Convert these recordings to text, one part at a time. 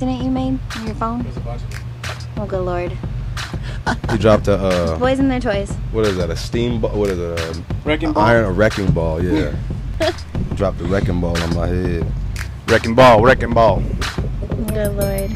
accident you made on your phone? Oh, good lord. He dropped a Boys and their toys. what is that? A steam ball? What is it? A Wrecking ball. Iron, a wrecking ball. Yeah. Dropped a wrecking ball on my head. Wrecking ball. Wrecking ball. Good lord.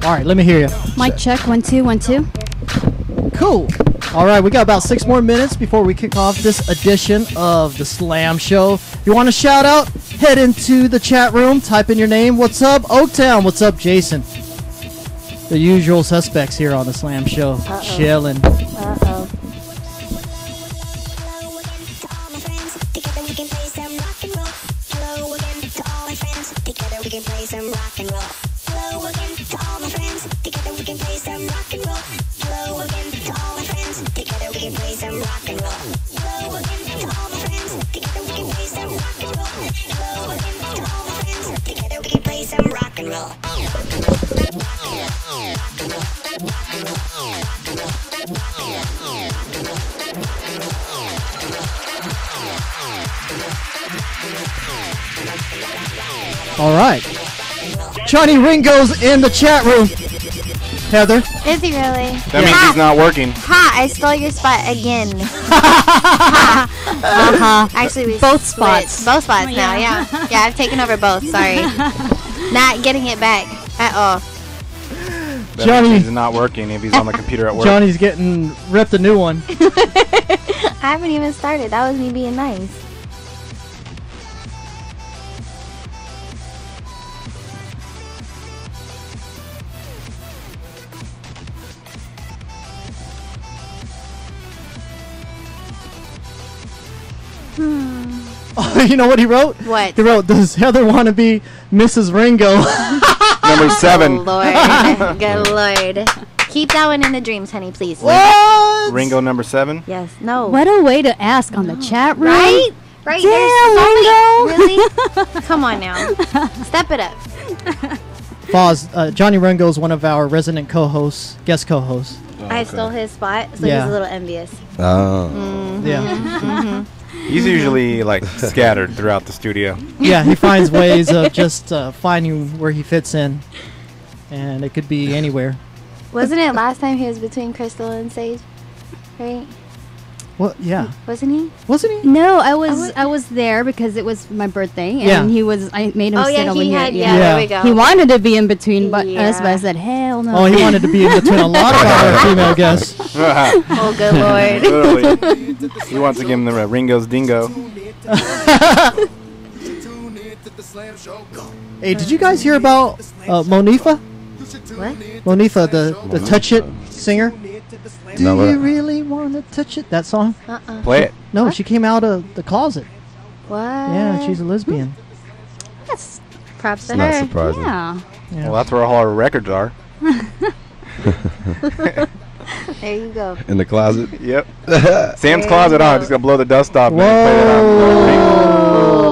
All right, let me hear you. Mic check, 1 2 1 2. Cool. All right, we got about 6 more minutes before we kick off this edition of the Slam Show. If you want to shout out, head into the chat room, type in your name. What's up, Oaktown? What's up, Jason? The usual suspects here on the Slam Show. Chilling. Uh-oh. All right. Johnny Ringo's in the chat room. Heather. Is he really? That means he's not working. Ha! I stole your spot again. Ha! Uh-huh. Actually, we Both split. spots. Both spots now, yeah. Yeah, I've taken over both, sorry. Not getting it back at all. That Johnny- means he's not working if he's on the computer at work. Johnny's getting ripped a new one. I haven't even started. That was me being nice. Oh, you know what he wrote? What? He wrote, "Does Heather want to be Mrs. Ringo?" Number 7. Oh, Lord. Good Lord. Keep that one in the dreams, honey, please. What? Ringo number 7. Yes. No. What a way to ask on the chat room. Right? Right. Damn, There's Really? Come on now. Step it up. Foz, Johnny Ringo is one of our resident co-hosts, guest co-hosts. I stole his spot, so Yeah. he's a little envious. Oh. Yeah. He's usually like scattered throughout the studio. Yeah, he finds ways of just finding where he fits in. And it could be anywhere. Wasn't it last time he was between Crystal and Sage? Right? What? Yeah. Wasn't he? Wasn't he? No, I was there because it was my birthday, and Yeah. I made him Oh, sit yeah, over he here. had, Yeah. there we go. He wanted to be in between us, but I Yeah. said, hell no. Oh, he wanted to be in between a lot of our female guests. Oh, good Lord. Literally. He wants to give him the Ringo's Dingo. Hey, did you guys hear about Monifa? What? Monifa, the Touch It singer? Do No, you what? really want to touch it? That song? Play it. No, she came out of the closet. What? Yeah, she's a lesbian. Yes. Props to Not her. surprising. Yeah. Yeah. Well, that's where all our records are. There you go. In the closet. Yep. Sam's There you closet on. go. Just gonna blow the dust off. Whoa. And play it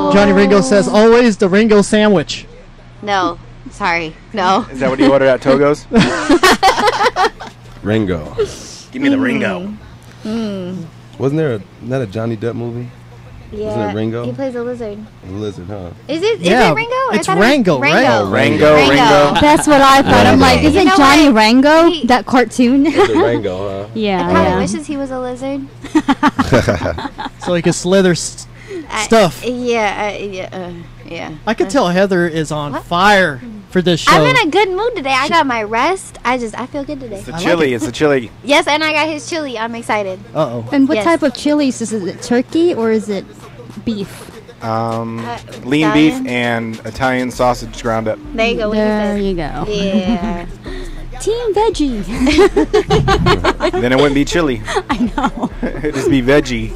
on. Johnny Ringo says, always the Ringo sandwich. No. Sorry. No. Is that what you ordered at Togo's? Ringo. Give me the Ringo. Wasn't there not a Johnny Depp movie? Yeah. it Ringo? He plays a lizard. A lizard, huh? Is it Yeah, Ringo? I it's thought it was Rango, right? Oh, Rango, Rango. Ringo. That's what I thought. I'm like, is You it know Johnny what? Rango? He- That cartoon? Is it Rango, huh? I Yeah. kind of yeah. wishes he was a lizard. So he could slither stuff. Yeah. I could tell Heather is on What? fire for this show. I'm in a good mood today. I got my rest. I feel good today. It's the I like chili. it. It's the chili. Yes, and I got his chili. I'm excited. Uh-oh. And what Yes. type of chilies is it? Is it turkey or is it beef? Lean beef Italian? and Italian sausage ground up. There you go. What There he you go. said. Yeah. Team veggie. Then it wouldn't be chili. I know. It'd just be veggie.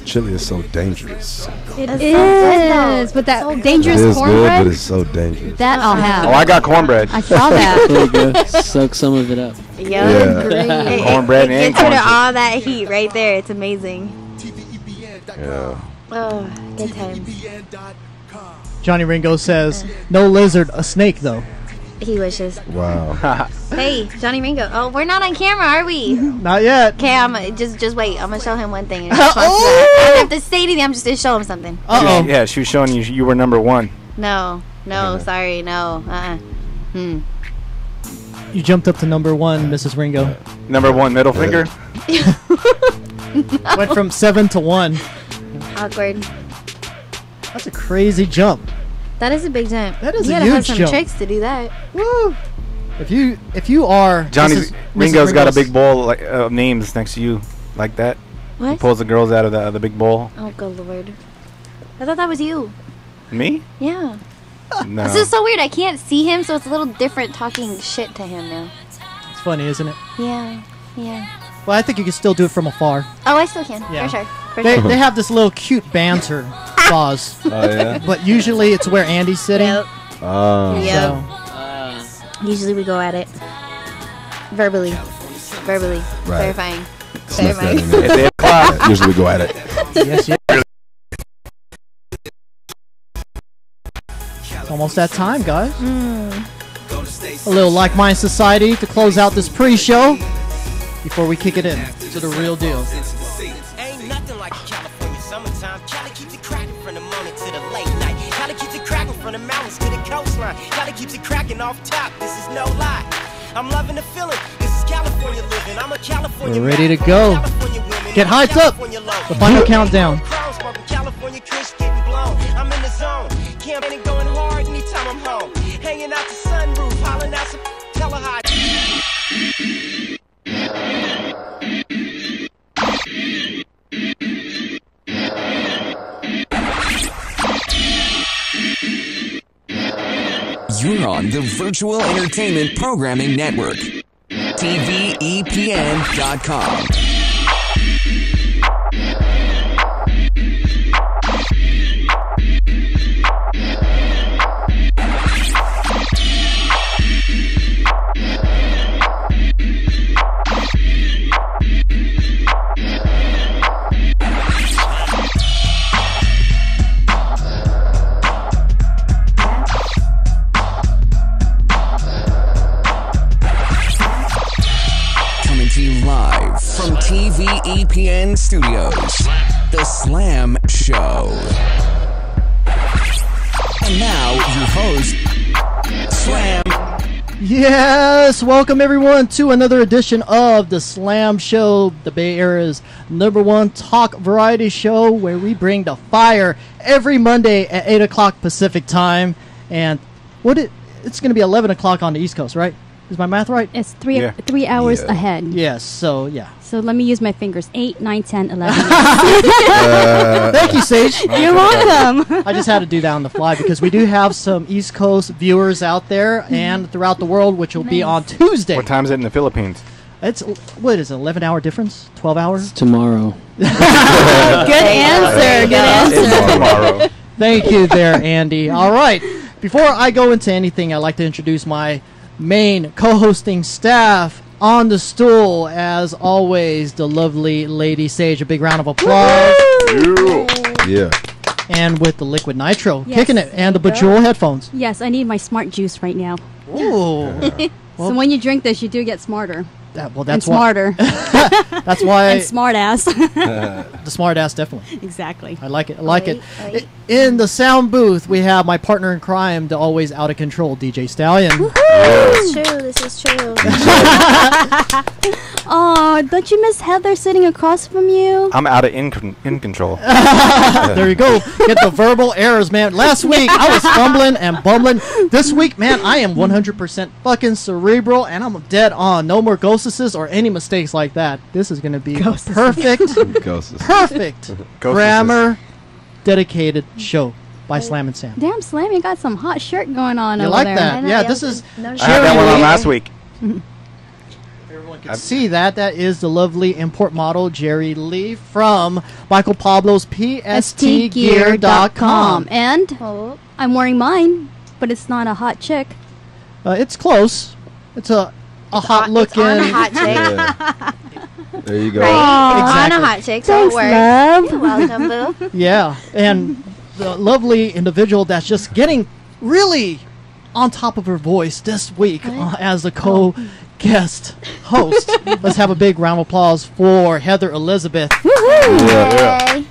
Chili is so dangerous. It That's so good, though. is, but that So good. It dangerous is good, but cornbread, it's so dangerous. that I'll have. Oh, I got cornbread. I saw that. There you go. Soak some of it up. Yo, Yeah. it Cornbread it and gets rid of corn all that heat right there. It's amazing. Yeah. Oh, good times. Johnny Ringo says, no lizard, a snake, though. He wishes. Wow. Hey, Johnny Ringo. Oh, we're not on camera, are we? Not yet. Okay, I'm just wait. I'm gonna show him one thing. I Oh! don't have to say anything. I'm just gonna show him something. Uh-oh. Yeah, she was showing you were number one. No, sorry, no. You jumped up to number 1, Mrs. Ringo. Number one, middle finger. Went from 7 to 1. Awkward. That's a crazy jump. That is a big jump. That is you a gotta have huge some jump. tricks to do that. Woo! If you are Johnny Mrs. Ringo's got a Ringo's- big bowl of names next to you, like that. He What? pulls the girls out of the big bowl. Oh, good lord. I thought that was you. Me? Yeah. No. This is so weird. I can't see him, so it's a little different talking shit to him now. It's funny, isn't it? Yeah. Well, I think you can still do it from afar. Oh, I still can. Yeah. For sure. For They sure. they have this little cute banter pause, Oh yeah. but usually it's where Andy's sitting. Yep. Oh. Yep. So, Usually we go at it. Verbally. Right. Clarifying. Snuck that in Clarifying. there. It's 8 o'clock. Yeah, usually we go at it. yes. It's almost that time, guys. A little Like Mind Society to close out this pre-show before we kick it in to the real deal. Ain't nothing like California summertime. Cali keeps it cracking from the morning to the late night. Cali keeps it cracking from the mountains to the coastline. Cali keeps it cracking off top. This is no lie. I'm loving the feeling. This is California living. I'm a California. We're ready to man. go. California women. Get hyped up. California love. The final countdown. California Chris getting blown. I'm in the zone. Campaigning going hard anytime I'm home. Hanging out the sunroof, hollering out some tell her how. You're on the Virtual Entertainment Programming Network. TVEPN.com. Coming to you live from TVEPN Studios, The Slam Show. And now, your host, Slam. Yes, welcome everyone to another edition of The Slam Show, the Bay Area's #1 talk variety show where we bring the fire every Monday at 8 o'clock Pacific time. And it's going to be 11 o'clock on the East Coast, right? Is my math right? It's three Yeah. 3 hours Yeah. ahead. Yes, so yeah. So let me use my fingers. 8, 9, 10, 11. Thank you, Sage. You're welcome. I just had to do that on the fly because we do have some East Coast viewers out there and throughout the world, which will be Nice. on Tuesday. What time is it in the Philippines? It's, what is it, 11-hour difference? 12 hours? Tomorrow. Good answer. Good answer. Tomorrow. Thank you there, Andy. All right. Before I go into anything, I'd like to introduce my main co-hosting staff on the stool. As always, the lovely Lady Sage. A big round of applause. Yeah. And with the Liquid Nitro. Yes. Kicking it. And the Bejewel headphones. Yes, I need my smart juice right now. Ooh. So when you drink this, you do get smarter. That's And why. smarter. That's why and smart ass. the smart ass definitely. Exactly. I like it. I like it. Oi. In the sound booth, we have my partner in crime, the always out of control DJ Stallion. This is true. This is true. Oh, don't you miss Heather sitting across from you? I'm out of in control. There you go. Get the verbal errors, man. Last week I was fumbling and bumbling. This week, man, I am 100% fucking cerebral, and I'm dead on. No more ghostesses or any mistakes like that. This is gonna be a perfect, Ghosts. perfect grammar dedicated show by Slam and Sam. Damn, Slam, you got some hot shirt going on You over like there. that? I know, Yeah, y'all this can is notice I had that one on Lee. last week. Everyone can see that. That is the lovely import model Jerry Lee from Michael Pablo's PSTGear.com. And Oh, I'm wearing mine, but it's not a hot chick. It's close. It's a hot it's looking. on a hot chick. Yeah. There you go. Right? Exactly. On a hot chick. So Thanks, it works. love. You're welcome, boo. Yeah, and the lovely individual that's just getting really on top of her voice this week as the co-guest host. Let's have a big round of applause for Heather Elizabeth. Yay.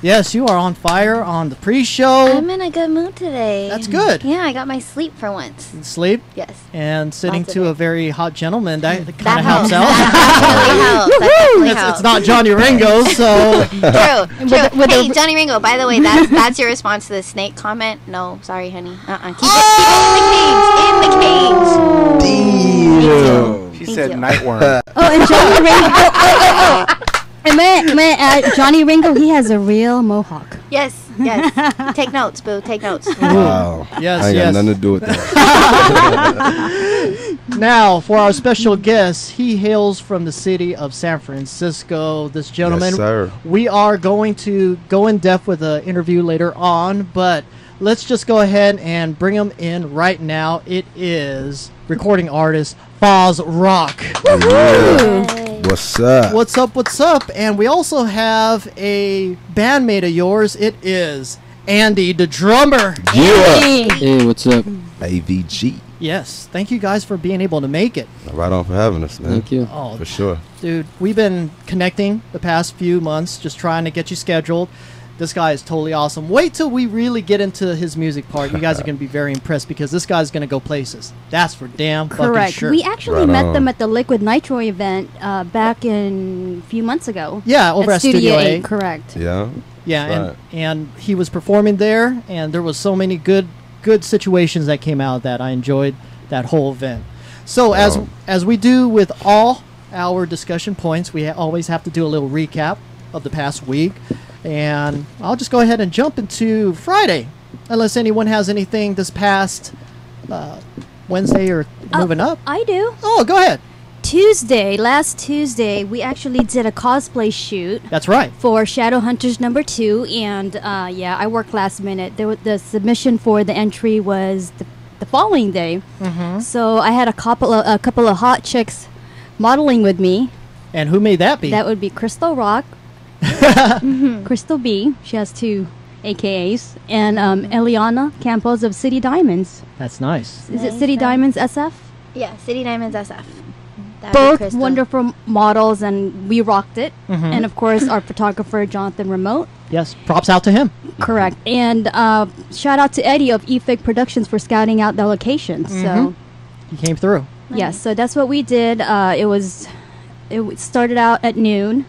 Yes, you are on fire on the pre-show. I'm in a good mood today. That's good. Yeah, I got my sleep for once. Sleep Yes. and sitting Lots of to it. a very hot gentleman. That kind That of helps helps. out. That definitely helps. It's not Johnny Ringo, so True. Hey, Johnny Ringo, by the way, that's your response to the snake comment? No, sorry, honey. Keep it in the cage. Damn. She Thank said you. nightworm. Oh, and Johnny Ringo. And may I add, Johnny Ringo, he has a real mohawk. Yes. Take notes, boo. Take notes. Wow. Yes, I ain't yes. got nothing to do with that. now for our special guest, he hails from the city of San Francisco. This gentleman, Yes, sir. we are going to go in depth with an interview later on, but let's just go ahead and bring him in right now. It is recording artist Foz Rock. Yeah. What's up? What's up? And we also have a bandmate of yours. It is Andy, the drummer. Yeah. Hey, what's up? AVG. Yes, thank you guys for being able to make it. Right on for having us, man. Thank you. Oh, For sure. dude, we've been connecting the past few months, just trying to get you scheduled. This guy is totally awesome. Wait till we really get into his music part. You guys are going to be very impressed because this guy's going to go places. That's for damn fucking Correct. sure. We actually Right met on. them at the Liquid Nitro event back in a few months ago. Yeah, over at Studio A. Correct. Yeah. Yeah, That's and he was performing there, and there was so many good situations that came out of that. I enjoyed that whole event. So Wow. as we do with all our discussion points, we always have to do a little recap of the past week, and I'll just go ahead and jump into Friday, unless anyone has anything this past Wednesday or moving up. I do. Oh, go ahead. Last Tuesday, we actually did a cosplay shoot That's right. for Shadowhunters #2, and I worked last minute. The submission for the entry was the following day, so I had a couple of hot chicks modeling with me. And who may that be? That would be Crystal Rock, Crystal B. She has 2 AKAs, and Eliana Campos of City Diamonds. That's nice. Is it City Diamonds SF? Yeah, City Diamonds SF. That'd be Both Crystal. wonderful models, and we rocked it. Mm-hmm. And of course, our photographer Jonathan Remote. Yes, props out to him. Correct. And shout out to Eddie of eFig Productions for scouting out the location. So He came through. yes, so that's what we did. It started out at noon.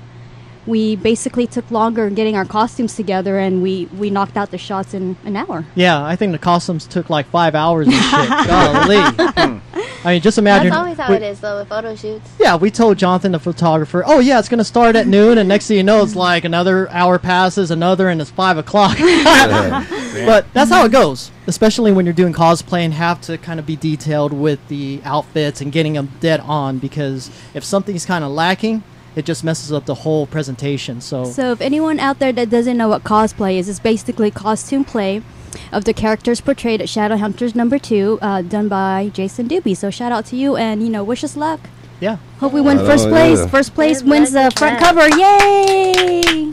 We basically took longer in getting our costumes together, and we knocked out the shots in an hour. Yeah, I think the costumes took like 5 hours and shit. Golly. I mean, just imagine. That's always how we- it is, though, with photo shoots. Yeah, we told Jonathan, the photographer, oh, yeah, it's going to start at noon, and next thing you know, it's like another hour passes, another, and it's 5 o'clock. But that's how it goes, especially when you're doing cosplay and have to kind of be detailed with the outfits and getting them dead on, because if something's kind of lacking, it just messes up the whole presentation. So So if anyone out there that doesn't know what cosplay is, it's basically costume play of the characters portrayed at Shadowhunters #2, done by Jason Doobie. So shout out to you, and wish us luck. yeah. Hope we win Right first on, place. yeah. First place Good wins the luck with front that. cover. Yay!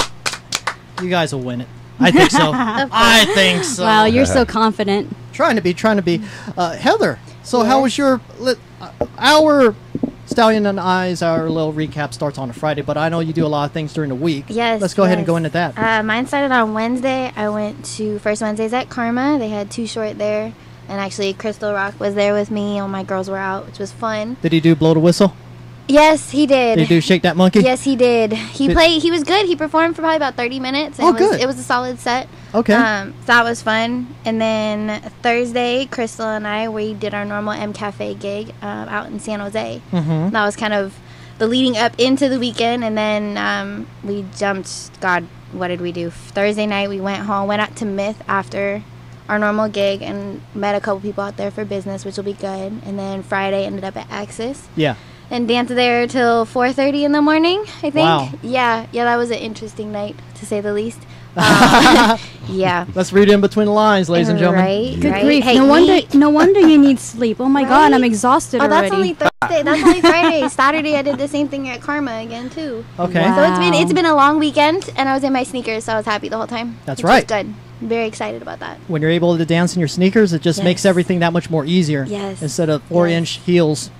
You guys will win it. I think so. I think so. Wow, you're so confident. Trying to be. Heather, so how was your our Stallion and I's, our little recap starts on a Friday, but I know you do a lot of things during the week. Yes. Let's go ahead and yes. go into that. Mine started on Wednesday. I went to First Wednesdays at Karma. They had 2 short there. And actually, Crystal Rock was there with me. All my girls were out, which was fun. Did he do blow the whistle? Yes, he did. Did he do shake that monkey? Yes, he did. He was good. He performed for probably about 30 minutes. Oh, good. It was a solid set. Okay. So that was fun. And then Thursday, Crystal and I, we did our normal M Cafe gig out in San Jose. Mm-hmm. That was kind of the leading up into the weekend. And then we jumped, God, what did we do? Thursday night, we went home, went out to Myth after our normal gig and met a couple people out there for business, which will be good. And then Friday ended up at Axis. Yeah. And danced there till 4:30 in the morning, I think. Wow. Yeah, that was an interesting night, to say the least. Yeah. Let's read in between the lines, ladies and gentlemen. Right, Good right. grief! Hey, no wonder you need sleep. Oh my God, I'm Right? exhausted Oh, that's already. only Thursday. That's only Friday. Saturday, I did the same thing at Karma again, too. Okay. Wow. So it's been a long weekend, and I was in my sneakers, so I was happy the whole time. That's which was right. good. I'm very excited about that. When you're able to dance in your sneakers, it just Yes. makes everything that much more easier. Yes. Instead of 4-inch heels.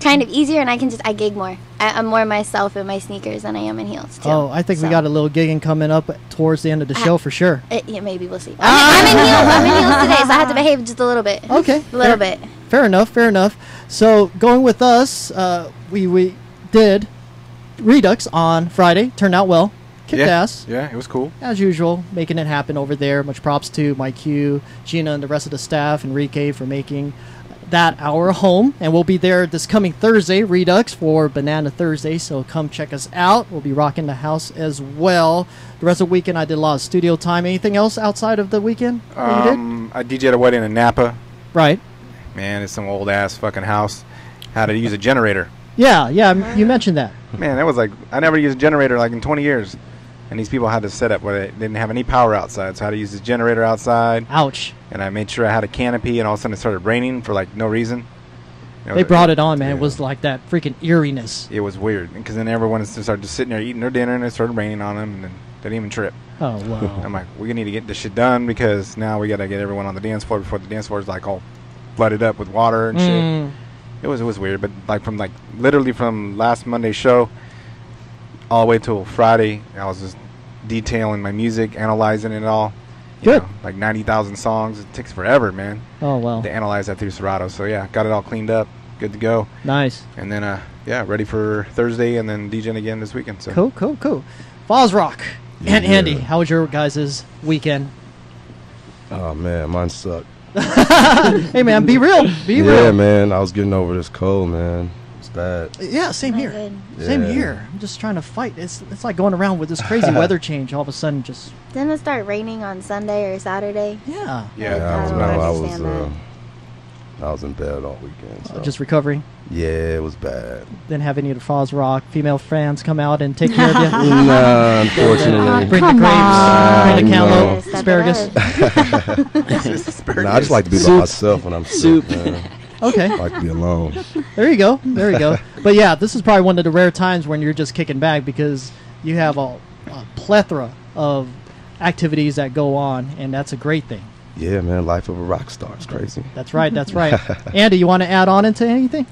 Kind of easier, and I gig more. I'm more myself in my sneakers than I am in heels too. Oh, I think we So, got a little gigging coming up towards the end of the show for sure. yeah, maybe we'll see. I'm in heels. I'm in heels today, so I have to behave just a little bit. Okay. A little bit. Fair enough, fair enough. So going with us, we did Redux on Friday. Turned out well. Kicked ass. Yeah, it was cool. As usual, making it happen over there. Much props to Mike Q, Gina, and the rest of the staff, Enrique for making that our home. And we'll be there this coming Thursday, Redux, for Banana Thursday. So come check us out. We'll be rocking the house as well. The rest of the weekend, I did a lot of studio time. Anything else outside of the weekend that you did? I DJ'd a wedding in Napa. Right. Man, it's some old ass fucking house. Had to use a generator. Yeah, you mentioned that. Man, that was like, I never used a generator like in 20 years. And these people had to set up where they didn't have any power outside, so I had to use the generator outside. Ouch. And I made sure I had a canopy, and all of a sudden it started raining for like no reason. They brought it on, man. It was like that freaking eeriness. It was weird, because then everyone started just sitting there eating their dinner, and it started raining on them, and then they didn't even trip. Oh, wow. I'm like, we need to get this shit done, because now we got to get everyone on the dance floor before the dance floor is like all flooded up with water and shit. It was weird, but like literally from last Monday's show all the way till Friday, I was just detailing my music, analyzing it all. Good. Like 90,000 songs. It takes forever, man. Oh, wow. To analyze that through Serato. So yeah, got it all cleaned up, good to go. Nice. And then ready for Thursday, and then DJing again this weekend. So Cool. Foz Rock and Andy, how was your guys' weekend? Oh man, mine sucked. Hey man, be real. Be real. Yeah, man, I was getting over this cold, man. It's bad. Yeah, same Not here. good. Same Yeah. here. I'm just trying to fight. It's like going around with this crazy weather change. All of a sudden, just Didn't it start raining on Sunday or Saturday? yeah, I was in bed all weekend. So. just recovering. Yeah, it was bad. Didn't have any of the Foz Rock female fans come out and take care of you. Nah, unfortunately. Bring the Come grapes, on. bring the cantaloupe, Yes, asparagus. Nah, I just like to be by myself when I'm sick, man. Okay, I like to be alone. there you go. But yeah, this is probably one of the rare times when you're just kicking back because you have a plethora of activities that go on, and that's a great thing. Yeah, man, life of a rock star. It's crazy. That's right. Andy, you want to add on into anything?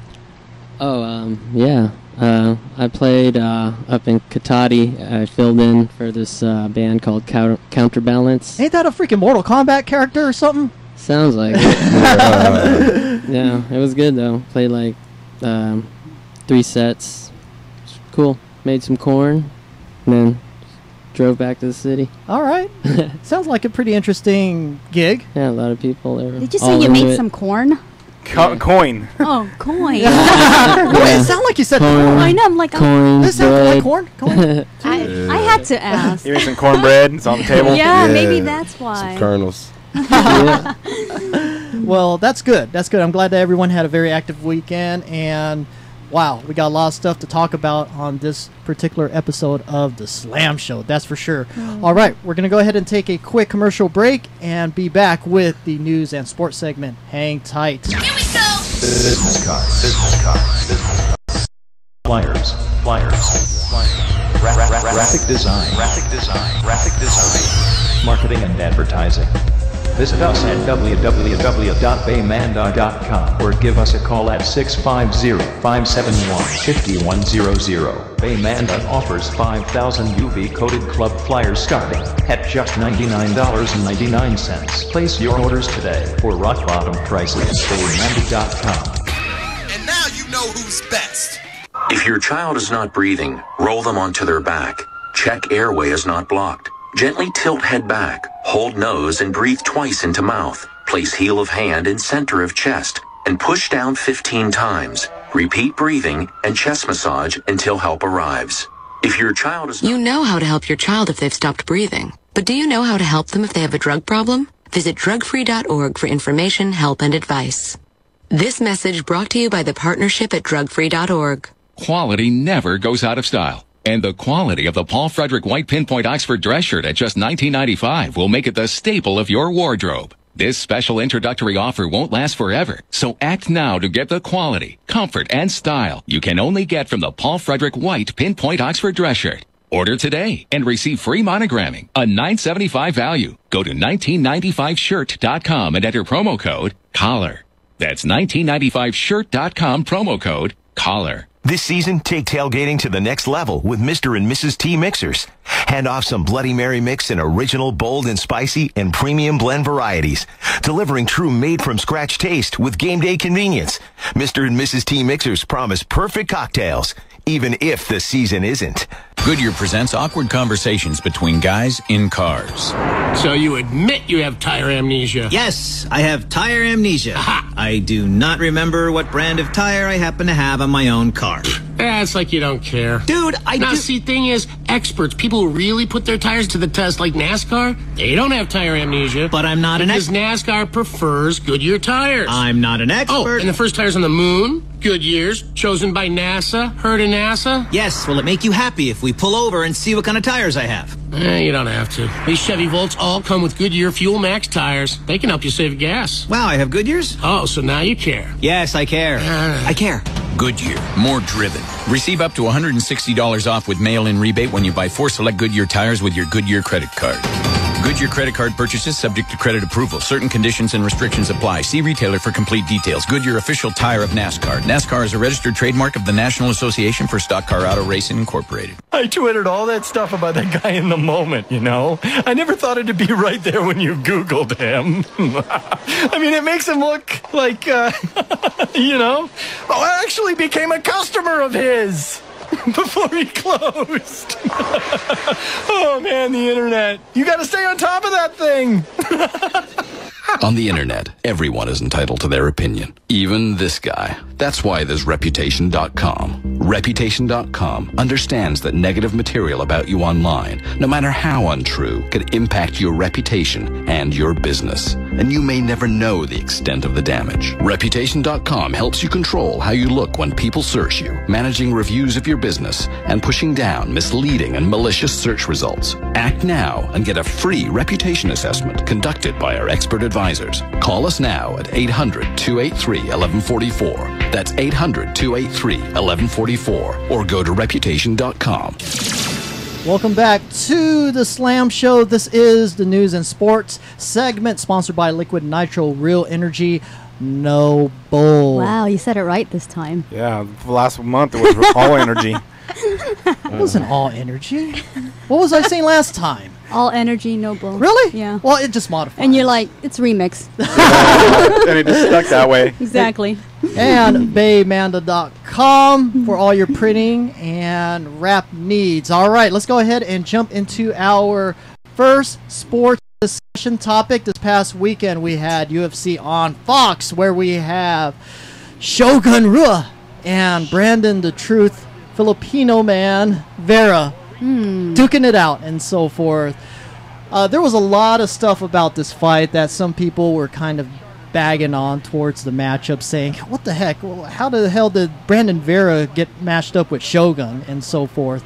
Oh, yeah. I played up in Katati. I filled in for this band called Counterbalance. Ain't that a freaking Mortal Kombat character or something? Sounds like it. Yeah, it was good though. Played like 3 sets. Cool. Made some corn, and then drove back to the city. All right. Sounds like a pretty interesting gig. Yeah, a lot of people there. Did you say you made some corn? Coin. Oh, coin. Wait, it sounded like you said Corn. corn. I know. I'm like, Corn, This sounded like bread. corn. I had to ask. You made some cornbread. It's on the table. Yeah, Yeah, maybe that's Some why. kernels. Yeah. Well, that's good. I'm glad that everyone had a very active weekend, and wow, we got a lot of stuff to talk about on this particular episode of the Slam Show. That's for sure. All right, we're going to go ahead and take a quick commercial break and be back with the news and sports segment. Hang tight. Business cards. Flyers. Graphic design. Marketing and advertising. Visit us at www.baymanda.com or give us a call at 650-571-5100. Baymanda offers 5,000 UV-coated club flyers starting at just $99.99. Place your orders today for rock-bottom prices at baymanda.com. And now you know who's best. If your child is not breathing, roll them onto their back. Check airway is not blocked. Gently tilt head back, hold nose and breathe twice into mouth. Place heel of hand in center of chest and push down 15 times. Repeat breathing and chest massage until help arrives. If your child is You know how to help your child if they've stopped breathing. But do you know how to help them if they have a drug problem? Visit drugfree.org for information, help, and advice. This message brought to you by the partnership at drugfree.org. Quality never goes out of style. And the quality of the Paul Frederick White Pinpoint Oxford dress shirt at just $19.95 will make it the staple of your wardrobe. This special introductory offer won't last forever, so act now to get the quality, comfort, and style you can only get from the Paul Frederick White Pinpoint Oxford dress shirt. Order today and receive free monogramming, a $9.75 value. Go to 1995shirt.com and enter promo code COLLAR. That's 1995shirt.com, promo code COLLAR. This season, take tailgating to the next level with Mr. and Mrs. T mixers. Hand off some Bloody Mary mix in original, bold, and spicy and premium blend varieties, delivering true made-from-scratch taste with game day convenience. Mr. and Mrs. T mixers promise perfect cocktails, even if the season isn't. Goodyear presents awkward conversations between guys in cars. So you admit you have tire amnesia? Yes, I have tire amnesia. I do not remember what brand of tire I happen to have on my own car. It's like you don't care. Dude, see, thing is, experts, people who really put their tires to the test like NASCAR, they don't have tire amnesia. But I'm not an expert. Because NASCAR prefers Goodyear tires. I'm not an expert. Oh, and the first tires on the moon, Goodyear's, chosen by NASA. Heard of NASA? Yes, will it make you happy if we pull over and see what kind of tires I have? You don't have to. These Chevy Volts all come with Goodyear Fuel Max tires. They can help you save gas. Wow, I have Goodyear's? Oh, so now you care. Yes, I care. I care. Goodyear, more driven. Receive up to $160 off with mail-in rebate when you buy 4 select Goodyear tires with your Goodyear credit card. Goodyear credit card purchases subject to credit approval. Certain conditions and restrictions apply. See retailer for complete details. Goodyear, official tire of NASCAR. NASCAR is a registered trademark of the National Association for Stock Car Auto Racing Incorporated. I tweeted all that stuff about that guy in the moment, you know? I never thought it'd be right there when you Googled him. I mean, it makes him look like, you know? Oh, I actually became a customer of his before he closed. Oh, man, the internet. You got to stay on top of that thing. On the internet, everyone is entitled to their opinion, even this guy. That's why there's Reputation.com. Reputation.com understands that negative material about you online, no matter how untrue, can impact your reputation and your business. And you may never know the extent of the damage. Reputation.com helps you control how you look when people search you, managing reviews of your business, and pushing down misleading and malicious search results. Act now and get a free reputation assessment conducted by our expert advisors. Call us now at 800-283-1144. That's 800-283-1144. Or go to Reputation.com. Welcome back to the Slam Show. This is the news and sports segment sponsored by Liquid Nitro Real Energy. No bull. Wow, you said it right this time. Yeah, the last month it was all energy. It wasn't all energy. What was I saying last time? All energy, no bull. Really? Yeah. Well, it just modified. And you're like, it's remix. And it just stuck that way. Exactly. And baymanda.com for all your printing and wrap needs. All right, let's go ahead and jump into our first sports discussion topic. This past weekend we had UFC on Fox, where we have Shogun Rua and Brandon the Truth Filipino man Vera duking it out and so forth. There was a lot of stuff about this fight that some people were kind of bagging on towards the matchup, saying, what the heck, well, how the hell did Brandon Vera get matched up with Shogun and so forth.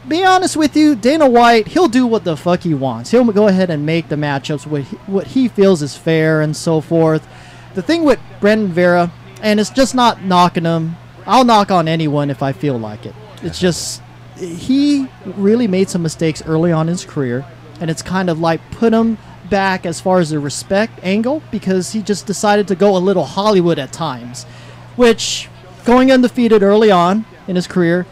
Be honest with you, Dana White, he'll do what the fuck he wants. He'll go ahead and make the matchups what he feels is fair and so forth. The thing with Brandon Vera, and it's just not knocking him, I'll knock on anyone if I feel like it. It's just, he really made some mistakes early on in his career, and it's kind of like put him back as far as the respect angle, because he just decided to go a little Hollywood at times, which, going undefeated early on in his career,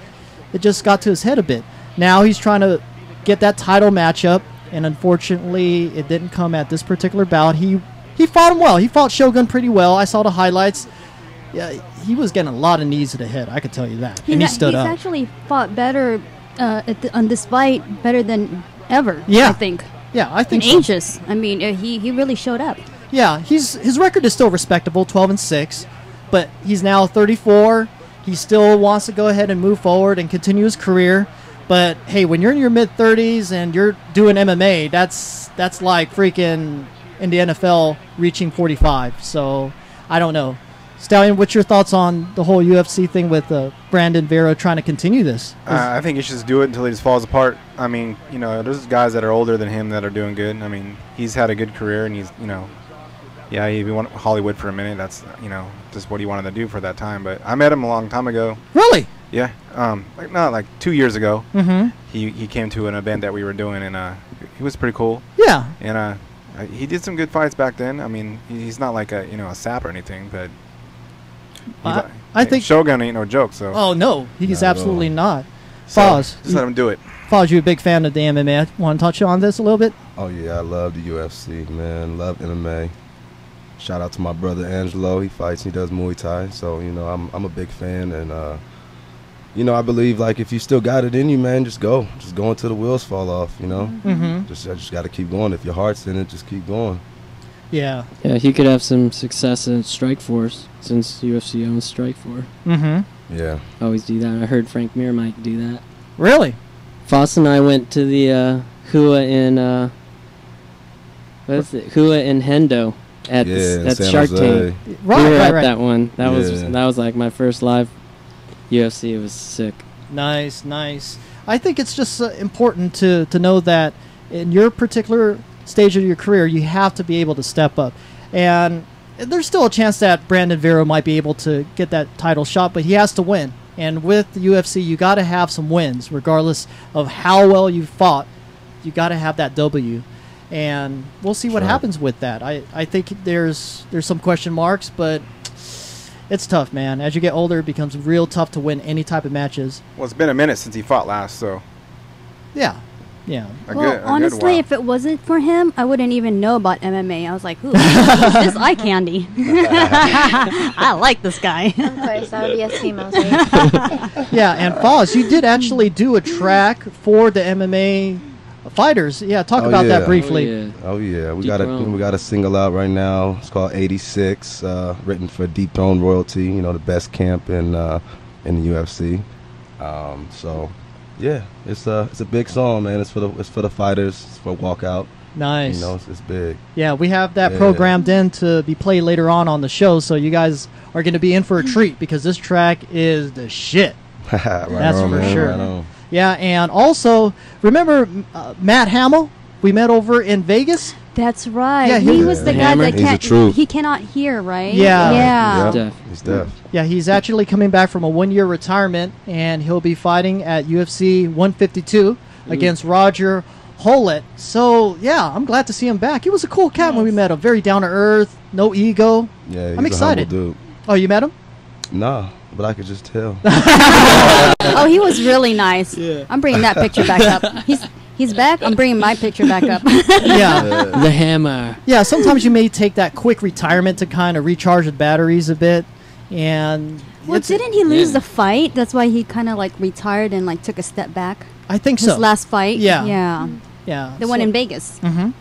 it just got to his head a bit. Now he's trying to get that title matchup, and unfortunately it didn't come at this particular bout. He fought him well. He fought Shogun pretty well. I saw the highlights. Yeah, he was getting a lot of knees to the head, I could tell you that. And he stood up. He's actually fought better on this fight, better than ever, yeah. I think. Yeah, I think in so. ages. I mean, he really showed up. Yeah, his record is still respectable, 12-6, but he's now 34. He still wants to go ahead and move forward and continue his career. But hey, when you're in your mid-30s and you're doing MMA, that's like freaking in the NFL reaching 45. So I don't know. Stallion, what's your thoughts on the whole UFC thing with Brandon Vera trying to continue this? I think he should just do it until he just falls apart. I mean, you know, there's guys that are older than him that are doing good. I mean, he's had a good career, and he's, you know, yeah, he went Hollywood for a minute. That's, you know, just what he wanted to do for that time. But I met him a long time ago. Really? Yeah, like 2 years ago, Mhm. he came to an event that we were doing, and he was pretty cool. Yeah. And he did some good fights back then. I mean, he's not like a sap or anything, but I think Shogun ain't no joke. So Oh no, he's Not at absolutely all. not. So, Foz, just let him do it. Foz, you a big fan of the MMA? Want to touch on this a little bit? Oh yeah, I love the UFC, man. Love MMA. Shout out to my brother Angelo. He fights. He does Muay Thai. So I'm a big fan, and I believe like if you still got it in you, man, just go until the wheels fall off. Mhm. I just got to keep going. If your heart's in it, just keep going. Yeah. Yeah, he could have some success in Strikeforce since UFC owns Strikeforce. Mhm. Yeah. Always do that. I heard Frank Mir might do that. Really? Foss and I went to the Hua in Hua in Hendo at San Shark Jose. Tank. Right, we were at right. that one. That Yeah. was like my first live UFC. It was sick. Nice, nice. I think it's just important to know that in your particular stage of your career, you have to be able to step up. And there's still a chance that Brandon Vera might be able to get that title shot, but he has to win. And with the UFC, you got to have some wins, regardless of how well you fought. You got to have that W. And we'll see what Sure. happens with that. I think there's some question marks, but it's tough, man. As you get older, it becomes real tough to win any type of matches. Well, it's been a minute since he fought last, so Yeah, yeah. Well, honestly, if it wasn't for him, I wouldn't even know about MMA. I was like, ooh, who's this eye candy? I like this guy. Of course, that would be us females, right? Yeah, and Foz, you did actually do a track for the MMA fighters. Yeah, talk about that briefly. Oh yeah, we Deep got Throne. we got a single out right now. It's called 86, written for Deep Throne Royalty. The best camp in the UFC. So yeah, it's a big song, man. It's for the fighters. It's for walkout. Nice. It's big. Yeah, we have that Yeah. programmed in to be played later on the show, so you guys are going to be in for a treat because this track is the shit. Right That's on, for man, sure. right on. Yeah, and also remember Matt Hamill? We met over in Vegas. That's right. Yeah, he was the guy Hammer. that He's the can't. truth. He cannot hear, right? Yeah. Yeah. Yep. He's deaf. Yeah, he's actually coming back from a 1-year retirement, and he'll be fighting at UFC 152 against Roger Hollett. So, yeah, I'm glad to see him back. He was a cool cat when we met him. Very down to earth, no ego. Yeah, he's I'm a excited. humble dude. Oh, you met him? Nah, but I could just tell. Oh, he was really nice. I'm bringing that picture back up. He's back. I'm bringing my picture back up. Yeah. The Hammer. Yeah, sometimes you may take that quick retirement to kind of recharge the batteries a bit. And Well, didn't he lose the fight? That's why he kind of like retired and like took a step back. I think His so. last fight. Yeah. Yeah. Yeah. The one in Vegas. Mm-hmm.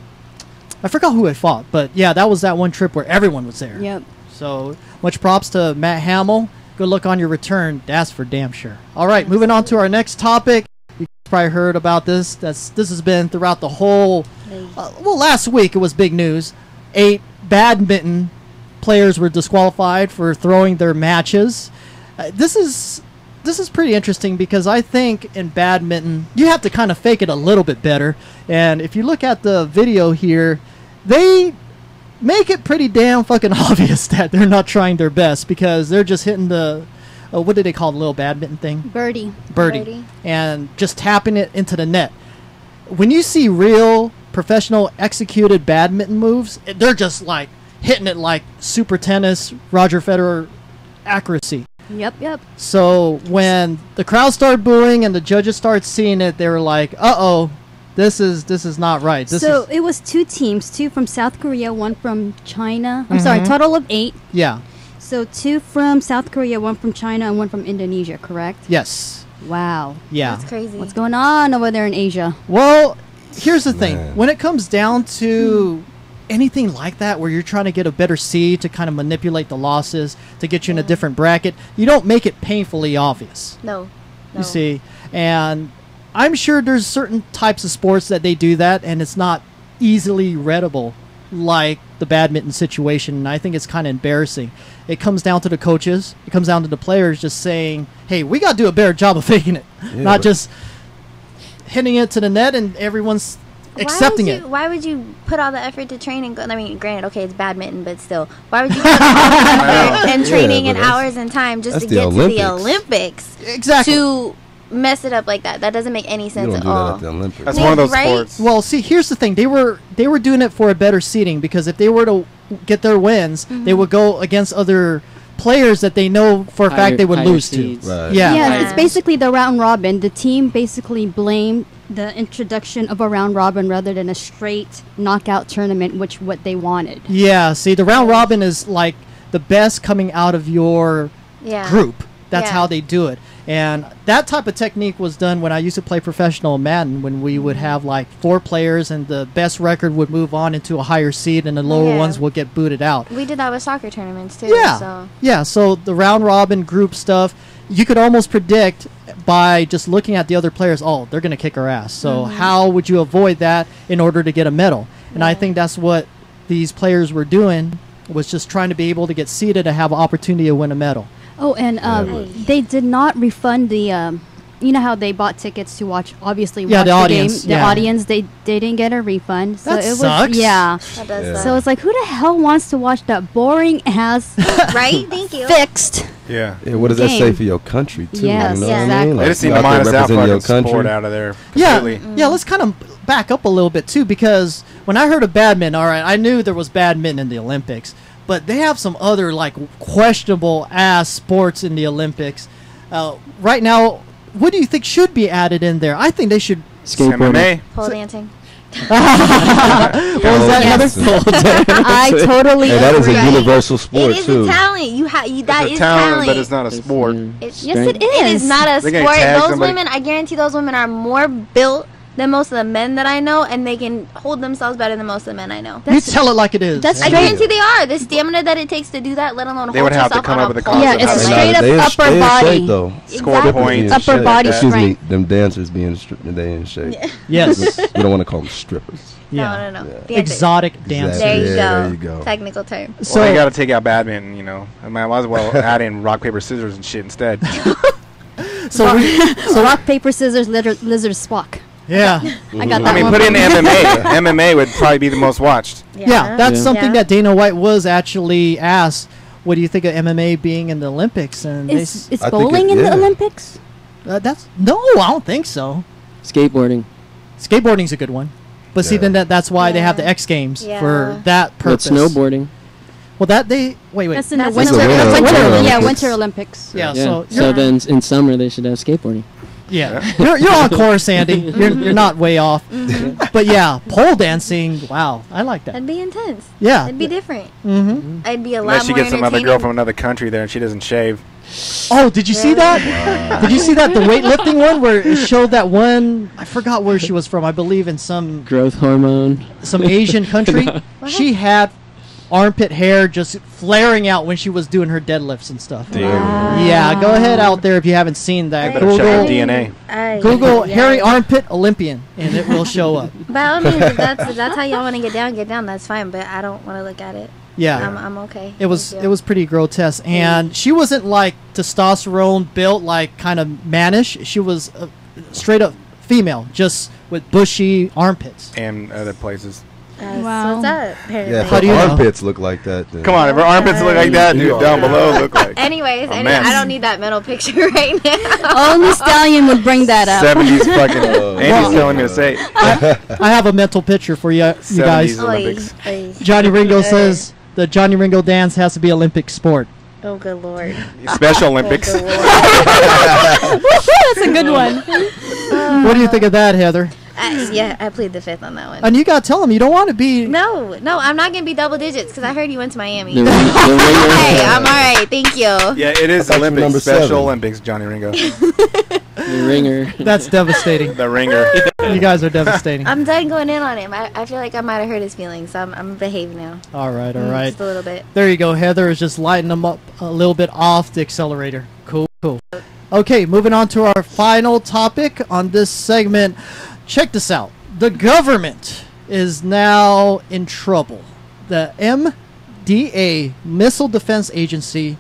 I forgot who I fought, but yeah, that was that one trip where everyone was there. Yep. So much props to Matt Hamill. Good luck on your return. That's for damn sure. All right, moving on to our next topic. You probably heard about this. This has been throughout the whole. Last week it was big news. 8 badminton players were disqualified for throwing their matches. This is pretty interesting because I think in badminton you have to kind of fake it a little bit better. And if you look at the video here, they make it pretty damn fucking obvious that they're not trying their best because they're just hitting the what do they call the little badminton thing? Birdie. And just tapping it into the net. When you see real professional executed badminton moves, they're just like hitting it like super tennis, Roger Federer accuracy. Yep. So when the crowd started booing and the judges started seeing it, they were like, "Uh-oh, this is not right." So it was 2 teams, 2 from South Korea, 1 from China. I'm sorry, Mhm. total of 8. Yeah. So 2 from South Korea, 1 from China, and 1 from Indonesia, correct? Yes. Wow. Yeah. That's crazy. What's going on over there in Asia? Well, here's the thing. Man. When it comes down to anything like that where you're trying to get a better seed to kind of manipulate the losses to get you in a different bracket, you don't make it painfully obvious. No. You see, and I'm sure there's certain types of sports that they do that and it's not easily readable like the badminton situation, and I think it's kind of embarrassing. It comes down to the coaches, it comes down to the players just saying, hey, we got to do a better job of faking it, Yeah, not but- just hitting it to the net and everyone's accepting it. Why would you put all the effort to train and go? I mean, granted, okay, it's badminton, but still, why would you put all the effort and training and hours and time just to get to the Olympics? Exactly. To mess it up like that. That doesn't make any sense at all. That's one of those sports. Well, see, here's the thing. They were doing it for a better seeding, because if they were to get their wins, they would go against other players that they know for a fact they would lose to. Right. Yeah, it's basically the round robin. The team basically blamed the introduction of a round robin rather than a straight knockout tournament, which what they wanted. Yeah, see, the round robin is like the best coming out of your group. That's how they do it. And that type of technique was done when I used to play professional Madden, when we would have like 4 players and the best record would move on into a higher seed and the lower ones would get booted out. We did that with soccer tournaments too. Yeah. So. Yeah, so the round robin group stuff, you could almost predict by just looking at the other players, oh, they're going to kick our ass. So how would you avoid that in order to get a medal? And I think that's what these players were doing, was just trying to be able to get seeded to have an opportunity to win a medal. Oh, and they did not refund the, you know how they bought tickets to watch, obviously, watch the audience. game. The audience, they didn't get a refund. So That it sucks. was, yeah. That does suck. So it's like, who the hell wants to watch that boring ass, right? Thank you. fixed? Yeah, what does that say for your country too? Yes, you know what I exactly. mean? They Like, just need you to out there minus out representing your fucking sport country. out of there. Yeah, completely. yeah. Let's kind of back up a little bit too, because when I heard of badminton, all right, I knew there was badminton in the Olympics, but they have some other like questionable ass sports in the Olympics. Right now, what do you think should be added in there? I think they should MMA. Pole dancing. What was that, Heather? I totally Hey, that is a agree. universal sport It is too. a talent. You that It's a is talent, but it's not a sport. Yes, it It is is. not a They're gonna sport. tag Those somebody. women, I guarantee, those women are more built than most of the men that I know, and they can hold themselves better than most of the men I know. You tell it like it is. That's I guarantee they are. The stamina that it takes to do that, let alone They hold would have to yourself come on up a with a pole. concept. Yeah, it's how to straight do it. up upper body. Though. Score Exactly. points. Upper shit body like that. Excuse me, strength. them dancers being they in shape. Yes. We don't want to call them strippers. Yeah. No. Yeah. Dancers. Exotic dancers. There you, Yeah, go. there you go. Technical term. So Well, you got to take out badminton, you know. I might as well add in rock, paper, scissors and shit instead. so rock, paper, scissors, lizard, Spock. yeah. I got that I mean, one. put in MMA. MMA would probably be the most watched. Yeah, that's Yeah. something Yeah. that Dana White was actually asked. What do you think of MMA being in the Olympics? And Is I think bowling it- in the yeah. Olympics? that's no, I don't think so. Skateboarding. Skateboarding's a good one, but see, Yeah. then that's why they have the Yeah. X Games Yeah. for that But purpose. snowboarding. Well, that they wait. That's in the That's winter. in the That's winter winter. Olympics. Yeah, Winter Olympics. Yeah, Yeah. so So then in summer they should have skateboarding. yeah, you're on course, Andy. You're not way off. But yeah, pole dancing. Wow, I like that. That'd be intense. Yeah. It'd be different. Mm-hmm. I'd be a lot Unless you more get some other girl entertaining. from another country there and she doesn't shave. Oh, did you see that? Did you see that the weightlifting one where it showed that one? I forgot where she was from. I believe in some Growth hormone. Asian country. She had armpit hair just flaring out when she was doing her deadlifts and stuff. Yeah, go ahead out there if you haven't seen that. Better check your DNA. Google hairy armpit Olympian and it will show up. By all means, if that's how y'all want to get down, that's fine. But I don't want to look at it. Yeah. I'm okay. It was Thank you. it was pretty grotesque, and she wasn't like testosterone built, like kind of mannish. She was straight up female, just with bushy armpits. And other places. Wow. So what's up? Yeah, How if do you her know? armpits look like that. Then. Come on, if her armpits look like that, dude, down below look like Anyways, a mess. I don't need that mental picture right now. Only Stallion would bring that up. 70s fucking. Andy's telling me to say. I have a mental picture for you, you guys. 70s Olympics. Oy. Johnny Ringo says the Johnny Ringo dance has to be Olympic sport. Oh, good lord. Special Olympics. Oh, good lord. That's a good one. What do you think of that, Heather? Yeah, I plead the fifth on that one. And you gotta tell them you don't want to be. No, I'm not gonna be double digits because I heard you went to Miami. The ringer. Hey, I'm all right, thank you. Yeah, it is I thought you were Olympics. number Special 7. Olympics, Johnny Ringo. The ringer. That's devastating. The ringer. You guys are devastating. I'm done going in on him. I feel like I might have hurt his feelings, so I'm behaving now. All right, all right. Just a little bit. There you go. Heather is just lighting them up a little bit off the accelerator. Cool. Okay, moving on to our final topic on this segment. Check this out. The government is now in trouble. The MDA, Missile Defense Agency,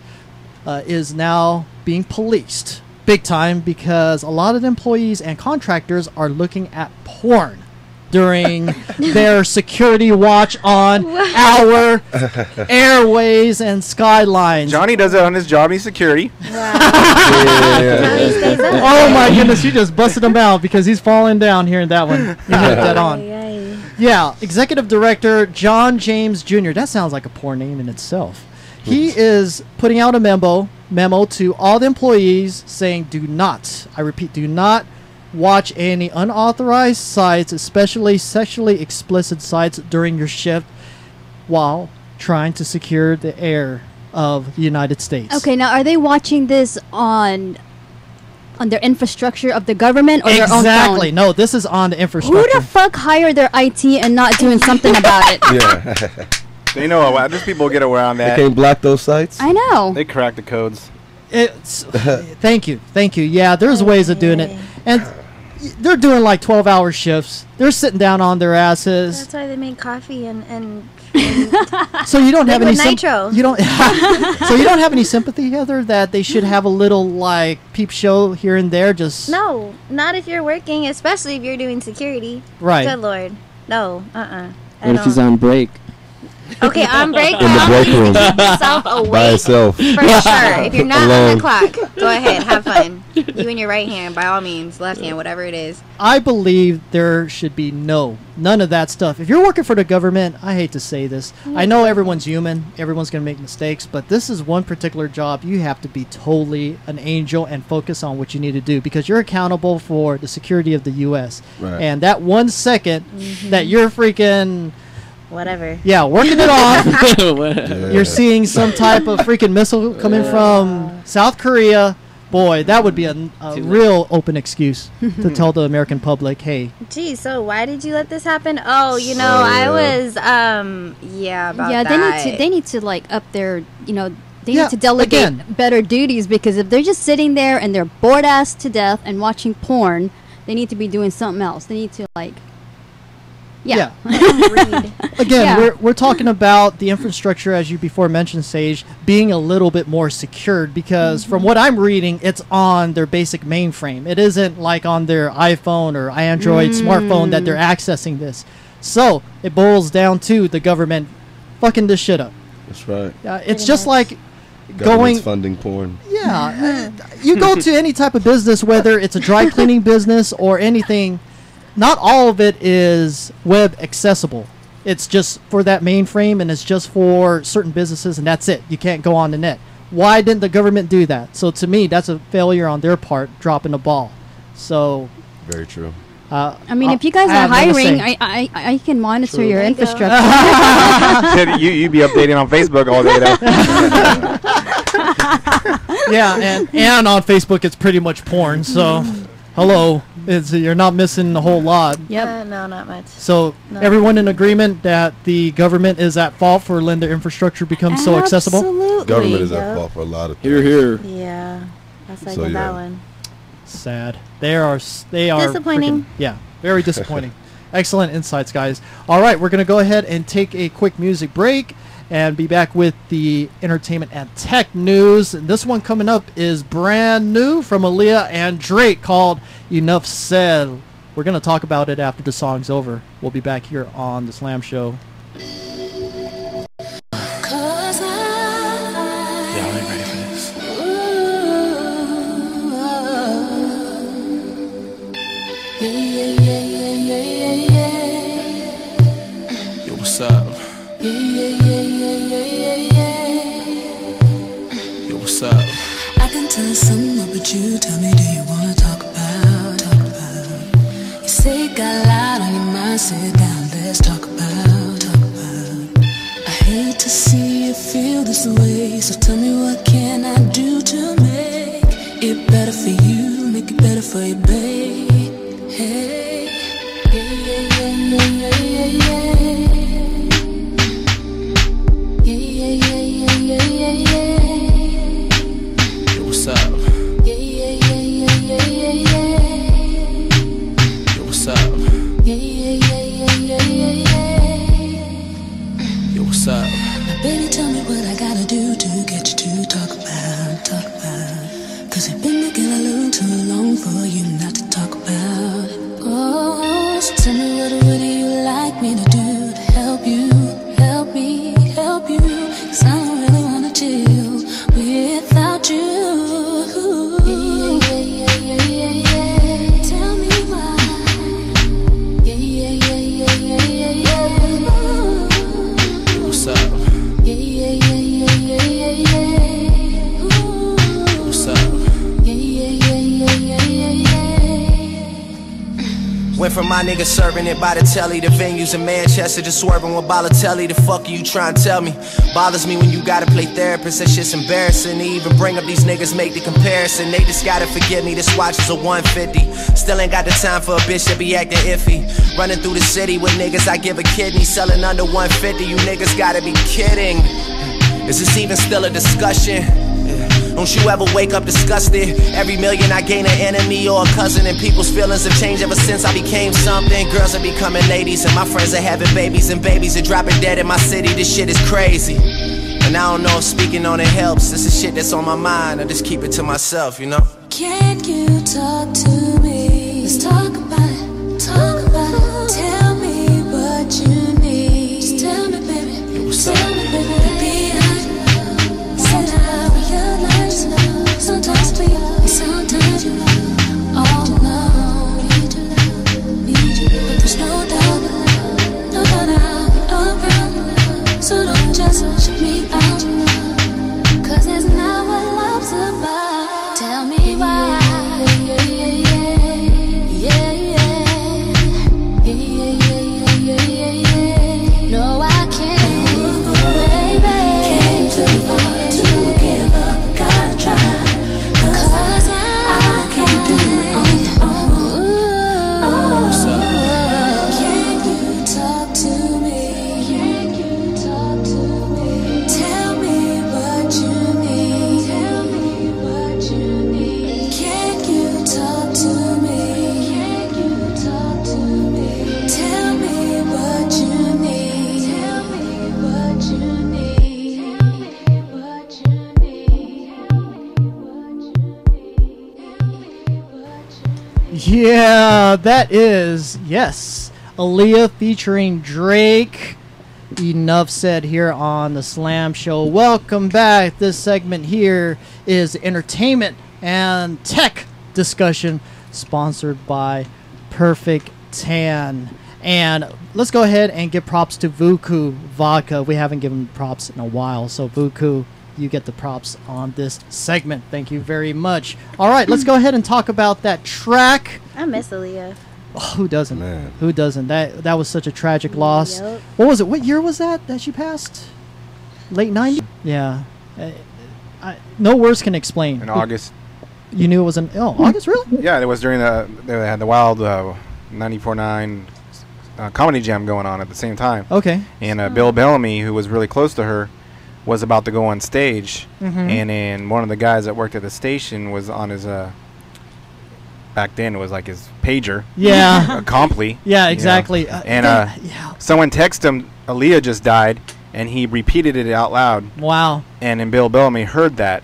is now being policed big time because a lot of the employees and contractors are looking at porn during their security watch on our airways and skylines. Johnny does it on his job. He's security. Oh my goodness, you just busted him out because he's falling down here in that one. You hit that on. Yeah, Executive Director John James Jr. That sounds like a poor name in itself. He is putting out a memo to all the employees saying, do not, I repeat, do not watch any unauthorized sites, especially sexually explicit sites during your shift while trying to secure the air of the United States. Okay, now are they watching this on their infrastructure of the government or their own phone? Exactly. No, this is on the infrastructure. Who the fuck hired their IT and not doing something about it? Yeah. They know there's people get around that. They can't block those sites. I know. They crack the codes. It's thank you. Yeah, there's ways of doing it, and they're doing like 12-hour shifts. They're sitting down on their asses. That's why they make coffee and So you don't have any nitro. You don't. So you don't have any sympathy, Heather, that they should have a little like peep show here and there. Just no, not if you're working, especially if you're doing security. Right. Good Lord, no. What if he's on break? Okay, on break. In the break room. Keep yourself awake. By itself. For sure. If you're not on the clock, go ahead, have fun. You and your right hand, by all means, left hand, whatever it is. I believe there should be none of that stuff. If you're working for the government, I hate to say this. I know everyone's human. Everyone's going to make mistakes. But this is one particular job. You have to be totally an angel and focus on what you need to do because you're accountable for the security of the U.S. Right. And that 1 second that you're freaking... Whatever. Yeah, working it on. You're seeing some type of freaking missile coming from South Korea. Boy, that would be a real open excuse to tell the American public, hey. Gee, so why did you let this happen? Oh, I was, about that. They need to like up their, they need to delegate better duties because if they're just sitting there and they're bored ass to death and watching porn, they need to be doing something else. They need to like... Yeah. Again, we're talking about the infrastructure, as you before mentioned, Sage, being a little bit more secured because from what I'm reading, it's on their basic mainframe. It isn't like on their iPhone or Android smartphone that they're accessing this. So it boils down to the government fucking this shit up. That's right. It's just like Government's funding porn. Yeah. You go to any type of business, whether it's a dry cleaning business or anything, not all of it is web accessible. It's just for that mainframe and it's just for certain businesses and that's it. You can't go on the net. Why didn't the government do that? So to me, that's a failure on their part, dropping the ball. So very true. I mean, if you guys are hiring, I can monitor your infrastructure. You'd be updating on Facebook all day though. Yeah, and on Facebook it's pretty much porn, so hello. You're not missing a whole lot. Yep. No, not much. So everyone in agreement that the government is at fault for letting their infrastructure become so accessible? Absolutely. Government is at fault for a lot of Here, things. here. Yeah. That's like that one. Sad. They are disappointing. Very disappointing. Excellent insights, guys. All right, we're going to go ahead and take a quick music break and be back with the entertainment and tech news. And this one coming up is brand new from Aaliyah and Drake called Enough Said. We're going to talk about it after the song's over. We'll be back here on The Slam Show. Y'all ain't ready for this. Yo, what's up? Yo, what's up? I can tell something about you. Tell me, do you wanna talk about? You say you got a lot on your mind. Sit down, let's talk about. I hate to see you feel this way. So tell me, what can I do to make it better for you? Make it better for you, babe. Hey, Yo, what's up? Yo, what's up? Yo, what's up? Now, baby, tell me what I gotta do to get you to talk about. Cause you've been making a little too long for you not to talk about. Oh, so tell me what it really Went from my niggas serving it by the telly to venues in Manchester, just swerving with Balotelli. The fuck are you trying to tell me? Bothers me when you gotta play therapist, that shit's embarrassing. To even bring up these niggas, make the comparison. They just gotta forgive me, this watch is a 150. Still ain't got the time for a bitch that be acting iffy. Running through the city with niggas I give a kidney, selling under 150, you niggas gotta be kidding. Is this even still a discussion? Don't you ever wake up disgusted? Every million I gain an enemy or a cousin, and people's feelings have changed ever since I became something. Girls are becoming ladies, and my friends are having babies, and babies are dropping dead in my city. This shit is crazy. And I don't know if speaking on it helps. This is shit that's on my mind. I just keep it to myself, you know? Can you talk to me? Let's talk about it. Talk about it. Tell me what you need. Just tell me, baby. Tell me, baby. Sometimes we, sometimes you all alone. Need you, but there's no doubt, no doubt I'll be around. So don't just shut me out, 'cause that's not what love's about. Tell me why. No, I can't, baby. Came too far to give up. Gotta try. Yeah, that is, yes, Aaliyah featuring Drake. Enough said here on the Slam Show. Welcome back. This segment here is entertainment and tech discussion, sponsored by Perfect Tan. And let's go ahead and give props to Vuku Vodka. We haven't given props in a while, so Vuku, you get the props on this segment. Thank you very much. All right, let's go ahead and talk about that track. I miss Aaliyah. Oh, who doesn't? Man. Who doesn't? That was such a tragic loss. Yep. What was it? What year was that she passed? Late 90s? Yeah. No words can explain. In August. You knew it was in August, really? Yeah, it was during they had the Wild 94.9 Comedy Jam going on at the same time. Okay. And Bill Bellamy, who was really close to her, was about to go on stage, and then one of the guys that worked at the station was on his back then it was like his pager, a Comply, exactly, and someone texted him, Aaliyah just died, and he repeated it out loud. Wow. And then Bill Bellamy heard that,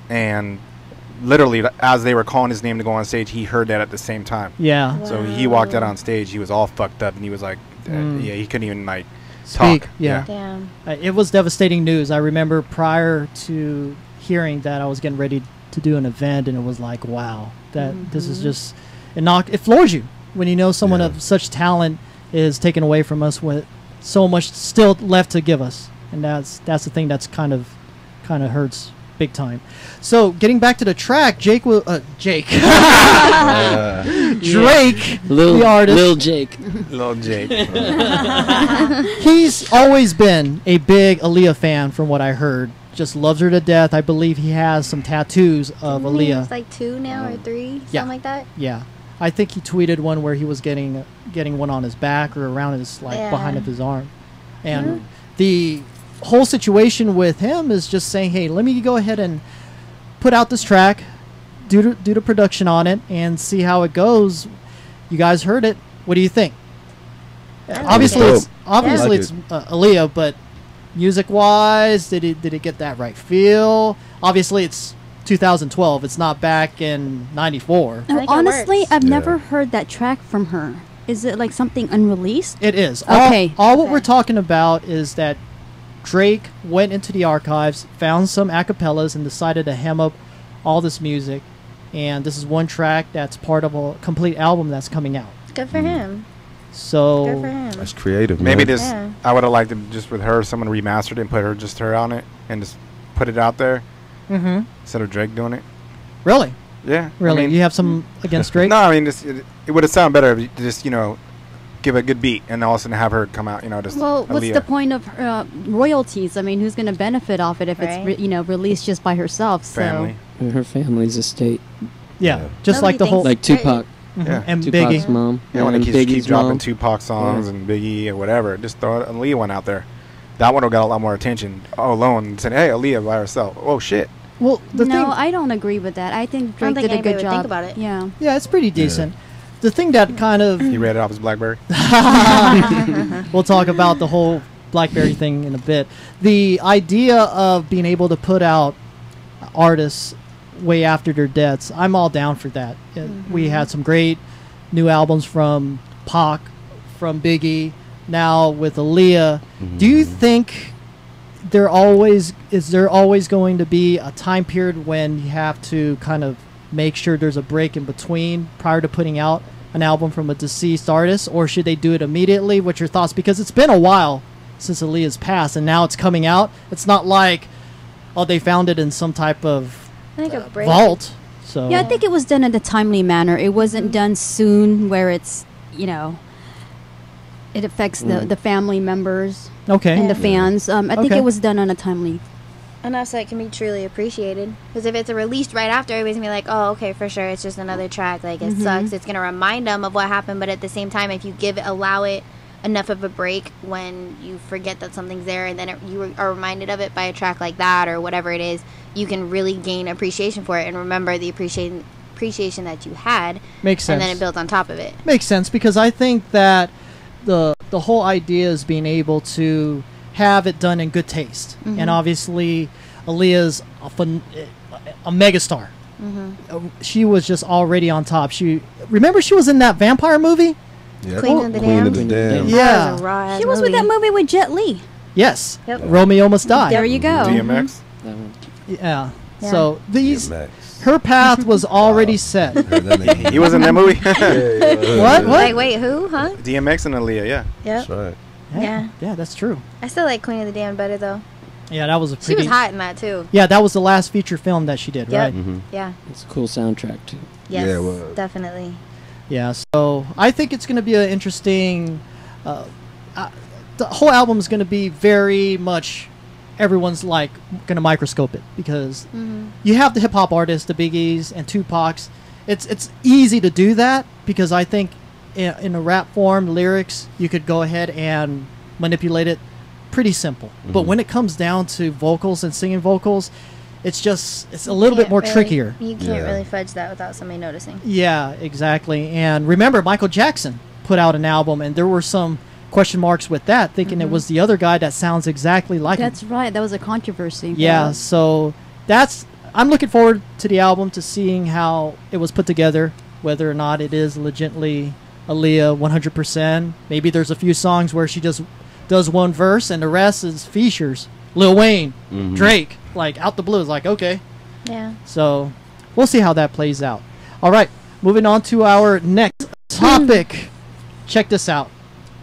and literally as they were calling his name to go on stage, he heard that at the same time. Yeah. Wow. So he walked out on stage, he was all fucked up, and he was like he couldn't even like speak. talk. Yeah. Damn. It was devastating news. I remember prior to hearing that, I was getting ready to do an event, and it was like, wow, that this is just it floors you when you know someone of such talent is taken away from us with so much still left to give us, and that's the thing that's kind of hurts big time. So getting back to the track, Drake, the artist, Lil Jake. He's always been a big Aaliyah fan, from what I heard. Just loves her to death. I believe he has some tattoos of Aaliyah. It's like 2 now or 3, yeah. something like that. Yeah, I think he tweeted one where he was getting one on his back or around his behind of his arm, and the whole situation with him is just saying, hey, let me go ahead and put out this track, do the production on it, and see how it goes. You guys heard it. What do you think? Obviously it's Aaliyah, but music wise, did it get that right feel? Obviously it's 2012. It's not back in 94. Honestly, I've never heard that track from her. Is it like something unreleased? It is. Okay. All what we're talking about is that Drake went into the archives, found some acapellas, and decided to hem up all this music. And this is one track that's part of a complete album that's coming out. Good for him. So good for him. That's creative, man. Maybe this, I would have liked it just with her, someone remastered it and put her on it and just put it out there instead of Drake doing it. Really? Yeah. Really? I mean, You have some against Drake? No, I mean, it would have sounded better if you just, give a good beat and all of a sudden have her come out, just Well, what's Aaliyah. the point of royalties? I mean, who's going to benefit off it if Right. it's released just by herself? So Family. Her family's estate. Yeah, just like Nobody the whole Like Tupac. Yeah. and Tupac's Biggie. mom. Yeah, when and they keep Biggie's dropping mom. Tupac songs and Biggie or whatever, just throw an Aaliyah one out there. That one will got a lot more attention. Alone, saying, "Hey, Aaliyah by herself." Oh shit. Well, the no, thing, I don't agree with that. I think I don't Drake think did a anybody good would job. think about it. Yeah. yeah, it's pretty decent. The thing that kind of He read it off his BlackBerry. we'll talk about the whole BlackBerry thing in a bit. The idea of being able to put out artists way after their deaths, I'm all down for that. We had some great new albums from Pac, from Biggie, now with Aaliyah. Do you think is there always going to be a time period when you have to kind of make sure there's a break in between prior to putting out an album from a deceased artist, or should they do it immediately? What's your thoughts? Because it's been a while since Aaliyah's passed, and now it's coming out. It's not like, oh, they found it in some type of I think a break. vault. So Yeah, I think it was done in a timely manner. It wasn't done soon where it's, it affects the family members okay. and the fans. I think Okay. it was done on a timely. Enough so it can be truly appreciated. Because if it's released right after, everybody's gonna be like, "Oh, okay, for sure, it's just another track. Like it sucks." It's gonna remind them of what happened, but at the same time, if you allow it enough of a break when you forget that something's there, and then you are reminded of it by a track like that or whatever it is, you can really gain appreciation for it and remember the appreciation that you had. Makes sense. And then it builds on top of it. Makes sense, because I think that the whole idea is being able to have it done in good taste. And obviously Aaliyah's a megastar. She was just already on top. Remember she was in that vampire movie? Yeah. Queen of the Queen of Damned. the Damned. Yeah. That was a raw She was with that movie with Jet Li. Yes. Yep. Romeo Must Die. There you go. DMX. That one. Yeah. Yeah. So these DMX. her path was already set. He was in that movie. What? Like, wait, who? Huh? DMX and Aaliyah. Yeah. Yep. That's right. Yeah. Yeah, that's true. I still like Queen of the Damned better though. Yeah, that was a She pretty was hot in that too. Yeah, that was the last feature film that she did, Yep. right? Yeah. It's a cool soundtrack too. Yes. Yeah, it was. Definitely. Yeah, so I think it's going to be an interesting. The whole album is going to be very much everyone's like going to microscope it, because you have the hip hop artists, the Biggies and Tupacs. It's easy to do that because I think in a rap form, lyrics, you could go ahead and manipulate it pretty simple. But when it comes down to vocals and singing vocals, it's a little bit more trickier. You can't really fudge that without somebody noticing. Yeah, exactly. And remember, Michael Jackson put out an album, and there were some question marks with that, thinking it was the other guy that sounds exactly like him. That's right. That was a controversy. Yeah, so I'm looking forward to the album, to seeing how it was put together, whether or not it is legitimately Aaliyah 100%. Maybe there's a few songs where she just does one verse and the rest is features. Lil Wayne, Drake, like out the blue. It's like, okay. Yeah. So we'll see how that plays out. All right, moving on to our next topic. Check this out.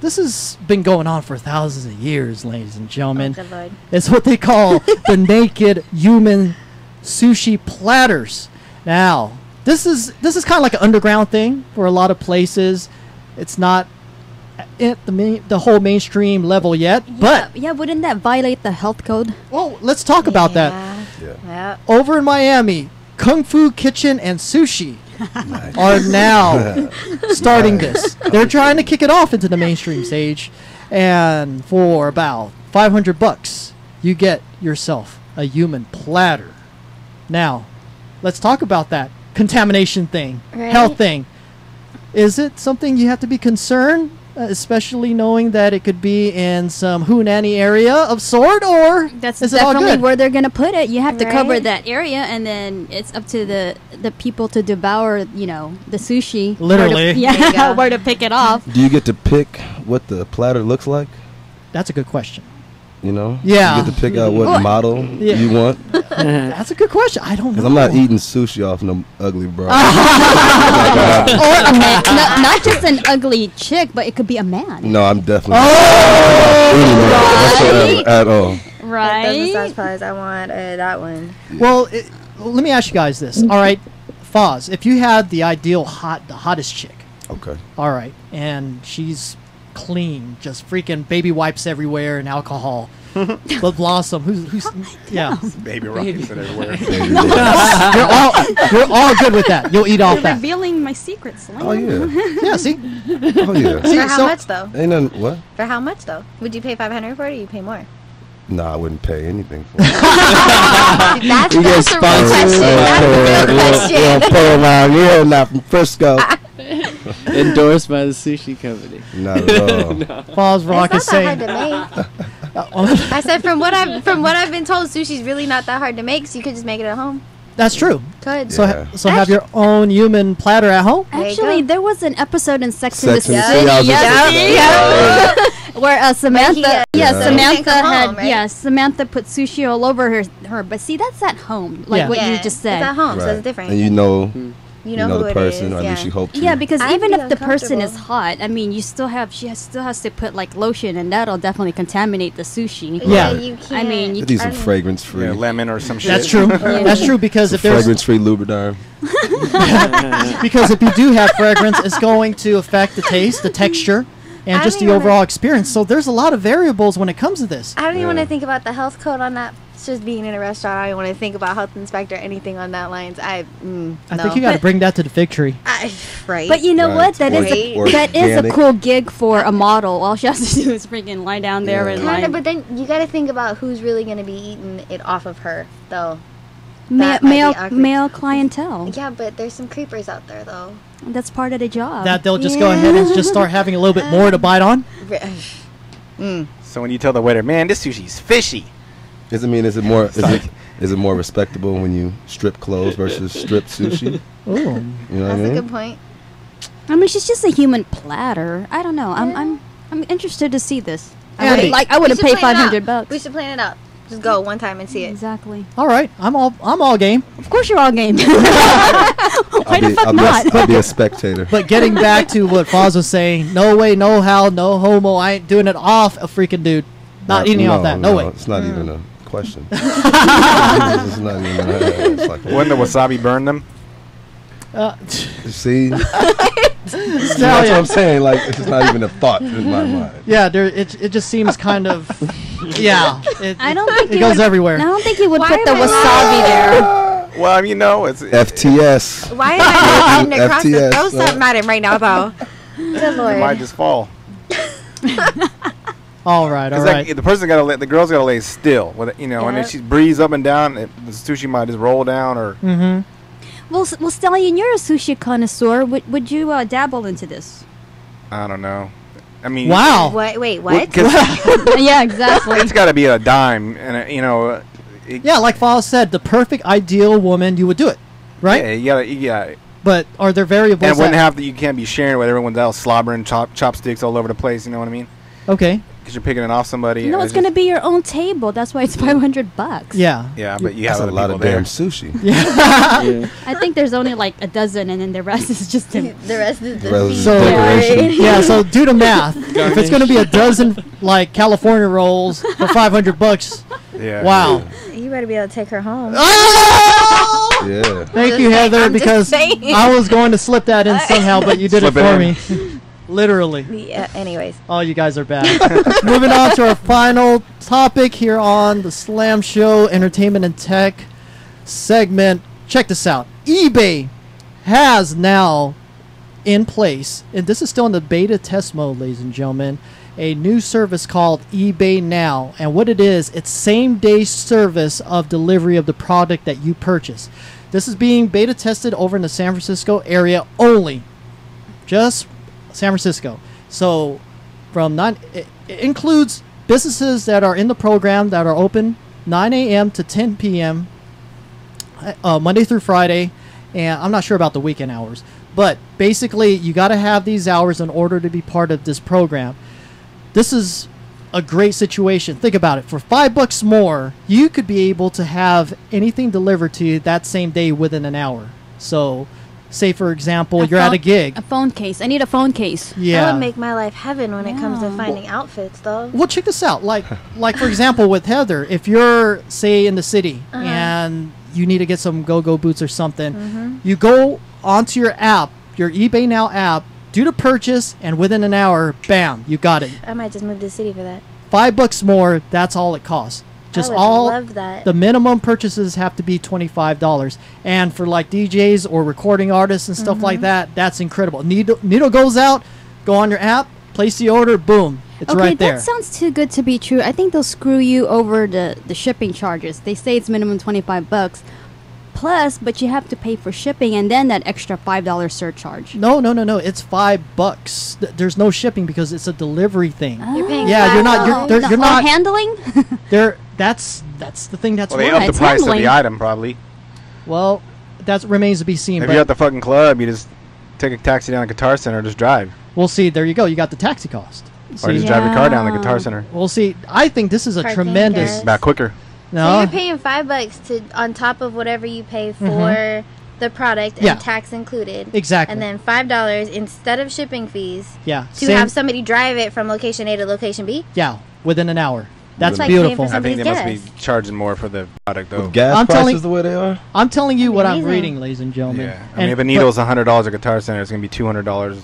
This has been going on for thousands of years, ladies and gentlemen. Oh, good Lord. It's what they call the naked human sushi platters. Now, this is kind of like an underground thing for a lot of places. It's not at the whole mainstream level yet, but Yeah, wouldn't that violate the health code? well, let's talk about that. Yeah. Over in Miami, Kung Fu Kitchen and Sushi are now starting this. They're trying to kick it off into the mainstream stage, and for about $500, you get yourself a human platter. Now, let's talk about that contamination thing, Right. health thing. Is it something you have to be concerned, especially knowing that it could be in some Hunani area of sort, or That's is it all definitely good? where they're gonna put it. You have to cover Right. that area, and then it's up to the people to devour, the sushi. Literally. Where to, There you go. where to pick it off. Do you get to pick what the platter looks like? That's a good question. You know? Yeah. You get to pick out what Well, model yeah. you want. That's a good question. I don't know. Because I'm not eating sushi off no ugly bro. Not just an ugly chick, but it could be a man. No, I'm definitely Right. not at all. That doesn't Right? sound surprised. I want that one. Well, let me ask you guys this. All right, Foz, if you had the ideal the hottest chick. Okay. All right, and she's clean, just freaking baby wipes everywhere and alcohol. But Blossom, who's yeah, Baby wipes everywhere. you're all good with that. You'll eat off You're that. revealing my secrets. Oh yeah. Yeah, see. Oh yeah. See, For how much though? Ain't nothing. What? For how much though? Would you pay $500 for it, or you pay more? No, I wouldn't pay anything for it. That's You get the real sponsored. question. That's the real question. We'll pay around here, not from Frisco. Endorsed by the sushi company. Not at all. Foz Rock is It's not saying. that hard to make. I said from what I've been told, sushi's really not that hard to make, so you could just make it at home. That's true. Good. So, Yeah. so have your own human platter at home. There you Actually, go. there was an episode in Sex and the Sex and the City. City, I was just Yes, where Samantha, Yeah. Samantha Come had, home, right? Samantha put sushi all over her. But see, that's at home, like Yeah. what Yeah, you just said. It's at home, so Right. it's different. And you know who the it person, is, or at least yeah. you hope to. Yeah, because I'd even be if the person is uncomfortable. hot, I mean, she still has to put like lotion, and that'll definitely contaminate the sushi. Yeah. You can't. I mean, you Could use some fragrance free. Yeah, lemon or some shit. That's true. That's true because if there's Fragrance free Lubriderm. because if you do have fragrance, it's going to affect the taste, the texture, and I just don't the even overall experience. So there's a lot of variables when it comes to this. I don't even want Yeah. to think about the health code on that. It's just being in a restaurant. I don't want to think about health inspector or anything on that lines. I no. think you got to bring that to the Fig Tree. Right. But you know Right. what? That is that is a Organic. cool gig for a model. All she has to do is freaking lie down there Yeah. and Kinda, like but then you got to think about who's really going to be eating it off of her, though. ma- that might be male awkward. male clientele. Yeah, but there's some creepers out there, though. That's part of the job. That they'll just go ahead and just start having a little bit more to bite on. So when you tell the waiter, man, this sushi's fishy. Is it more respectable when you strip clothes versus strip sushi? Ooh. You know what I That's a mean? good point. I mean, she's just a human platter. I don't know. I'm interested to see this. Andy. I wouldn't We pay should plan it out. $500. We should plan it out. Just go one time and see it. Exactly. All right, I'm all game. Of course, you're all game. Why the fuck not? I'll be a spectator. But getting back to what Foz was saying, no way, no how, no homo. I ain't doing it off a freaking dude. Not eating off that. No way. It's not even a question. It's not even. It's like, Wouldn't the wasabi burn them? See, that's what I'm saying. Like, it's not even a thought in my mind. Yeah, it just seems kind of. Yeah, I don't think it you goes would, everywhere. I don't think you would Why put the am I wasabi there. Well, you know, it's FTS. Why am I not across the FTS, throw something at him right now, though? Good it might lord. just fall. All right, all 'Cause right. the person gotta the girl's gotta lay still with it, and Yeah. then she breathes up and down. The sushi might just roll down, or Mm-hmm. Well, Stallion, you're a sushi connoisseur. Would you dabble into this? I don't know. I mean, Wow. What? Wait, what? Yeah, exactly. it's got to be a dime, and Yeah, like Foz said, the perfect ideal woman, you would do it, right? Yeah, you gotta. But are there variables? And it wouldn't that- have to. You can't be sharing with everyone else, slobbering chopsticks all over the place. You know what I mean? Okay. Because you're picking it off somebody. No, it's gonna be your own table. That's why it's $500. Yeah. Yeah, but you That's have a other lot people of there. damn sushi. Yeah. I think there's only like a dozen, and then the rest is just The rest is The rest the is So decoration. yeah, so do the math. If it's gonna be a dozen like California rolls for $500, Yeah. wow. You better be able to take her home. Yeah. Thank you, Heather, I'm just because saying. I was going to slip that in somehow, but you did it Slip it for in. me. Literally. Yeah, anyways. Oh, you guys are bad. Moving on to our final topic here on the Slam Show Entertainment and Tech segment. Check this out. eBay has now in place, and this is still in the beta test mode, ladies and gentlemen, a new service called eBay Now. And what it is, it's same-day service of delivery of the product that you purchase. This is being beta tested over in the San Francisco area only. Just San Francisco. So it includes businesses that are in the program that are open 9 a.m. to 10 p.m. Monday through Friday, and I'm not sure about the weekend hours, but basically you got to have these hours in order to be part of this program. This is a great situation. Think about it. For $5 more, you could be able to have anything delivered to you that same day within an hour. So say for example, you're at a gig. A phone case. I need a phone case. That Yeah. would make my life heaven when it comes to finding outfits, though. Well, check this out. Like for example, with Heather, if you're say in the city Uh-huh. and you need to get some go-go boots or something. You go onto your app, your eBay Now app, do the purchase, and within an hour, bam, you got it. I might just move to the city for that. $5 more, that's all it costs. Just I would all love that. the minimum purchases have to be $25. And for like DJs or recording artists and stuff like that, that's incredible. Needle goes out, go on your app, place the order, boom. It's Okay, right there. that sounds too good to be true. I think they'll screw you over the shipping charges. They say it's minimum $25 plus, but you have to pay for shipping and then that extra $5 surcharge. No. It's $5. There's no shipping because it's a delivery thing. You're paying Yeah, you're not. You're not handling. That's the thing. That's Well, they wrong. up the price of the item probably. Well, that remains to be seen. If but you're at the fucking club, you just take a taxi down to Guitar Center, just drive. we'll see. There you go. You got the taxi cost. Or just drive your car down to the Guitar Center. We'll see. I think this is a Parking tremendous. gas. Back quicker. No. So you're paying $5 to on top of whatever you pay for the product and Yeah. tax included. Exactly. And then $5 instead of shipping fees. Yeah. To Same- have somebody drive it from location A to location B. Yeah, within an hour. That's Like paying beautiful. for I think they must somebody's be charging more for the product though. Gas I'm prices telling- the way they are. I'm telling you what I'm Amazing. reading, ladies and gentlemen. Yeah. I mean, if a needle's $100 at Guitar Center, it's gonna be $200.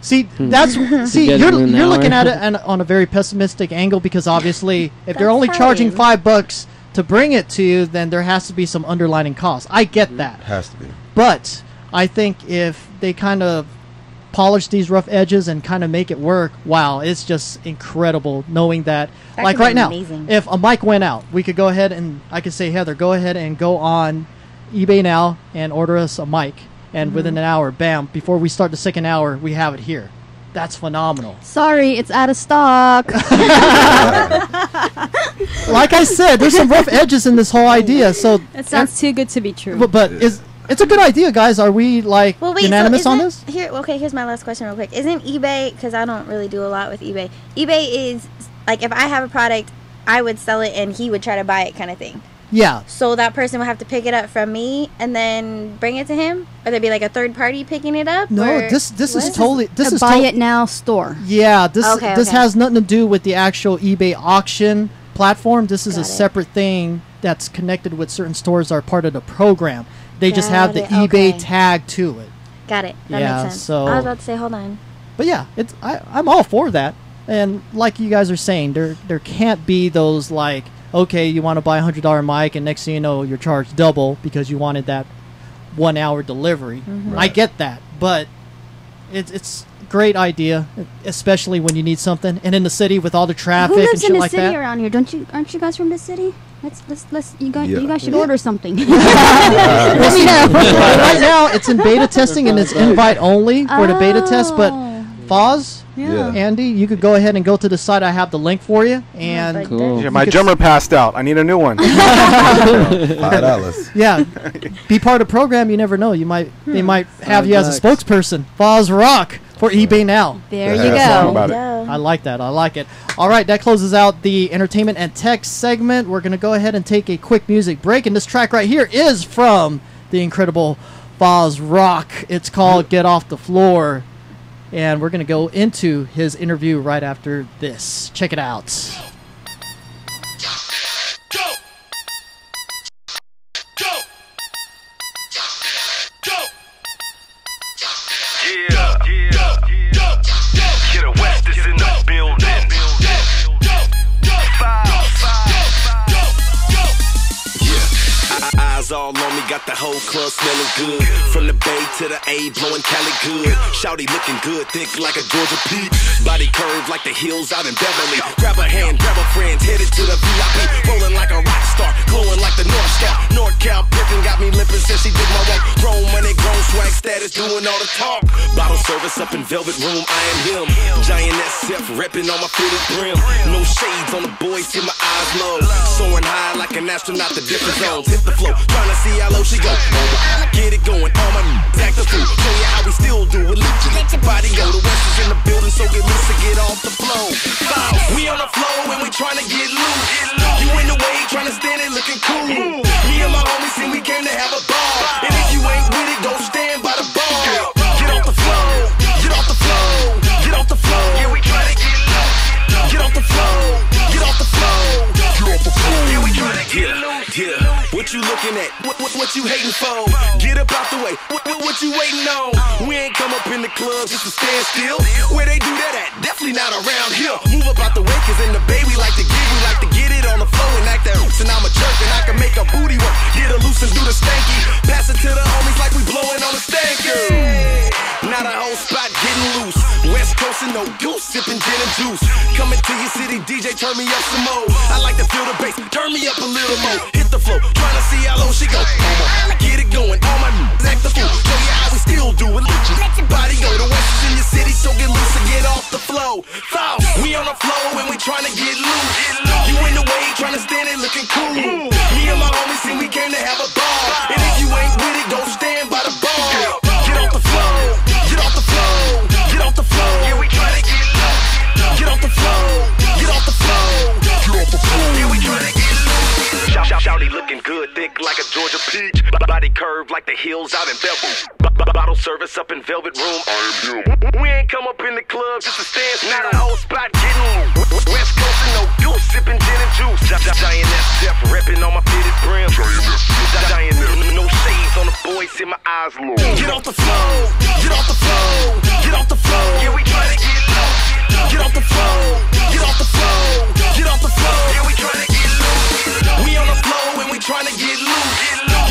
See, that's see, get it you're in an you're looking hour. at it on a very pessimistic angle because obviously, if they're That's only charging fine. $5 to bring it to you, then there has to be some underlining cost. I get that, Has to be. but I think if they kind of polish these rough edges and kind of make it work, wow, it's just incredible knowing that. That Like could be right now, amazing. if a mic went out, we could go ahead and I could say, Heather, go ahead and go on eBay now and order us a mic. And within an hour, bam, before we start the second hour, we have it here. That's phenomenal. Sorry, it's out of stock. Like I said, there's some rough edges in this whole idea. So, It sounds too good to be true. but it's a good idea, guys. Are we like Well, wait, unanimous so on isn't- this? Here, okay, here's my last question real quick. Isn't eBay, because I don't really do a lot with eBay, eBay is, like, if I have a product, I would sell it and he would try to buy it kind of thing. Yeah. So that person would have to pick it up from me and then bring it to him? Or there'd be, like, a third party picking it up? No, or this what? is totally this A is buy to- it now store. Yeah, this Okay, this okay. has nothing to do with the actual eBay auction platform. This is a Got it. separate thing that's connected with certain stores that are part of the program. They just have the Got it, eBay okay. tag to it. Got it. That Yeah, makes sense. so- I was about to say, hold on. But yeah, it's I'm all for that. And like you guys are saying, there can't be those like, okay, you want to buy a $100 mic and next thing you know you're charged double because you wanted that 1 hour delivery. Mm-hmm. I get that, but it's a great idea, especially when you need something and in the city with all the traffic Who and lives shit in the like city that. around here? Aren't you guys from the city? Let's you guys Yeah. should order something. Well, see, right now it's in beta testing and it's invite only for the beta test. But Foz, Yeah. Andy, you could go ahead and go to the site. I have the link for you. And Cool. Yeah, my could drummer passed out. I need a new one. $5. yeah, be part of the program. You never know. You might they might have you as a $5. spokesperson. Foz Rock for eBay Now. There Yeah, you that's all go. about it. I like that. I like it. All right, that closes out the entertainment and tech segment. We're going to go ahead and take a quick music break. And this track right here is from the incredible Foz Rock. It's called Get Off the Floor. And we're going to go into his interview right after this. Check it out. Eyes all on me, got the whole club smelling good. From the Bay to the A, blowing Cali good. Shawty looking good, thick like a Georgia peach. Body curved like the hills out in Beverly. Grab a hand, grab a friend, headed to the VIP. Rolling like a rock star, glowing like the North Star. NorCal pimpin' got me limping since she did my walk. Grown money, grown swag status, doing all the talk. Bottle service up in Velvet Room, I am him. Giant SF reppin' on my fitted brim. No shades on the boys, see my eyes low. Soaring high like an astronaut, the different zones. Hit the flow, tryna see how low she go. Get it going, all my act the fool. Show you how we still do it. Let your body go. The West is in the building, so get loose to get off the flow. We on the flow and we tryna get loose. You in the way, tryna stand it looking cool. Me and my homies say we came to have a ball. And if you ain't with it, go stand by the bar. Get off the flow, get off the flow, get off the flow. Yeah, we tryna get loose. Get off the flow, get off the flow, get off the flow. Yeah, we tryna get loose. Yeah, what you looking at? What what you hating for? Get up out the way, what you waiting on? We ain't come up in the club just to stand still. Where they do that at? Definitely not around here. Move up out the way, cause in the bay we like to get it on the floor and act that roots. And I'm a jerk and I can make a booty work. Get her loose and do the stanky. Pass it to the homies like we blowing on a stanker. Now the whole spot getting loose. West Coast and no goose, sipping gin and juice. Coming to your city, DJ, turn me up some more. I like to feel the bass, turn me up a little more. Hit the floor, trying to see how low she go. Get it going, all my act the fool. Show you how we still do it. Let your body go. The West is in your city, so get loose and get off the flow. We on the flow and we trying to get loose. You in the way, trying to stand there looking cool. Me and my homies see we came to have a ball. And if you ain't with it, go stand by the bar. Get off the flow, get off the flow, get off the flow. Yeah, we trying to get low. Get off the flow, get off the flow, get off the flow. Yeah, we trying to get low. Shouty looking good, thick like a Georgia peach. Body curved like the hills out in Bellevue. Bottle service up in Velvet Room. We ain't come up in the club just to stand still. Now the whole spot getting loose. West Coast and no goose, sipping gin and juice. Giant F, repping on my fitted brim. Giant no shades on the boys, see my eyes low. Get off the flow, get off the flow, get off the flow. Yeah, we tryna get low. Get off the flow, get off the flow, get off the flow. Yeah, we tryna get loose. We on the flow and we tryna get loose.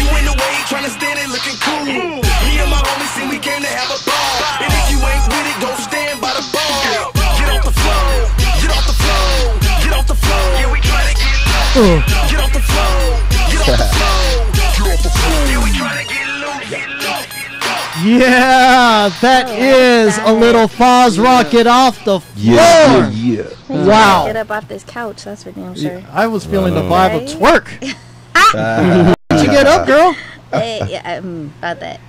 You in the way, tryna stand there looking cool. Me and my homies see we came to have a ball. And if you ain't with it, go stand by the bar. Get off the flow, get off the flow, get off the flow. Yeah, we tryna get low. Get off the flow, get off the flow, get off the flow. Yeah, we tryna get loose, get low. Yeah, that is a little Foz Rock. Get off the floor. Yeah. Wow. Get up off this couch, that's for damn sure. I was feeling the vibe of Right? twerk. Did you get up, girl? Yeah, about that.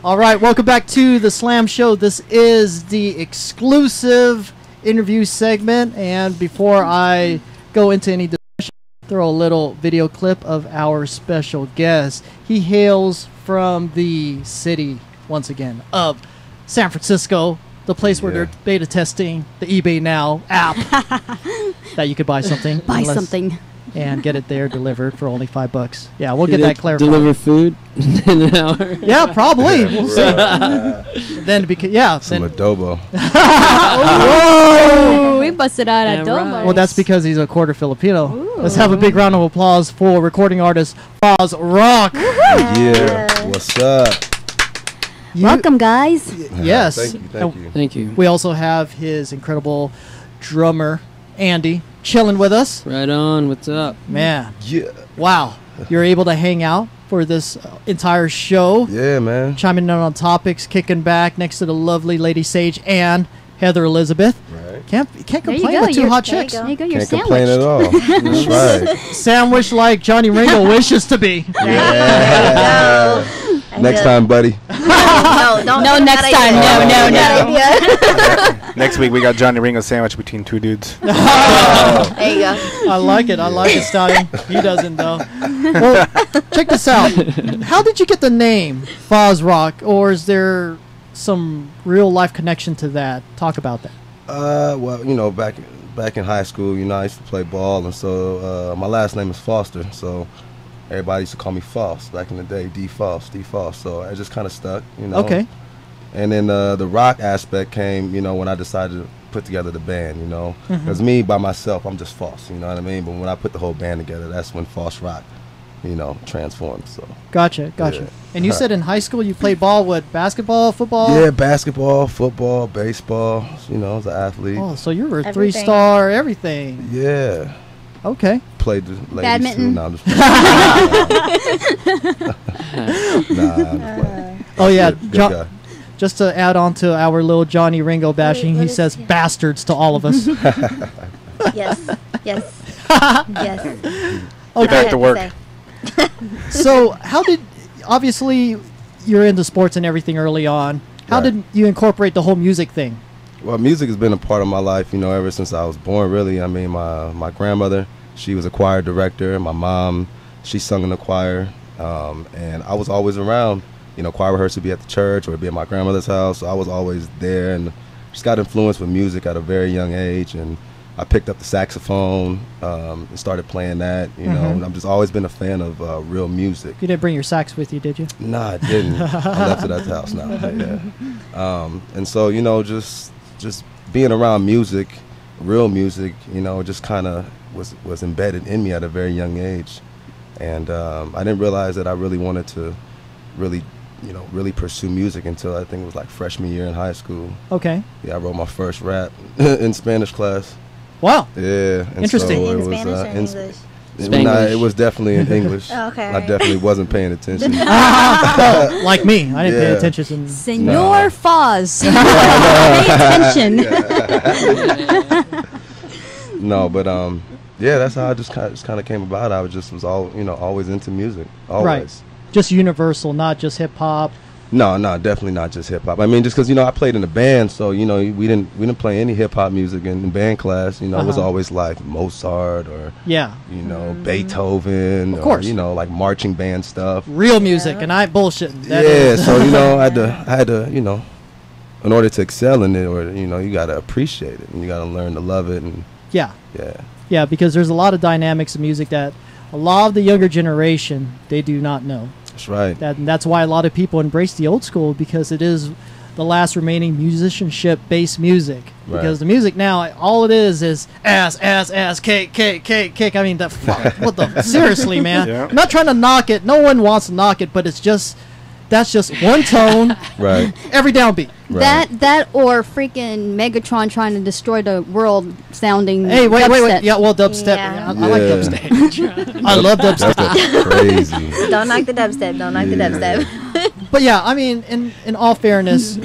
All right, welcome back to the Slam Show. This is the exclusive interview segment, and before I go into any discussion, throw a little video clip of our special guest. He hails from the city, once again, of San Francisco, the place where they're beta testing the eBay Now app that you could buy something. Buy something. And get it there delivered for only $5. Yeah, we'll get that clarified. Deliver food in an hour. Yeah, probably. We'll see. Then, because some adobo. Oh, we busted out adobo. Well, that's because he's a quarter Filipino. Ooh. Let's have a big round of applause for recording artist Foz Rock. Yeah, what's up? Welcome, guys. Yes. Thank you, thank you. Thank you. We also have his incredible drummer, Andy, chilling with us. Right on. What's up? Man. Yeah. Wow. You're able to hang out for this entire show. Yeah, man. Chiming in on topics, kicking back next to the lovely Lady Sage and Heather Elizabeth. Right. Can't complain go. with two hot There you chicks. go. There you go. You're Can't complain at all. That's right. Sandwich like Johnny Ringo wishes to be. Yeah. Next time, buddy. No, next time. No. Next week we got Johnny Ringo sandwich between two dudes. There you go. I like it. I like it, Stallion. He doesn't, though. Well, check this out. How did you get the name Foz Rock, or is there some real life connection to that? Talk about that. Well, you know, back in high school, you know, I used to play ball, and so my last name is Foster, so everybody used to call me Foss back in the day, D Foss. So it just kind of stuck, you know. Okay. And then the rock aspect came, you know, when I decided to put together the band, you know. Because me, by myself, I'm just Foss, you know what I mean? But when I put the whole band together, that's when Foz Rock, you know, transformed, so. Gotcha. Yeah. And you said in high school you played ball, what, basketball, football? Yeah, basketball, football, baseball, you know, I was an athlete. Oh, so you were a three-star everything. Yeah. Okay. Played the ladies Badminton. too. No, I'm just playing. Oh, yeah. Good guy. Just to add on to our little Johnny Ringo bashing, he says bastards to all of us. Yes. Get back to work. So how did, obviously you're into sports and everything early on. How did you incorporate the whole music thing? Well, music has been a part of my life, you know, ever since I was born, really. I mean, my grandmother, she was a choir director. My mom, she sung in the choir. And I was always around. You know, choir rehearsal would be at the church or it'd be at my grandmother's house. So I was always there and just got influenced with music at a very young age. And I picked up the saxophone and started playing that. You know, and I've just always been a fan of real music. You didn't bring your sax with you, did you? No, I didn't. I left it at the house now. Yeah. And so, you know, just being around music, real music, you know, just kind of was embedded in me at a very young age. And I didn't realize that I really wanted to really pursue music until I think it was like freshman year in high school. Okay. Yeah, I wrote my first rap in Spanish class. Wow. Yeah. And interesting. So In it Spanish or was, in English? it was definitely in English. Oh, okay, I alright. definitely wasn't paying attention. Well, like me, I didn't pay attention. Senor Foz. Pay attention. No, but yeah, that's how I just kind of came about. I was always into music, always. Right. Just universal, not just hip hop. No, definitely not just hip hop. I mean, just because I played in a band, so we didn't play any hip hop music in band class. It was always like Mozart or Beethoven, of course, or like marching band stuff. Real music, and I ain't bullshitting. So I had to in order to excel in it, or you got to appreciate it and you got to learn to love it. And yeah, because there's a lot of dynamics of music that a lot of the younger generation they do not know. That's right. And that's why a lot of people embrace the old school, because it is the last remaining musicianship-based music. Right. Because the music now, all it is ass, cake. I mean, what the? Seriously, man. Yeah. I'm not trying to knock it. No one wants to knock it, but that's just one tone. Right. Every downbeat. Right. That or freaking Megatron trying to destroy the world sounding. Hey, wait. dubstep. Yeah, well, dubstep. Yeah. I like dubstep. I love dubstep. That's crazy. Don't knock the dubstep. Don't knock the dubstep. But yeah, I mean, in all fairness,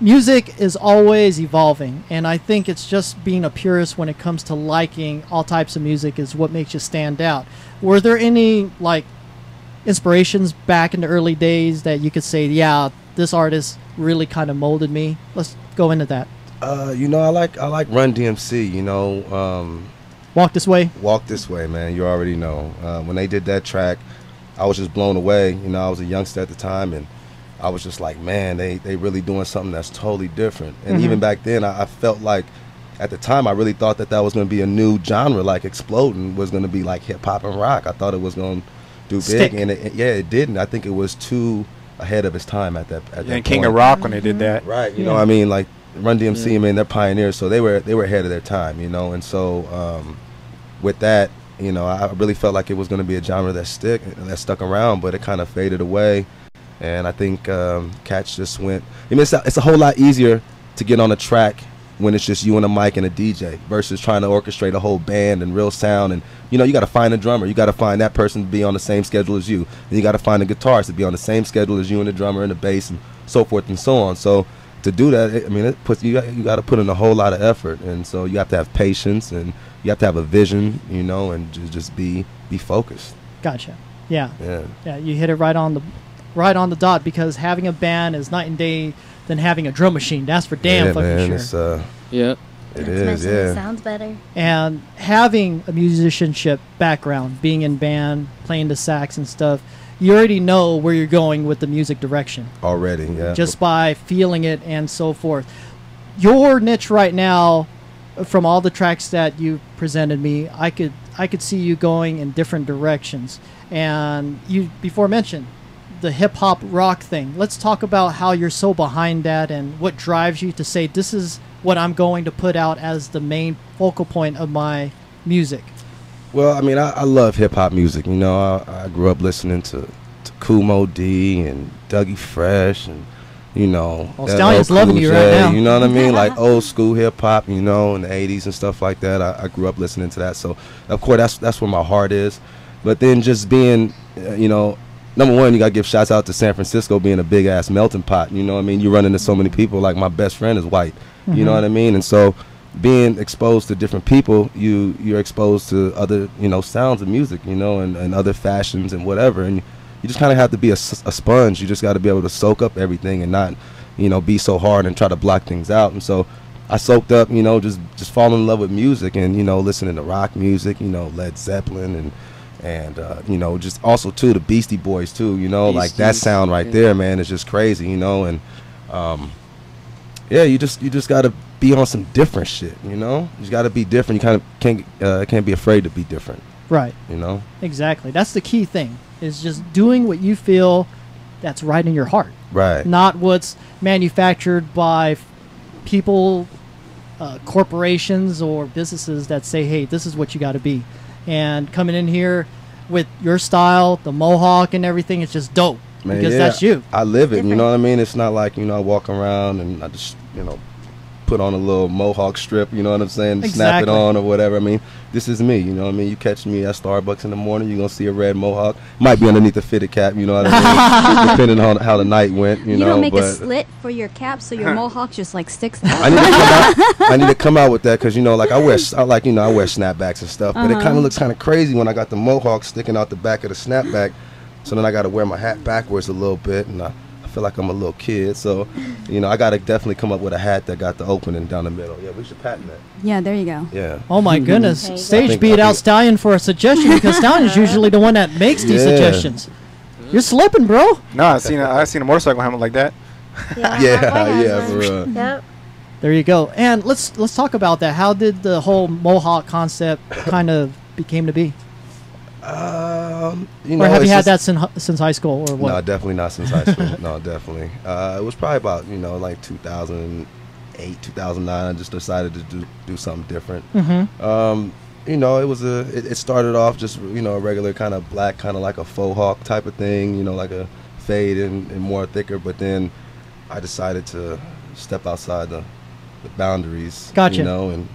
music is always evolving, and I think it's just being a purist when it comes to liking all types of music is what makes you stand out. Were there any like inspirations back in the early days that you could say, yeah, this artist really kind of molded me? Let's go into that. I like Run DMC. Walk This Way. Walk This Way, man. You already know. When they did that track, I was just blown away. I was a youngster at the time, and I was just like, man, they really doing something that's totally different. And even back then, I felt like, at the time, I really thought that was going to be a new genre, like exploding was going to be like hip hop and rock. I thought it was going to do big, and it didn't. I think it was too ahead of its time at that And point. King of Rock when they did that. Right. You know what I mean? Like Run DMC, I mean, they're pioneers, so they were ahead of their time, and so with that, I really felt like it was going to be a genre that stuck around, but it kind of faded away. And I think cats just went. I mean, it's a whole lot easier to get on a track when it's just you and a mic and a DJ versus trying to orchestrate a whole band and real sound. And you got to find a drummer, you got to find that person to be on the same schedule as you, and you got to find a guitarist to be on the same schedule as you and the drummer and the bass and so forth and so on. So to do that, it puts you got to put in a whole lot of effort, and so you have to have patience and you have to have a vision, and just be focused. Gotcha. Yeah. You hit it right on the dot, because having a band is night and day than having a drum machine. That's for damn fucking sure. It is. It sounds better. And having a musicianship background, being in band, playing the sax and stuff, you already know where you're going with the music direction. Already, yeah. Just by feeling it and so forth. Your niche right now, from all the tracks that you presented me, I could see you going in different directions. And you before mentioned the hip-hop rock thing. Let's talk about how you're so behind that and what drives you to say, this is what I'm going to put out as the main focal point of my music. Well, I mean, I love hip-hop music. I grew up listening to Kool Moe Dee and Dougie Fresh and, Stallion's loving you right now. You know what I mean? Like old school hip-hop, in the 80s and stuff like that. I grew up listening to that. So, of course, that's where my heart is. But then just being, number one, you got to give shouts out to San Francisco being a big-ass melting pot. You know what I mean? You run into so many people. Like, my best friend is white. You know what I mean? And so being exposed to different people, you're exposed to other, sounds of music, and other fashions and whatever. And you just kind of have to be a sponge. You just got to be able to soak up everything and not, be so hard and try to block things out. And so I soaked up, just fall in love with music and, listening to rock music, Led Zeppelin and just also too the Beastie Boys too, like that sound right there, man, is just crazy, and you just gotta be on some different shit. You know, you got to be different. You kind of can't be afraid to be different. Right. You know. Exactly. That's the key thing. Is just doing what you feel that's right in your heart. Right. Not what's manufactured by people, corporations, or businesses that say, hey, this is what you got to be. And coming in here with your style, the mohawk and everything, it's just dope. Man, because yeah, that's you. I live it. You know what I mean? It's not like, you know, I walk around and I just, you know, put on a little mohawk strip, you know what I'm saying, snap it on or whatever. I mean, this is me, you know what I mean? You catch me at Starbucks in the morning, you're going to see a red mohawk. Might be underneath a fitted cap, you know what I mean? Depending on how the night went, you know. You don't make but a slit for your cap so your mohawk just like sticks out. I need to come out with that because, you know, like I wear snapbacks and stuff, but it kind of looks kind of crazy when I got the mohawk sticking out the back of the snapback. So then I got to wear my hat backwards a little bit, and I feel like I'm a little kid. So, you know, I got to definitely come up with a hat that got the opening down the middle. Yeah, we should patent that. Yeah, there you go. Yeah. Oh my goodness. Stage beat out Stallion for a suggestion because Stallion's usually the one that makes these suggestions. You're slipping, bro. No, I seen a motorcycle helmet like that. Yeah, for real. Yep. There you go. And let's talk about that. How did the whole mohawk concept kind of became to be? You know, or have you had that since high school or what? No, definitely not since high school. No, definitely. It was probably about, you know, like 2008, 2009. I just decided to do something different. You know, it started off just, you know, a regular kind of black, kind of like a faux hawk type of thing, you know, like a fade and more thicker. But then I decided to step outside the boundaries. Gotcha. You know, and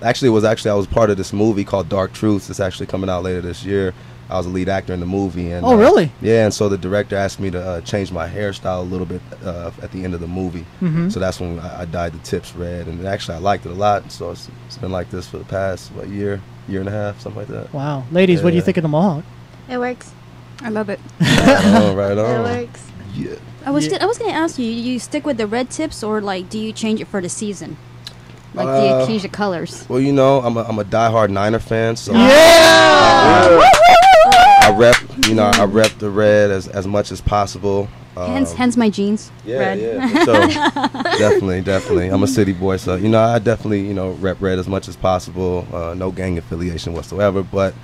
I was part of this movie called Dark Truths. It's actually coming out later this year. I was a lead actor in the movie. And, oh, really? Yeah, and so the director asked me to change my hairstyle a little bit at the end of the movie. So that's when I dyed the tips red, and actually I liked it a lot. So it's been like this for the past year and a half, something like that. Wow. Ladies, what do you think of the mohawk? It works. I love it. Right on. It works. Yeah. I was gonna ask you. You stick with the red tips, or like, do you change it for the season? Like, do you change the colors? Well, you know, I'm a diehard Niner fan, so Yeah! I rep the red as much as possible. Hence my jeans. Yeah, red. yeah. So definitely. I'm a city boy, so you know, I definitely, you know, rep red as much as possible. No gang affiliation whatsoever, but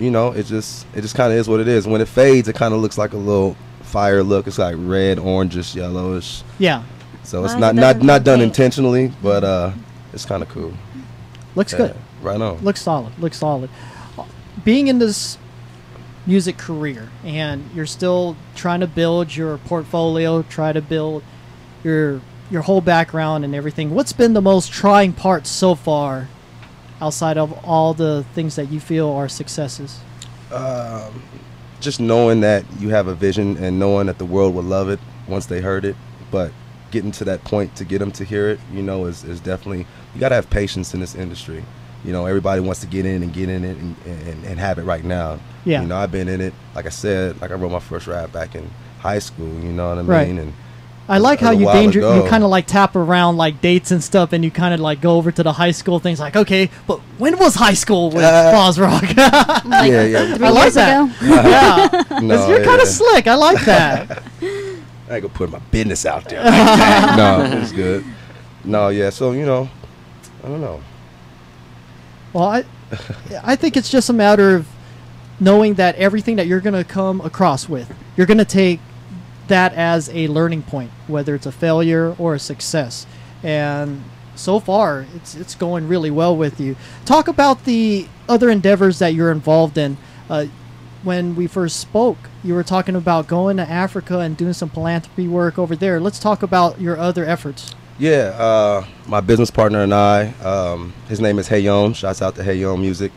you know, it just kind of is what it is. When it fades, it kind of looks like a little fire look. It's like red, orangish, yellowish. Yeah. So it's not done intentionally, but it's kind of cool. Looks good. Right on. Looks solid. Being in this music career, and you're still trying to build your portfolio, try to build your whole background and everything. What's been the most trying part so far, outside of all the things that you feel are successes? Just knowing that you have a vision and knowing that the world will love it once they heard it, but getting to that point to get them to hear it, you know, is definitely, you got to have patience in this industry. You know, everybody wants to get in it and have it right now. Yeah. You know, I've been in it, like I said, like I wrote my first rap back in high school, you know what I mean? Right. And I like how you ago. kind of like tap around like dates and stuff, and you kind of like go over to the high school things like, okay, but when was high school with Boz Rock? Like yeah. 3 I like years that. ago? Yeah. You're kind of slick. I like that. I ain't gonna put my business out there like that. No, it's good. No, yeah, so, you know, I don't know. Well, I think it's just a matter of knowing that everything that you're going to come across with, you're going to take that as a learning point, whether it's a failure or a success. And so far, it's going really well with you. Talk about the other endeavors that you're involved in. When we first spoke, you were talking about going to Africa and doing some philanthropy work over there. Let's talk about your other efforts. Yeah, my business partner and I, his name is Hayon. Shouts out to Hayon Music.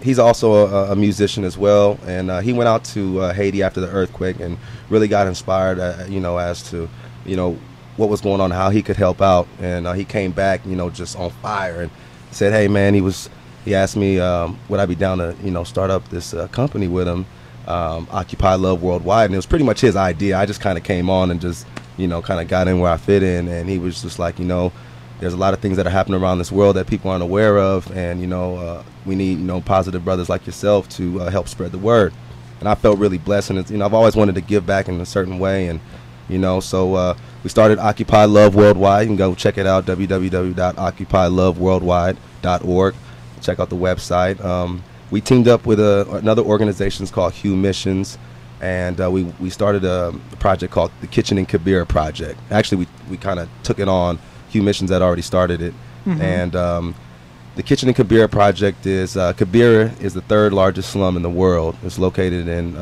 He's also a musician as well, and he went out to Haiti after the earthquake and really got inspired, you know, as to, you know, what was going on, how he could help out. And he came back, you know, just on fire and said, hey, man, he asked me would I be down to, you know, start up this company with him, Occupy Love Worldwide. And it was pretty much his idea. I just kind of came on and just, you know, kind of got in where I fit in, and he was just like, you know, there's a lot of things that are happening around this world that people aren't aware of, and, you know, we need, you know, positive brothers like yourself to help spread the word. And I felt really blessed, and it's, you know, I've always wanted to give back in a certain way, and You know, so we started Occupy Love Worldwide. You can go check it out, www.occupyloveworldwide.org. Check out the website. We teamed up with another organization called Hugh Missions, and we started a project called the Kitchen and Kabira Project. Actually, we kind of took it on. Hugh Missions had already started it. And the Kitchen and Kabira Project is, Kabira is the third largest slum in the world. It's located in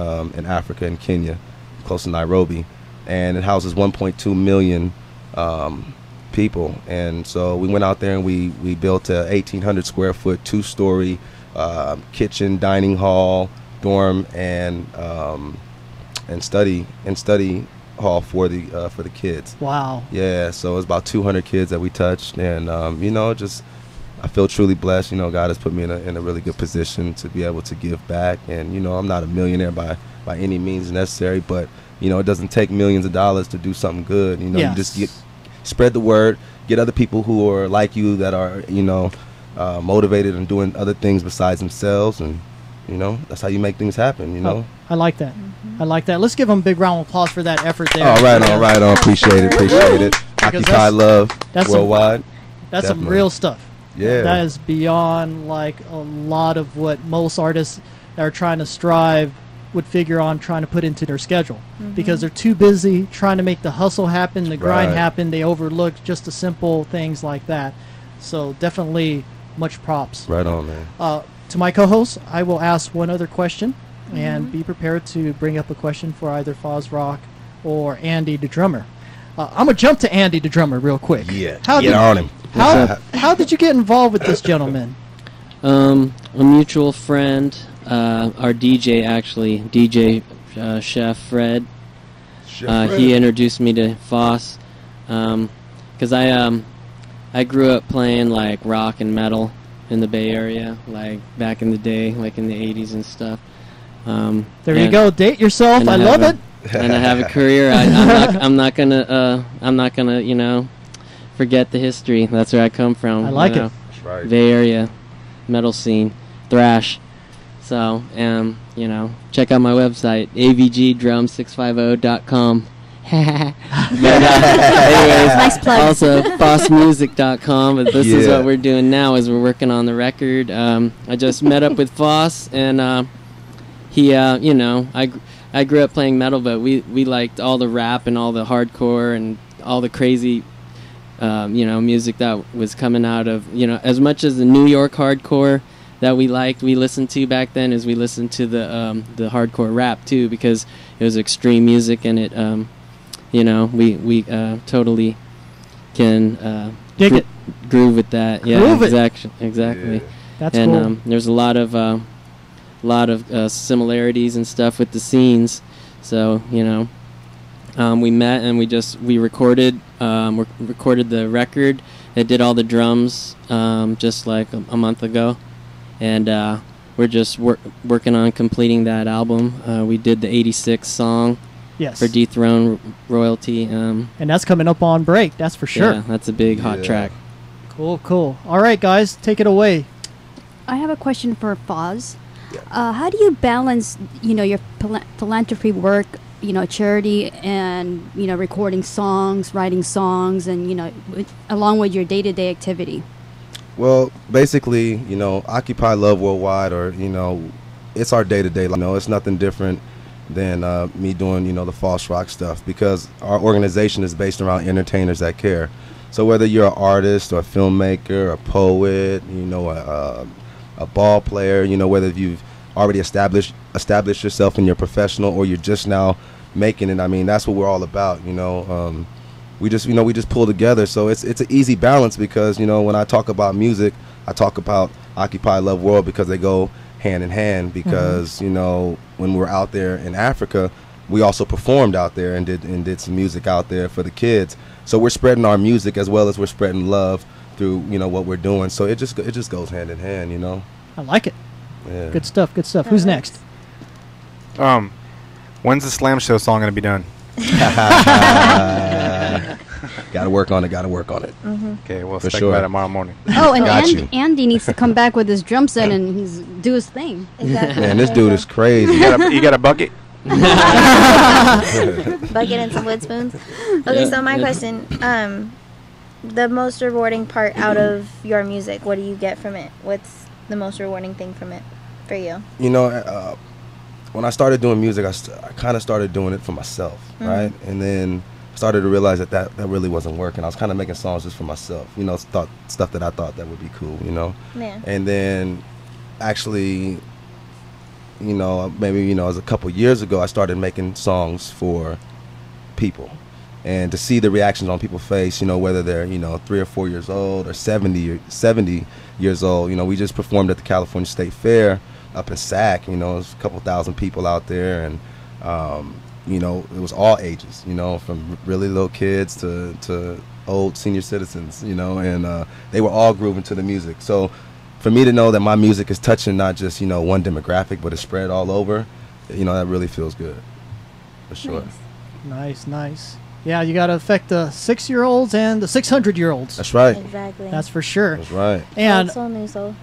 Africa, in Kenya, close to Nairobi. And it houses 1.2 million people. And so we went out there and we built a 1,800 square foot, 2-story kitchen, dining hall, dorm, and study hall for the kids. Wow. Yeah, so it's about 200 kids that we touched, and you know, just I feel truly blessed. You know, God has put me in a really good position to be able to give back. And you know, I'm not a millionaire by any means necessary, but you know, it doesn't take millions of dollars to do something good. You know, you just spread the word, get other people who are like you that are, you know, motivated and doing other things besides themselves, and you know, that's how you make things happen. You know. I like that. I like that. Let's give them a big round of applause for that effort there. All right, appreciate it. Occupy Love Worldwide. That's some real stuff. Yeah. That is beyond like a lot of what most artists that are trying to strive would figure on trying to put into their schedule, because they're too busy trying to make the hustle happen, the grind happen. They overlook just the simple things like that. So definitely much props. Right on, man. To my co-host, I will ask one other question, and be prepared to bring up a question for either Foz Rock or Andy the drummer. I'm gonna jump to Andy the drummer real quick. Yeah, get on him. How did you get involved with this gentleman? A mutual friend, our DJ actually, DJ Chef Fred. He introduced me to Foz, because I grew up playing like rock and metal in the Bay Area, like back in the day, like in the 80s and stuff. There you go. Date yourself. I love it. And I have a career. I'm not gonna, you know, forget the history. That's where I come from. I like it. That's right. Bay Area, metal scene, thrash. So, you know, check out my website, avgdrum650.com. But, anyways, nice plug. Also, bossmusic.com. But this is what we're doing now, is we're working on the record. I just met up with Foz, and he, you know, I grew up playing metal, but we liked all the rap and all the hardcore and all the crazy, you know, music that was coming out of, you know, as much as the New York hardcore that we listened to back then, as we listened to the hardcore rap too, because it was extreme music, and it, you know, we totally can groove with that. Yeah, exactly. That's and cool. There's a lot of similarities and stuff with the scenes. So, you know, we met and we recorded the record. They did all the drums just like a month ago, and we're just working on completing that album. We did the 86 song for Dethrone Royalty. And that's coming up on break, that's for sure. Yeah, that's a big hot track. Cool. All right, guys, take it away. I have a question for Foz. How do you balance, you know, your philanthropy work, you know, charity, and, you know, recording songs, writing songs, and, you know, along with your day-to-day activity? Well, basically, you know, Occupy Love Worldwide, or, you know, it's our day-to-day. You know, it's nothing different than me doing, you know, the Foz Rock stuff, because our organization is based around entertainers that care. So whether you're an artist or a filmmaker, a poet, you know, a ball player, you know, whether you've already established yourself in your professional, or you're just now making it, I mean, that's what we're all about. You know, we just pull together. So it's an easy balance, because, you know, when I talk about music, I talk about Occupy Love World, because they go hand in hand, because you know, when we're out there in Africa, we also performed out there and did some music out there for the kids. So we're spreading our music as well as we're spreading love through, you know, what we're doing. So it just goes hand in hand, you know. I like it. Yeah. Good stuff. Who's next? When's the Slam Show song gonna be done? Gotta work on it. Okay, we'll For speak sure. about it tomorrow morning. Oh, and Andy needs to come back with his drum set and do his thing. Man, this dude is crazy. You got a bucket? Bucket and some wood spoons. Okay, Yeah, so my yeah. question, the most rewarding part out of your music, what do you get from it? What's the most rewarding thing from it for you? You know, when I started doing music, I kind of started doing it for myself, Mhm. right? And then started to realize that really wasn't working. I was kind of making songs just for myself, you know, stuff that I thought that would be cool, you know? Yeah. And then actually, you know, maybe, you know, it was a couple years ago, I started making songs for people. And to see the reactions on people's face, you know, whether they're, you know, 3 or 4 years old or 70 years old, you know, we just performed at the California State Fair up in Sac, you know, there's a couple thousand people out there, and, you know, it was all ages, you know, from really little kids to old senior citizens, you know, and they were all grooving to the music. So for me to know that my music is touching not just, you know, one demographic, but it's spread all over, you know, that really feels good, for sure. Nice. Yeah, you got to affect the 6-year-olds and the 600-year-olds. That's right. Exactly. That's for sure. That's right. And Old soul, new soul.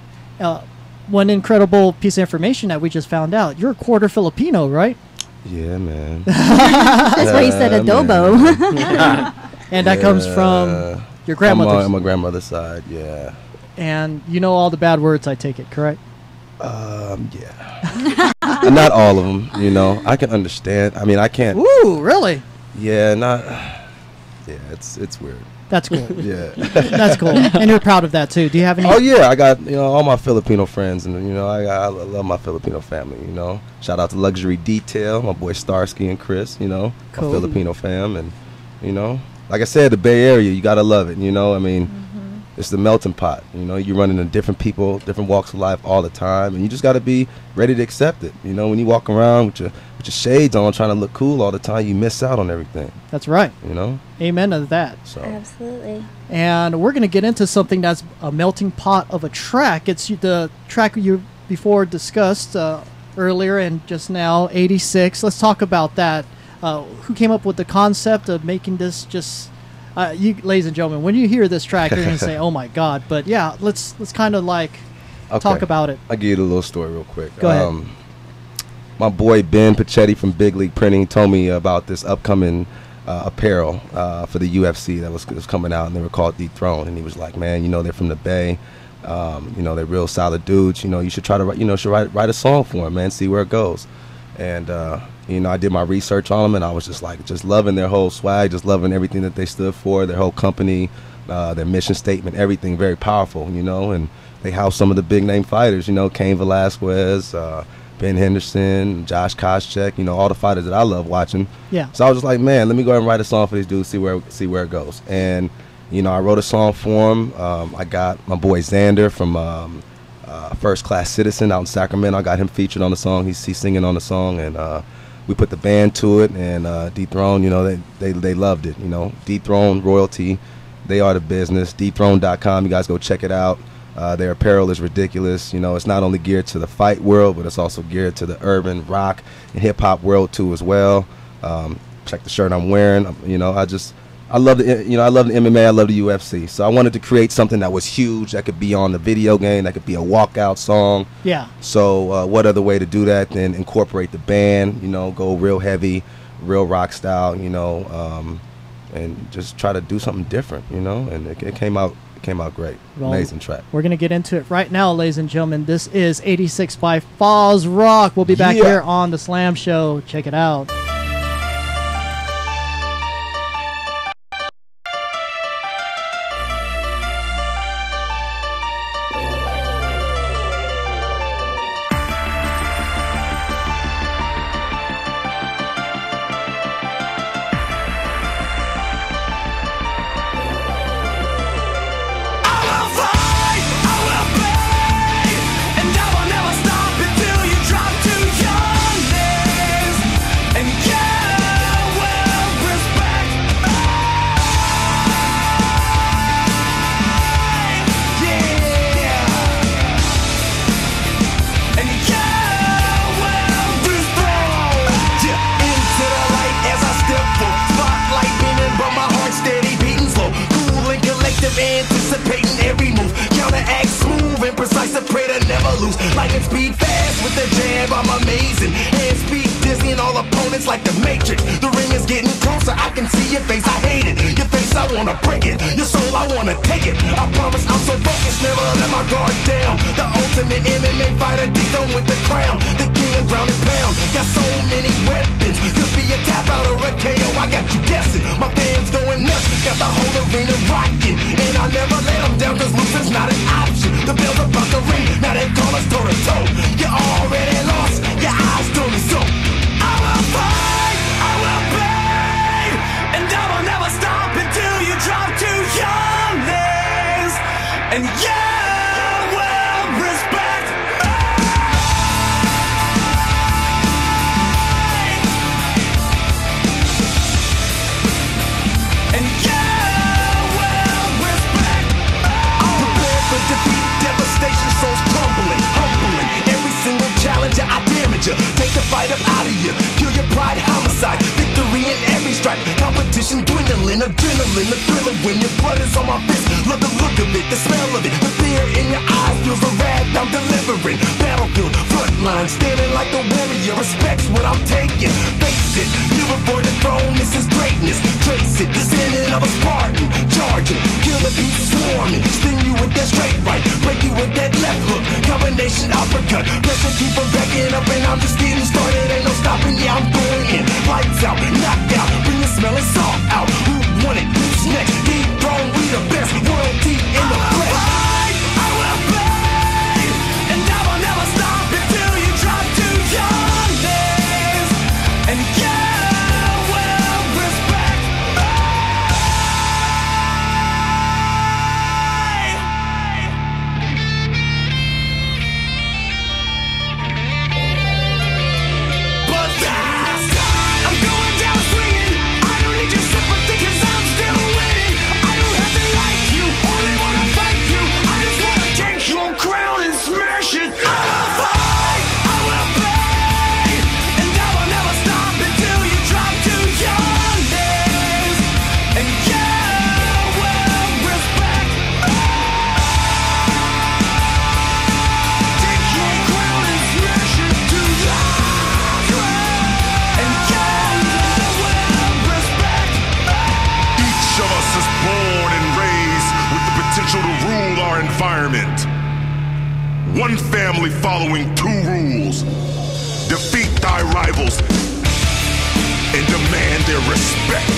one incredible piece of information that we just found out, you're a quarter Filipino, right? Yeah, man. That's why you said adobo. And that comes from your grandmother's. On my grandmother's side, yeah. And you know all the bad words, I take it, correct? Yeah. Not all of them, you know. I can understand. I mean, I can't. Ooh, really? Yeah, yeah, it's weird. That's cool. Yeah. That's cool. And you're proud of that, too. Do you have any? Oh, yeah. I got, you know, all my Filipino friends, and, you know, I love my Filipino family, you know. Shout out to Luxury Detail, my boy Starsky and Chris, you know, Cool. my Filipino fam. And, you know, like I said, the Bay Area, you got to love it, you know. I mean, it's the melting pot, you know. You run into different people, different walks of life all the time, and you just got to be ready to accept it. You know, when you walk around with your shades on trying to look cool all the time, you miss out on everything. That's right. You know? Amen to that. So. Absolutely. And we're going to get into something that's a melting pot of a track. It's the track you before discussed earlier and just now, 86. Let's talk about that. Who came up with the concept of making this just... you, ladies and gentlemen, when you hear this track, you're going to say, oh, my God. But, yeah, let's kind of, like, talk about it. I'll give you a little story real quick. Go ahead. My boy Ben Pachetti from Big League Printing told me about this upcoming apparel for the UFC that was coming out, and they were called Dethroned. And he was like, man, you know, they're from the Bay. You know, they're real solid dudes. You know, you should try to write a song for them, man, see where it goes. And, you know, I did my research on them, and I was just like, just loving their whole swag, just loving everything that they stood for, their whole company, their mission statement, everything very powerful, you know. And they house some of the big name fighters, you know, Cain Velasquez, Ben Henderson, Josh Koscheck, you know, all the fighters that I love watching. Yeah. So I was just like, man, let me go ahead and write a song for these dudes, see where it goes. And, you know, I wrote a song for him. I got my boy Xander from First Class Citizen out in Sacramento. I got him featured on the song. He's singing on the song, and we put the band to it. And Dethroned, you know, they loved it. You know, Dethroned Royalty, they are the business. Dethroned.com. You guys go check it out. Their apparel is ridiculous. You know, it's not only geared to the fight world, but it's also geared to the urban rock and hip hop world too as well. Check the shirt I'm wearing. You know, I love the MMA. I love the UFC. So I wanted to create something that was huge, that could be on the video game, that could be a walkout song. Yeah. So what other way to do that than incorporate the band? You know, go real heavy, real rock style. You know, and just try to do something different. You know, and it came out great. Well, amazing track. We're going to get into it right now, ladies and gentlemen. This is 86 by Falls Rock. We'll be back here on The Slam Show. Check it out. Anticipating every move, counteract smooth and precise. The predator never lose. Lightning speed fast with the jab, I'm amazing. Hand speed dizzying all opponents like the Matrix. The ring is getting closer, I can see your face, I hate it. Your face, I wanna break it. Your soul, I wanna take it. I promise I'm so focused, never let my guard down. The ultimate MMA fighter, D-Zone with the crown. The king of ground and pound. Got so many weapons, could be a tap out or a KO. I got you guessing, my fans going nuts. Got the whole arena rocking, and I never let them down, cause losing's not an option. The bell's about to ring, now they call us toe to toe. You already lost, your eyes told me so. I will fight, I will pay, and I will never stop until you drop to your knees. And you will respect me. And you will respect me. I'm prepared for defeat, devastation, souls crumbling, humbling. Every single challenger, I damage you. Take the fight up out of you. Kill your pride, homicide. Victory in every strike. Competition dwindling, adrenaline, the thrill of when your blood is on my fist. Love the look of it, the smell of it. The fear in your eyes feels the wrath I'm delivering. Battlefield, front line, standing like a warrior. Respects what I'm taking. Face it, you before the throne, this is greatness. Trace it, descendant of a Spartan. Charging, kill the beat swarming. Sting you with that straight right, break you with that left hook. Combination uppercut, pressure keep on backing up, and I'm just getting started. Ain't no stopping, yeah, I'm going in. Lights out, knocked out, bring the smelling salt out. Who won it? Who's next? Deep throne, we the best. Royalty in the flesh. I will pay, and I will never stop until you drop to your knees. And you will respect me. But that's I'm going down swinging. I don't need your sympathy, 'cause I'm still winning. I don't have to like you, only wanna fight you. I just wanna take your crown and smash it. I will fight, I will pay, and I will never stop until you drop to your knees. And you will respect me. Take your crown and smash it to the ground. And you will respect me. Each of us is born and raised with the potential to rule our environment. One family following two rules. Defeat thy rivals and demand their respect.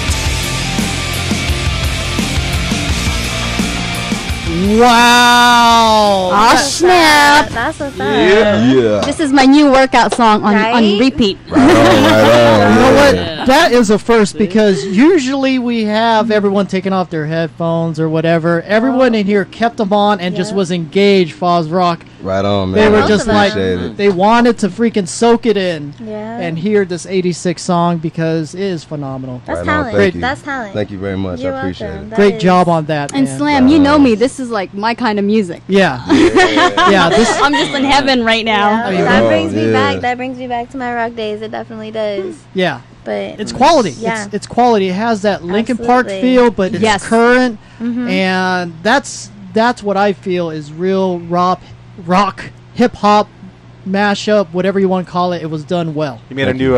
Wow. Aw, snap. That's what's up. Yeah. This is my new workout song on Right? repeat. You know what? That is a first, because usually we have everyone taking off their headphones or whatever. Everyone in here kept them on and just was engaged, Foz Rock. Right on, man. They were I just like, appreciate it. they wanted to freaking soak it in Yeah. and hear this 86 song, because it is phenomenal. That's Right on, talent. thank you. That's talent. Thank you very much. You're I appreciate welcome. it. That Great is- job on that, And man. Slam, you know me. This is like my kind of music. Yeah. Yeah, this I'm just in heaven right now. Yeah, that Oh, brings me yeah. back. That brings me back to my rock days. It definitely does. yeah. But It's quality. Yeah. It's quality. It has that Linkin Park Absolutely. feel, but it's Yes. current, Mhm. and that's what I feel is real rock, hip hop mashup, whatever you want to call it. It was done well. You made a new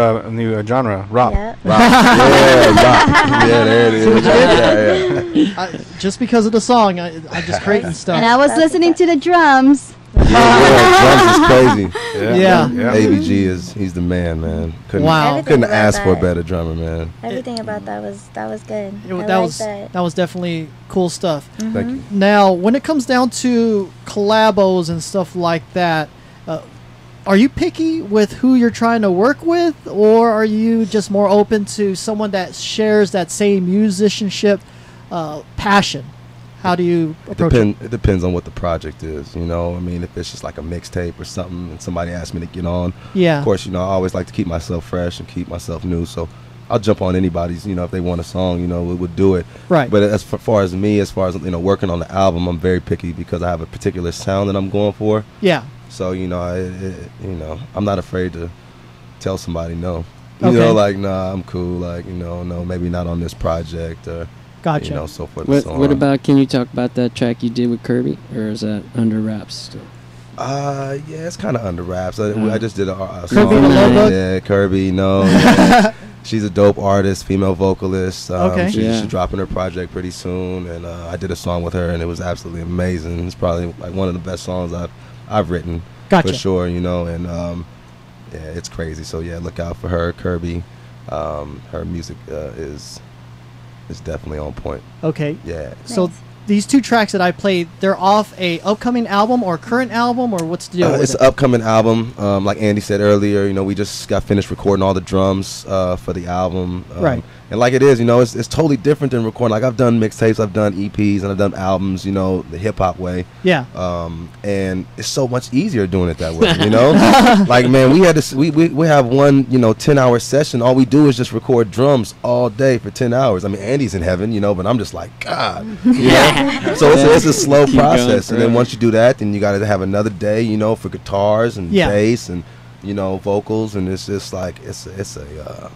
genre, rock. Yeah. Rock. Yeah, rock. Yeah, there it is. See what you Yeah, yeah. Just because of the song, I'm just creating stuff. And I was listening to the drums. Drums is crazy. Yeah. AVG he's the man. Wow. Everything Couldn't about ask for a that. better drummer, man. Everything about that was good. It- I that like was that was definitely cool stuff. Thank you. Now, when it comes down to collabos and stuff like that, are you picky with who you're trying to work with, or are you just more open to someone that shares that same musicianship passion? How do you approach it? It depends on what the project is, you know. I mean, if it's just like a mixtape or something and somebody asked me to get on, Yeah. of course, you know, I always like to keep myself fresh and keep myself new. So I'll jump on anybody's, you know, if they want a song, you know, we would do it. Right. But as far as me, as far as, you know, working on the album, I'm very picky because I have a particular sound that I'm going for. Yeah. So, you know, you know, I'm not afraid to tell somebody no. You Okay. know, like, nah, I'm cool. Like, you know, no, maybe not on this project or, Gotcha. you know, so forth and What, so what on. about, can you talk about that track you did with Kirby, or is that under wraps still? Yeah, it's kind of under wraps. I just did a Kirby song. the Love Yeah, Kirby. No, yeah. She's a dope artist, female vocalist. Okay. She's dropping her project pretty soon, and I did a song with her, and it was absolutely amazing. It's probably like one of the best songs I've written Gotcha. for sure. You know, and yeah, it's crazy. So yeah, look out for her, Kirby. Her music is definitely on point. Okay. Yeah. So these 2 tracks that I played, they're off a upcoming album or current album, or what's the deal with It's it? an upcoming album. Like Andy said earlier, you know, we just got finished recording all the drums for the album. Right. And like it is, you know, it's totally different than recording. Like I've done mixtapes, I've done EPs, and I've done albums, you know, the hip hop way. Yeah. And it's so much easier doing it that way, you know? Like, man, we had to, we have one, you know, 10-hour session. All we do is just record drums all day for 10 hours. I mean, Andy's in heaven, you know, but I'm just like, God. You know? So it's a slow Keep process. going, And then once you do that, then you got to have another day, you know, for guitars and Yeah. bass and, you know, vocals. And it's just like, it's a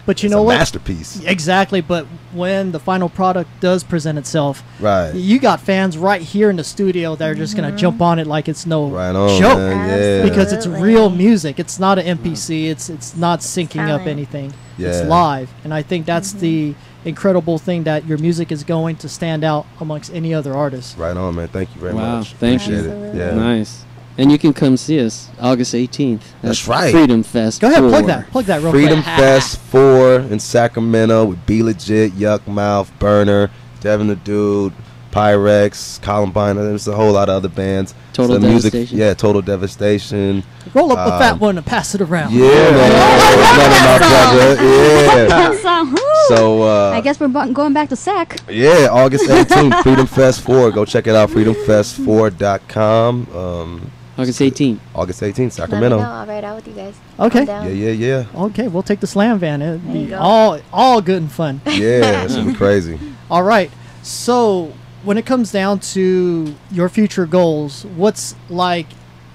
But you it's know a what? masterpiece. Exactly. But when the final product does present itself, Right. you got fans right here in the studio that are just going to jump on it like it's no Right on, joke. man. Yeah. Because it's real music. It's not an MPC. It's not syncing up Talent. anything. Yeah. It's live. And I think that's the incredible thing, that your music is going to stand out amongst any other artist. Right on, man. Thank you very Wow, much. thank Appreciate you. it. Yeah. Nice. And you can come see us August 18th. That's at right. Freedom Fest. Go ahead, 4. plug that real Freedom quick. Fest 4 in Sacramento with Be Legit, Yuck Mouth, Burner, Devin the Dude, Pyrex, Columbine. There's a whole lot of other bands. Total So the music, Devastation. yeah, Total Devastation. Roll up the fat one and pass it around. Yeah, man. None of my brother. Yeah. That song. Woo! So I guess we're going back to Sac. yeah, August 18th, Freedom Fest 4. Go check it out, freedomfest4.com. August 18th. August 18th, Let me Sacramento. know. I'll ride out with you guys. Okay. I'm down. Yeah. Okay, we'll take the slam van. It'd There you be go. all good and fun. Yeah, it's gonna be crazy. All right. So when it comes down to your future goals, what's like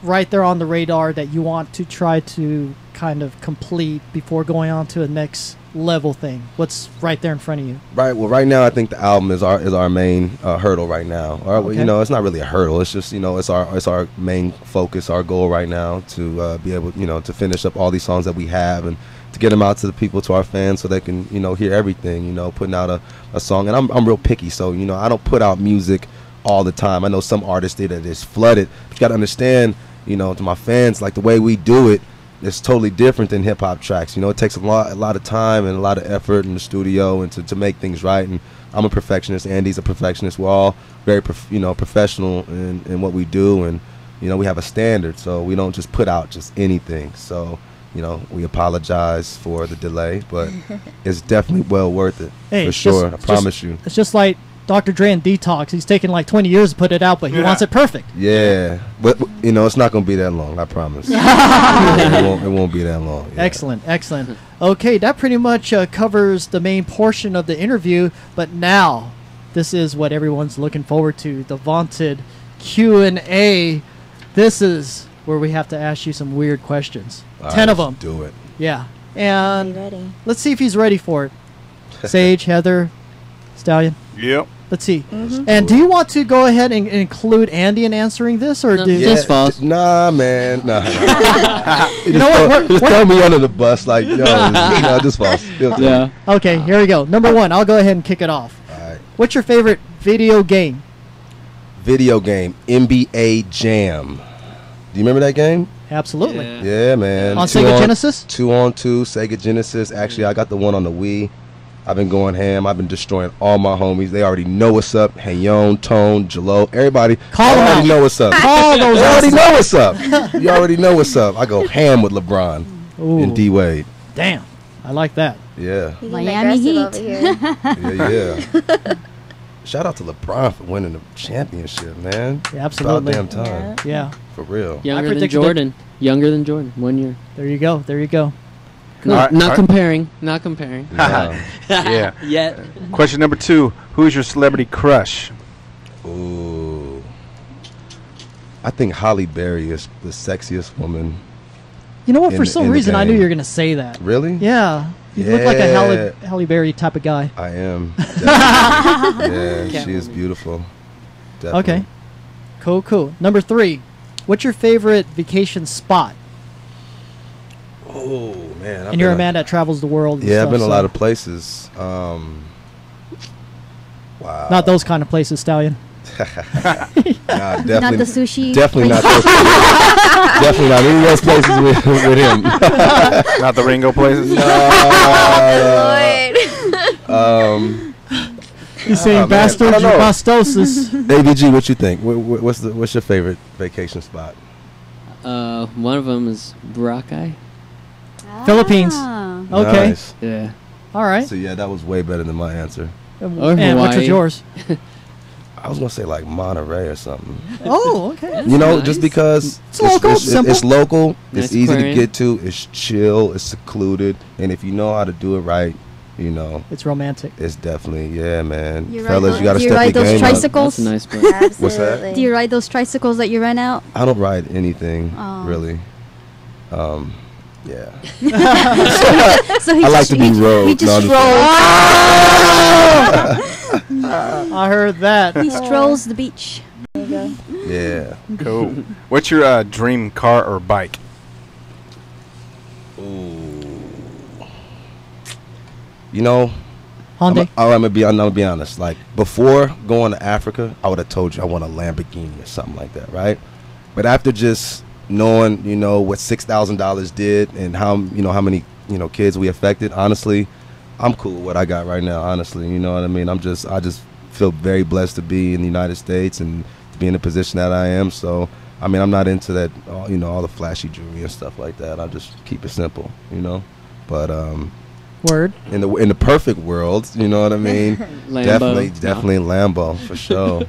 right there on the radar that you want to try to kind of complete before going on to the next level thing? What's right there in front of you? Right. Well, right now I think the album is our main hurdle right now. Or, Okay. you know, it's not really a hurdle. It's just, you know, it's our main focus, our goal right now to be able, you know, to finish up all these songs that we have and to get them out to the people, to our fans, so they can, you know, hear everything. You know, putting out a song, and I'm real picky, so you know, I don't put out music all the time. I know some artists did it, it's flooded. But you got to understand, you know, to my fans, like the way we do it. It's totally different than hip hop tracks. You know, it takes a lot of time and a lot of effort in the studio and to make things right. And I'm a perfectionist. Andy's a perfectionist. We're all very, professional in what we do, and you know, we have a standard. So we don't just put out just anything. So you know, we apologize for the delay, but it's definitely well worth it for sure. I promise you. It's just like Dr. Dre and Detox. He's taken like 20 years to put it out, but he wants it perfect. Yeah, but you know, it's not gonna be that long. I promise. it won't be that long. Yeah. Excellent. Okay, that pretty much covers the main portion of the interview. But now, this is what everyone's looking forward to: the vaunted Q&A. This is where we have to ask you some weird questions. All 10 right, of them. let's do it. Yeah, and ready. let's see if he's ready for it. Sage, Heather, Stallion. Yep. Let's see. And do you want to go ahead and include Andy in answering this, or do Nah, man. Nah. You know what? Just throw me under the bus, like yo, no, just false. Yeah. Okay, here we go. Number one, I'll go ahead and kick it off. All right. What's your favorite video game? Video game NBA Jam. Do you remember that game? Absolutely. Yeah, man. On Two Sega Genesis? 2-on-2 Sega Genesis. Actually, I got the one on the Wii. I've been going ham. I've been destroying all my homies. They already know what's up. Hayon, Tone, Jalo, everybody. Call them already out. know what's up. Call those They already asses know out. what's up. You already know what's up. I go ham with LeBron Ooh. and D Wade. Damn, I like that. Yeah. He's Miami aggressive Heat. over here. Yeah. Shout out to LeBron for winning the championship, man. Yeah, absolutely. About damn time. Yeah. For real. Younger than predicted Jordan. Younger than Jordan. 1 year. There you go. There you go. No, All right, not all right. comparing. Not comparing. Yeah. Yet. Question number 2: who is your celebrity crush? Ooh. I think Holly Berry is the sexiest woman. You know what? In For the- some in the reason, I knew game. you were going to say that. Really? Yeah. You look like a Yeah. Halle Berry type of guy. I am. Definitely. Yeah, she is beautiful. Definitely. Okay. Cool. Number 3. What's your favorite vacation spot? Oh man, And you're a man that travels the world. And Yeah, stuff, I've been a so- lot of places. Wow. Not those kind of places, Stallion. Nah, definitely Not the sushi Definitely not place. those places. Definitely not any of those places with him. Not the Ringo places. He's saying bastards and pastosis. AVG, what you think? What's your favorite vacation spot? One of them is Boracay. Philippines. Okay. Nice. Yeah. All right. So yeah, that was way better than my answer. And which was yours? I was gonna say like Monterey or something. Oh, okay. You know, just because It's local, simple. it's local, Nice it's easy aquarium. to get to, it's chill, it's secluded, and if you know how to do it right, you know, It's romantic. it's definitely man. You ride Fellas, those- you gotta do you step ride your those game tricycles? That's a nice place. What's that? Do you ride those tricycles that you rent out? I don't ride anything Oh. really. Yeah. So he I like just- to be he- rode. he just No, I'm I heard that. He strolls the beach. Yeah. Cool. What's your dream car or bike? You know, Hyundai. I'm gonna be honest. Like before going to Africa, I would have told you I want a Lamborghini or something like that, right? But after just knowing, what $6,000 did and how many kids we affected, honestly, I'm cool with what I got right now. Honestly, you know what I mean. I just feel very blessed to be in the United States and to be in the position that I am. So I mean, I'm not into that, all the flashy jewelry and stuff like that. I just keep it simple, But Word. in the perfect world, you know what I mean? Lambo. Definitely Lambo for sure.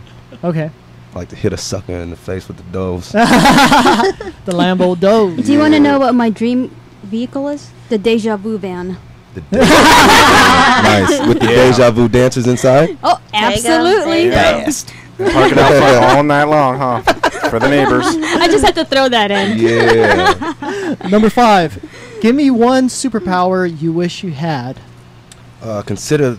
Okay. Like to hit a sucker in the face with the doves. The Lambo Doge. Do you want to know what my dream vehicle is? The Deja Vu van. Nice. With the deja vu dancers inside. Oh, absolutely. Fast. Park it out front all night long, huh? For the neighbors. I just had to throw that in. Yeah. Number 5. Give me one superpower you wish you had. Considering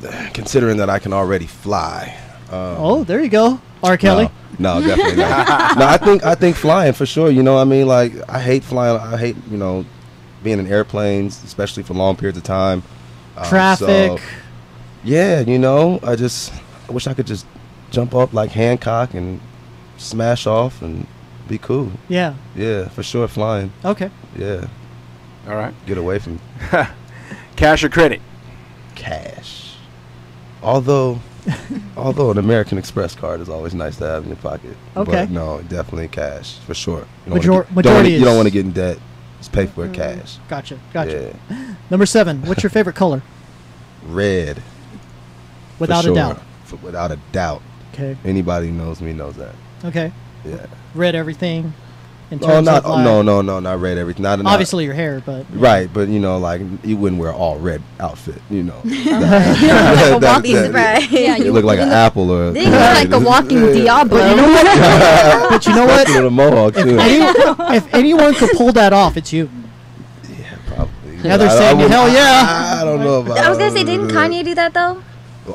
that I can already fly. Oh, there you go. R. Kelly. No, definitely not. No, I think flying for sure. You know what I mean? Like I hate flying. I hate being in airplanes, especially for long periods of time. Traffic. So, yeah, I wish I could just jump up like Hancock and smash off and be cool. Yeah. Yeah, for sure, flying. Okay. Yeah. All right. Get away from Cash or credit? Cash. Although an American Express card is always nice to have in your pocket. Okay. But no, definitely cash for sure. You Majority don't is- want to get in debt. Just pay for it cash. Gotcha. Gotcha. Yeah. Number 7. What's your favorite color? Red. Without for a sure. doubt. Without a doubt. Okay. Anybody who knows me knows that. Okay. Yeah. Red everything. In Oh, terms not of like, no, not red everything. Not Obviously your hair, but right, but like you wouldn't wear all red outfit, A walking right. Yeah, you look like an apple or. You look like a walking Diablo. But you know what? But you know what? With a mohawk too. If anyone could pull that off, it's you. Probably. Heather's saying, hell yeah. I don't know about. I was gonna say, didn't Kanye do that though?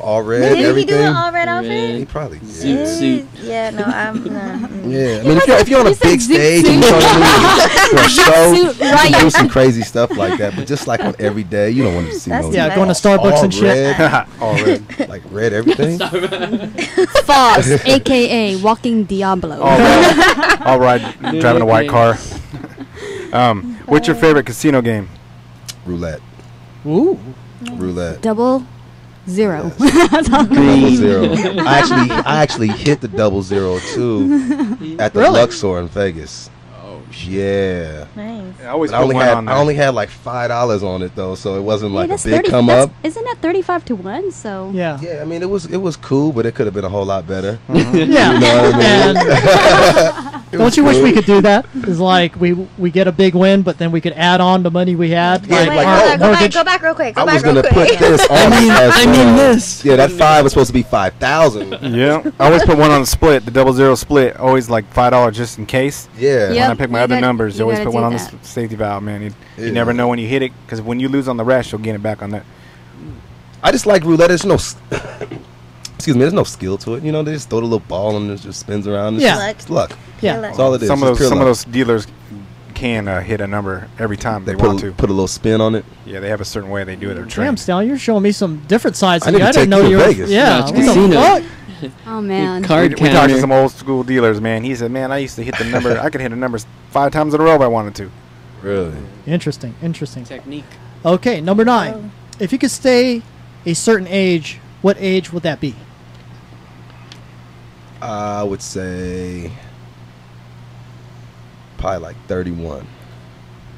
All red, Didn't everything. he do an all red outfit? He probably did. Suit. Yeah, no, I'm. Yeah, I mean, if you're on a big stage and you're for a show, Suit, right. you do some crazy stuff like that. But just like on every day, you don't want to see That's no. Yeah, going to Starbucks all and shit. red, all red, like red everything. Foss, a.k.a. Walking Diablo. All right, driving a white car. What's your favorite casino game? Roulette. Ooh. Roulette. 000. Double zero. I actually hit the 000 too at the Really? Luxor in Vegas. Oh yeah. Nice. I always But put one on there. I only had like $5 on it though, so it wasn't Hey, like a that's big 30 come that's- up. Isn't that 35 to 1? So Yeah. Yeah, I mean it was cool, but it could have been a whole lot better. Yeah. You know what I mean? It Don't was you wish we cool. could do that? It's like we get a big win, but then we could add on the money we had. Yeah, Wait, like, hold oh, on, go back real quick. I was gonna put this on. I mean this. Yeah, that 5 was supposed to be 5,000. Yeah, I always put one on the split, the 000 split. Always like $5 just in case. Yeah. When Yep, I pick my you other gotta- numbers, you you always gotta put one do on that. the safety valve, man. You Yeah. never know when you hit it, because when you lose on the rest, you'll get it back on that. I just like roulette. There's no excuse me, there's no skill to it. You know, they just throw the little ball and it just spins around. Yeah. It's luck. Yeah. That's all it is. Some Just of pure luck. those dealers can hit a number every time they want to. Put a little spin on it. Yeah, they have a certain way they do it. They're Damn, trained. Stallion, you're showing me some different sides. I need to didn't take know you to you were. Vegas. Yeah, Yeah, what casino. the fuck? Oh man. We Card talked to counter. some old school dealers, man. He said, "Man, I used to hit the number. I could hit the numbers 5 times in a row if I wanted to." Really? Interesting. Technique. Okay, number 9. If you could stay a certain age, what age would that be? I would say probably like 31.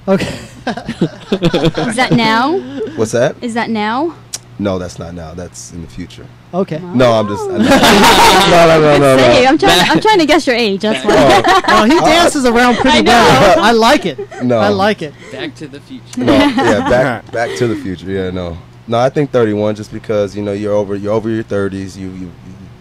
Okay. Is that now? What's that? Is that now? No, that's not now. That's in the future. Okay. No, I'm just. No. Say, I'm trying to guess your age. That's why. Oh, he dances around pretty well. I like it. No. I like it. Back to the future. No, yeah, back to the future. Yeah, no, I think 31, just because you're over your 30s. You've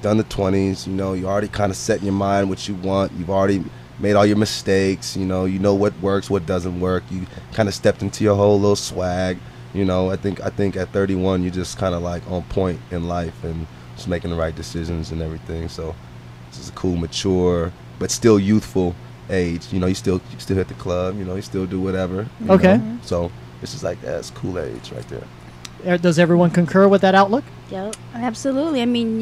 done the 20s. You're already kind of set in your mind what you want. You've already made all your mistakes. You know what works, what doesn't work. You kind of stepped into your whole little swag. I think at 31 you're just kind of like on point in life and just making the right decisions and everything. So this is a cool, mature, but still youthful age. You still hit the club. You still do whatever. Okay. So this is like that's cool age right there. Does everyone concur with that outlook? Yep. Absolutely. I mean,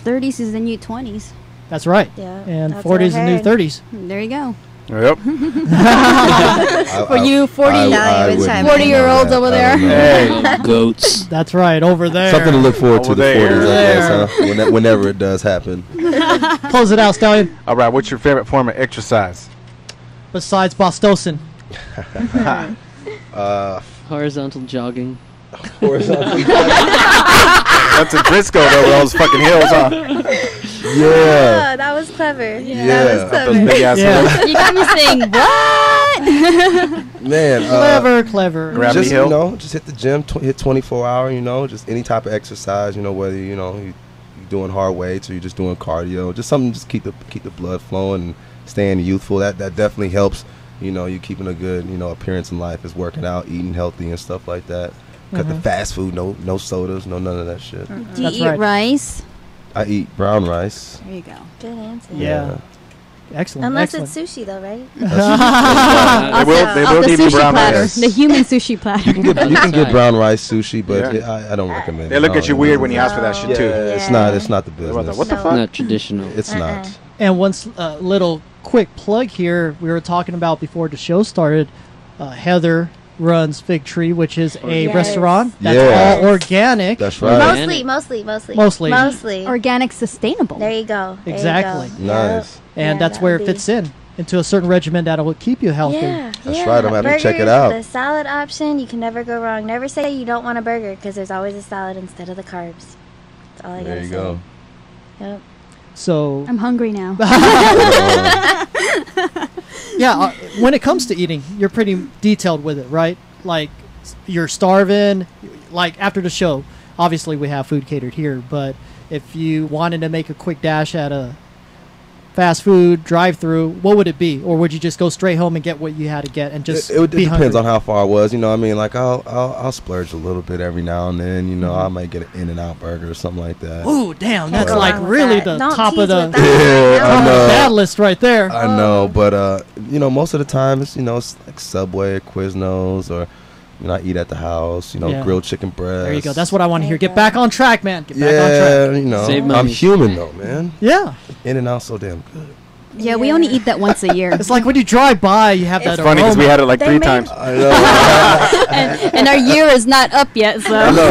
30s is the new 20s. That's right. Yeah. And that's 40s is the new 30s. There you go. Yep. For you 40-year-olds over there. Hey, goats. That's right, over there. Something to look forward to Over the 40s, I there. guess, huh? Whenever it does happen. Close it out, Stallion. All right, what's your favorite form of exercise? Besides Bostosing. Horizontal jogging. That's a Briscoe though, with all those fucking hills, huh? Yeah. Oh, that was clever. Yeah. That was Those clever. big ass hills. You got me saying what? Man, Clever. Gravity just Hill? just hit the gym, hit 24 hour. Just any type of exercise. Whether you're doing hard weights or you're just doing cardio, just something just keep the blood flowing and staying youthful. That definitely helps. You keeping a good appearance in life is working out, eating healthy and stuff like that. Cut the fast food, no sodas, none of that shit. Do you eat rice? I eat brown rice. There you go. Good answer. Yeah. Excellent. Unless excellent. it's sushi, though, right? They will give you brown rice. The human sushi platter. You can get brown rice sushi, but Yeah. I don't recommend it. They look at you weird when you ask for that shit too. It's not the business. What the fuck? Not traditional. It's not. And one little quick plug here. We were talking about before the show started. Heather runs Fig Tree, which is a Yes. restaurant that's Yeah. all organic. That's right. Mostly. Organic, sustainable. There you go. There Exactly. You go. Nice. And Yeah, that's that where would it fits into a certain regimen that will keep you healthy. Yeah, That's yeah. right, I'm gonna have to check it Burgers, out. The salad option, you can never go wrong. Never say you don't want a burger because there's always a salad instead of the carbs. That's all I There gotta you say. go. Yep. So I'm hungry now. yeah, when it comes to eating, you're pretty detailed with it, right? Like you're starving. Like after the show, obviously we have food catered here, but if you wanted to make a quick dash at a fast food drive-through, what would it be? Or would you just go straight home and get what you had to get and just It be depends hungry? on how far it was. I mean, like I'll splurge a little bit every now and then. I might get an In-N-Out burger or something like that. Ooh, damn, Can't that's go like wrong with really that. the Don't top tease of the with that. Yeah, I top of the know. bad list right there. I know, but most of the time it's it's like Subway or Quiznos or I eat at the house. Yeah. Grilled chicken breast. There you go. That's what I want to hear. Get back on track, man. Get back on Yeah, track. Save I'm money. human though, man. Yeah. In-N-Out so damn good. Yeah, we only eat that once a year. It's like when you drive by, you have that It's funny because we aroma. had it like They 3 made- times. I know. and our year is not up yet, so. I know.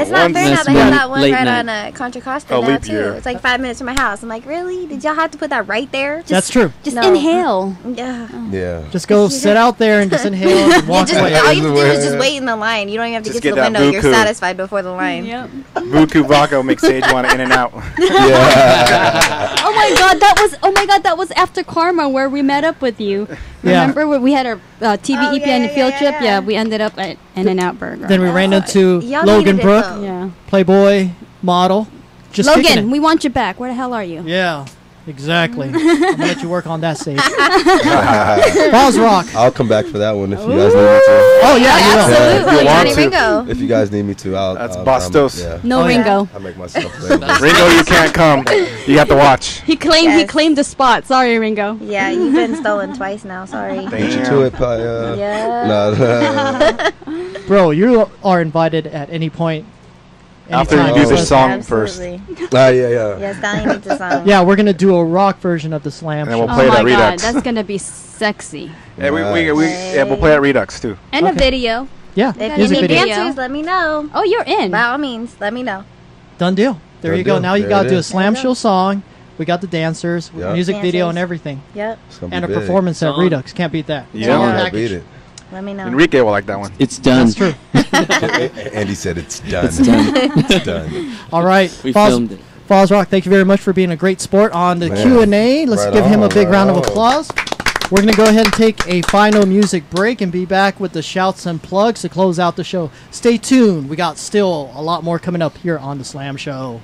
It's not fair now. That's They have one that one late right night. on Contra Costa Oh, now, leap too. year. It's like 5 minutes from my house. I'm like, really? Did y'all have to put that right there? That's true. Just No. inhale. Yeah. Yeah. Just go sit out there and just inhale and walk Just, away. all you have to do is just wait in the line. You don't even have to Just get to get the that window. You're buku. satisfied before the line. Yep. Buku Vaco makes Sage want to In-N-Out. Yeah. Oh my god, that was after Karma where we met up with you. Yeah. Remember where we had our TVEP yeah, and yeah, field yeah, trip? yeah. Yeah, we ended up at In-N-Out Burger. Then we ran into Y'all Logan needed it, Brook, though. yeah. Playboy model. Just kicking Logan, it. we want you back. Where the hell are you? Yeah. Exactly. I'm going to let you work on that stage. Falls Rock. I'll come back for that one if you guys need me to. Oh, yeah, you will. Absolutely. You want Johnny to. Ringo. If you guys need me to, That's I'll Bastos. yeah. No Ringo. I make myself available. Ringo, you can't come. You have to watch. He claimed the spot. Sorry, Ringo. Yeah, you've been stolen twice now. Sorry. Beat you to it, Paya. Yeah. No. Bro, you are invited at any point. After you anytime. do the song Absolutely. first. Yeah. Yeah, Stallion needs a song. Yeah, we're going to do a rock version of the Slam And show. we'll play Oh it my at god, Redux. that's gonna be sexy. Yeah, we'll play at Redux too. And a Okay. video. Yeah, If you music need video. dancers, let me know. Oh, you're in. By all means, let me know. Done deal. There Done you go. deal. Now you There got it to do a is. Slam There you go. show song. We got the dancers, Yep. music video, and Dancers. everything. Yep. It's gonna be And a big. performance at Song. Redux. Can't beat that. Yeah. Song Can't package. beat it. Let me know. Enrique will like that one. It's done. That's true. Andy said it's done. It's done. It's done. All right. We Falls, filmed it. Falls Rock, thank you very much for being a great sport on the Man. Q&A. Let's Right give him a on, big right round of on. applause. We're going to go ahead and take a final music break and be back with the shouts and plugs to close out the show. Stay tuned. We got still a lot more coming up here on the Slam Show.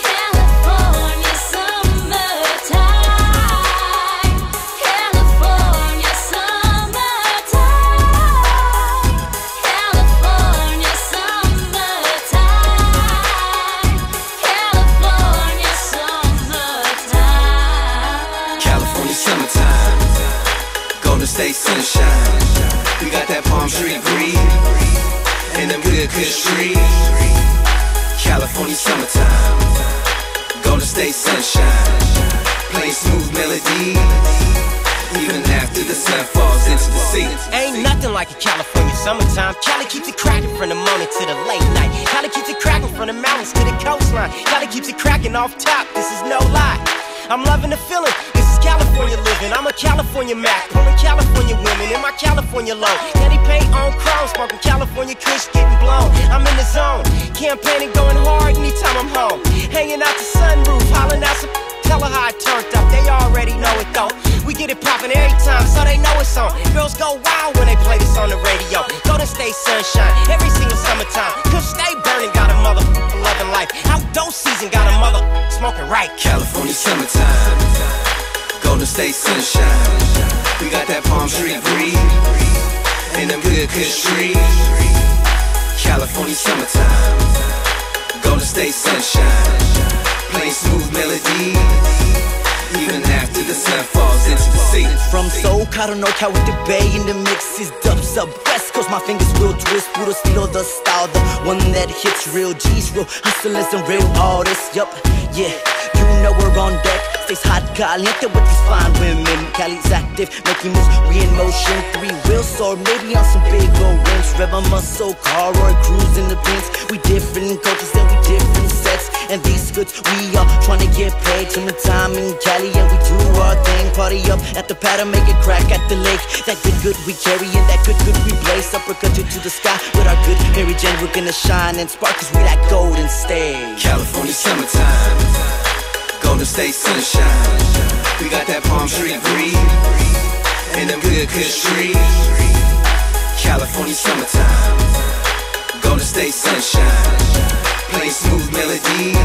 California summertime. California summertime. California summertime. California summertime. California summertime, Golden State sunshine. We got that Palm Street breeze and them good streets. California summertime, Golden State sunshine, playing smooth melodies, even after the sun falls into the sea. Ain't nothing like a California summertime. Cali keeps it cracking from the morning to the late night. Cali keeps it cracking from the mountains to the coastline. Cali keeps it cracking off top, this is no lie. I'm loving the feeling, this is California living. I'm a California Mac, pulling California women in my California low. Candy paint on chrome, smoking California kush, getting blown. I'm in the zone, campaigning, going hard anytime I'm home. Hanging out the sunroof, hollering out some. Tell her how I turned up, they already know it though. We get it poppin' every time, so they know it's on. Girls go wild when they play this on the radio. Golden State sunshine, every single summertime. Kush stay burning, got a mother loving life. Outdoor season, got a mother smoking right. California summertime, Golden State sunshine. We got that Palm Street breeze and them good streets. California summertime, Golden State sunshine, playing smooth melodies, even after the sun falls into the sea. From SoCal to NorCal with the Bay in the mix is dubs up West Coast. My fingers will twist, puro estilo, the style, the one that hits real G's, real hustlers and real artists. Yup, yeah, you know we're on deck. Stays hot, caliente with these fine women. Cali's active, making moves, we in motion. 3 wheels or maybe on some big old rims. Rev a muscle car or cruise in the bins. We different cultures and we different sets. And these goods, we are trying to get paid. Summertime in Cali and we do our thing. Party up at the pattern, make it crack at the lake. That good we carry and that good we blaze. Uppercut you to the sky with our good Mary Jane. We're gonna shine and spark cause we like Golden State. California summertime, Golden State sunshine. We got that Palm Street breeze and them good streets. California summertime, Golden State sunshine, playing smooth melodies,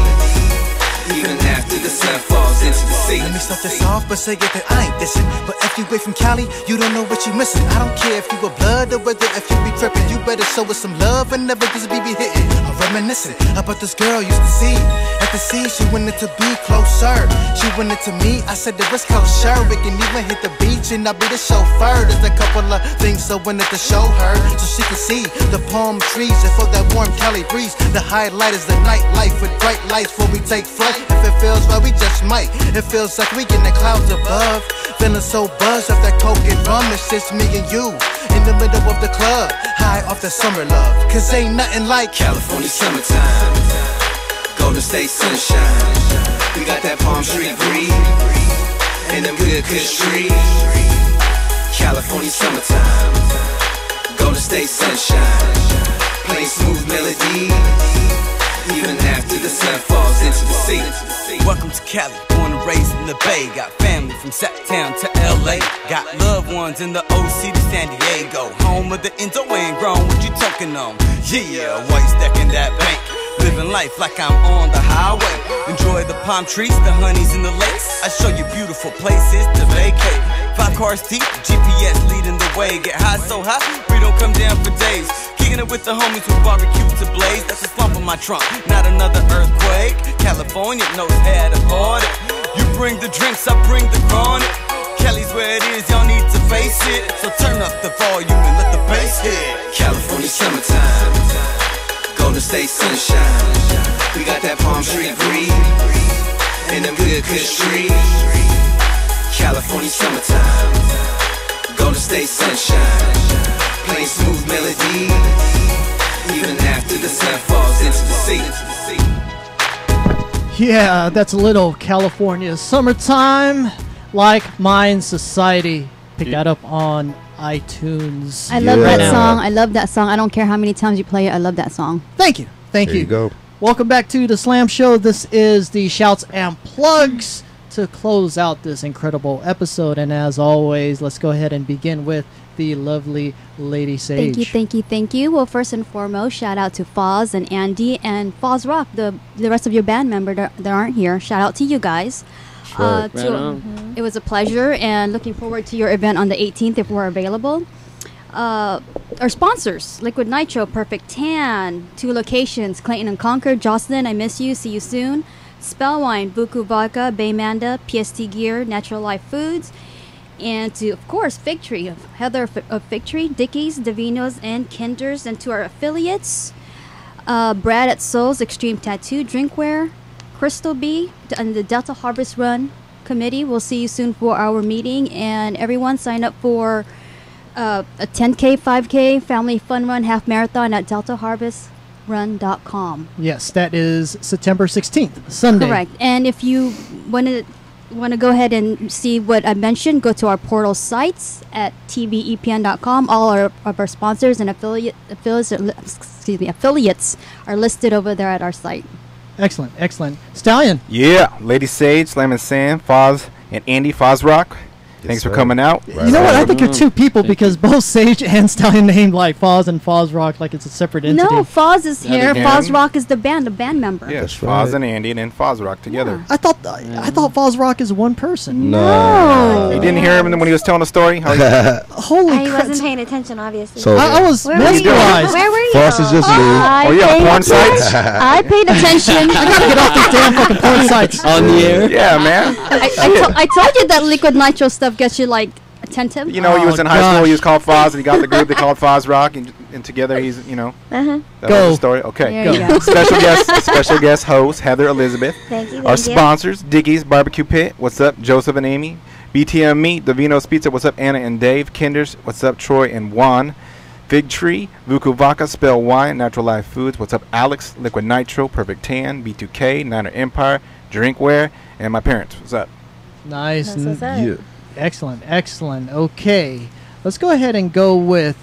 even after the sun falls into the sea. Let me start this off, but say it that I ain't dissing. But if you away from Cali, you don't know what you missing. I don't care if you a blood or whether if you be tripping. You better show us some love and never just be hitting. I'm reminiscing about this girl used to see. At the sea, she wanted to be closer. She wanted to me, I said it was closer. We can even hit the beach and I'll be the chauffeur. There's a couple of things I wanted to show her, so she can see the palm trees and for that warm Cali breeze. The highlight is the nightlife with bright lights before we take flight. If it feels right, we just might. It feels like we in the clouds above, feeling so buzzed off that coke and rum. It's just me and you in the middle of the club, high off the summer love. Cause ain't nothing like California summertime, Golden State sunshine. We got that Palm Street breeze and them good streets. California summertime, Golden State sunshine, playing smooth melodies, even after the sun falls into the sea. Welcome to Cali, born and raised in the Bay. Got family from Sacktown to LA. Got loved ones in the OC to San Diego. Home of the Indo and grown, what you talking on? Yeah, white stacking that bank. Living life like I'm on the highway. Enjoy the palm trees, the honeys and the lakes. I show you beautiful places to vacate. 5 cars deep, GPS leading the way. Get high so high, we don't come down for days. Kicking it with the homies with barbecue to blaze. That's a slump in my trunk, not another earthquake. California knows how to party. You bring the drinks, I bring the chronic. Cali's where it is, y'all need to face it. So turn up the volume and let the bass hit. California summertime, Golden State sunshine. We got that Palm Street breeze and them good streets. California summertime, Golden State sunshine. Playing smooth melody, even after the sun falls into the sea. Yeah, that's a little California summertime. Like Mind Society. Pick that up on iTunes. I love that song. I love that song. I don't care how many times you play it. I love that song. Thank you. Thank There you go. Welcome back to the Slam Show. This is the Shouts and Plugs to close out this incredible episode. And as always, let's go ahead and begin with the lovely Lady Sage. Thank you. Well, first and foremost, shout out to Foz and Andy and Foz Rock, the rest of your band member that aren't here. Shout out to you guys. Right on. It was a pleasure, and looking forward to your event on the 18th if we're available. Our sponsors, Liquid Nitro, Perfect Tan, 2 locations, Clayton and Concord. Jocelyn, I miss you. See you soon. Spellwine, Buku Vodka, Baymanda, PST Gear, Natural Life Foods. And to, of course, Fig Tree, Heather of Fig Tree, Dickies, Davinos, and Kinders. And to our affiliates, Brad at Souls, Extreme Tattoo, Drinkware, Crystal B, and the Delta Harvest Run Committee. We'll see you soon for our meeting. And everyone sign up for a 10K, 5K Family Fun Run Half Marathon at deltaharvestrun.com. Yes, that is September 16th, Sunday. Correct. And if you want to go ahead and see what I mentioned, go to our portal sites at tvepn.com. All of our sponsors and affiliates are listed over there at our site. Excellent. Stallion. Yeah, Lady Sage, Slam and Sam, Foz, and Andy Foz Rock. Thanks for coming out. You know what? I think you're 2 people because both Sage and Stallion named like Foz and Foz Rock like it's a separate entity. No, Foz is here. Foz Rock is the band member. Yeah, Foz and Andy and then Foz Rock together. I thought Foz Rock is one person. No. You didn't hear him when he was telling the story? Holy I crap. wasn't paying attention, obviously. So I was Where were you? mesmerized. Where were you? Foss is just new. Oh, yeah, porn sites? I paid attention. I gotta get off these damn fucking porn sites. On the air? Yeah, man. I told you that Liquid Nitro stuff gets you like attentive. You know, he was in high school, he was called Foz, and he got the group they called Foz Rock, and together he's, that was the story. Okay. There you go. Special guest host, Heather Elizabeth. Thank you. Our sponsors, Diggy's Barbecue Pit, what's up, Joseph and Amy. BTM Meat, Davino's Pizza, what's up, Anna and Dave. Kinders, what's up, Troy and Juan. Fig Tree, Vuku Vodka, Spell Wine, Natural Life Foods, what's up, Alex, Liquid Nitro, Perfect Tan, B2K, Niner Empire, Drinkware, and my parents. What's up? Nice. That's what's up. Yeah. Excellent. Okay. Let's go ahead and go with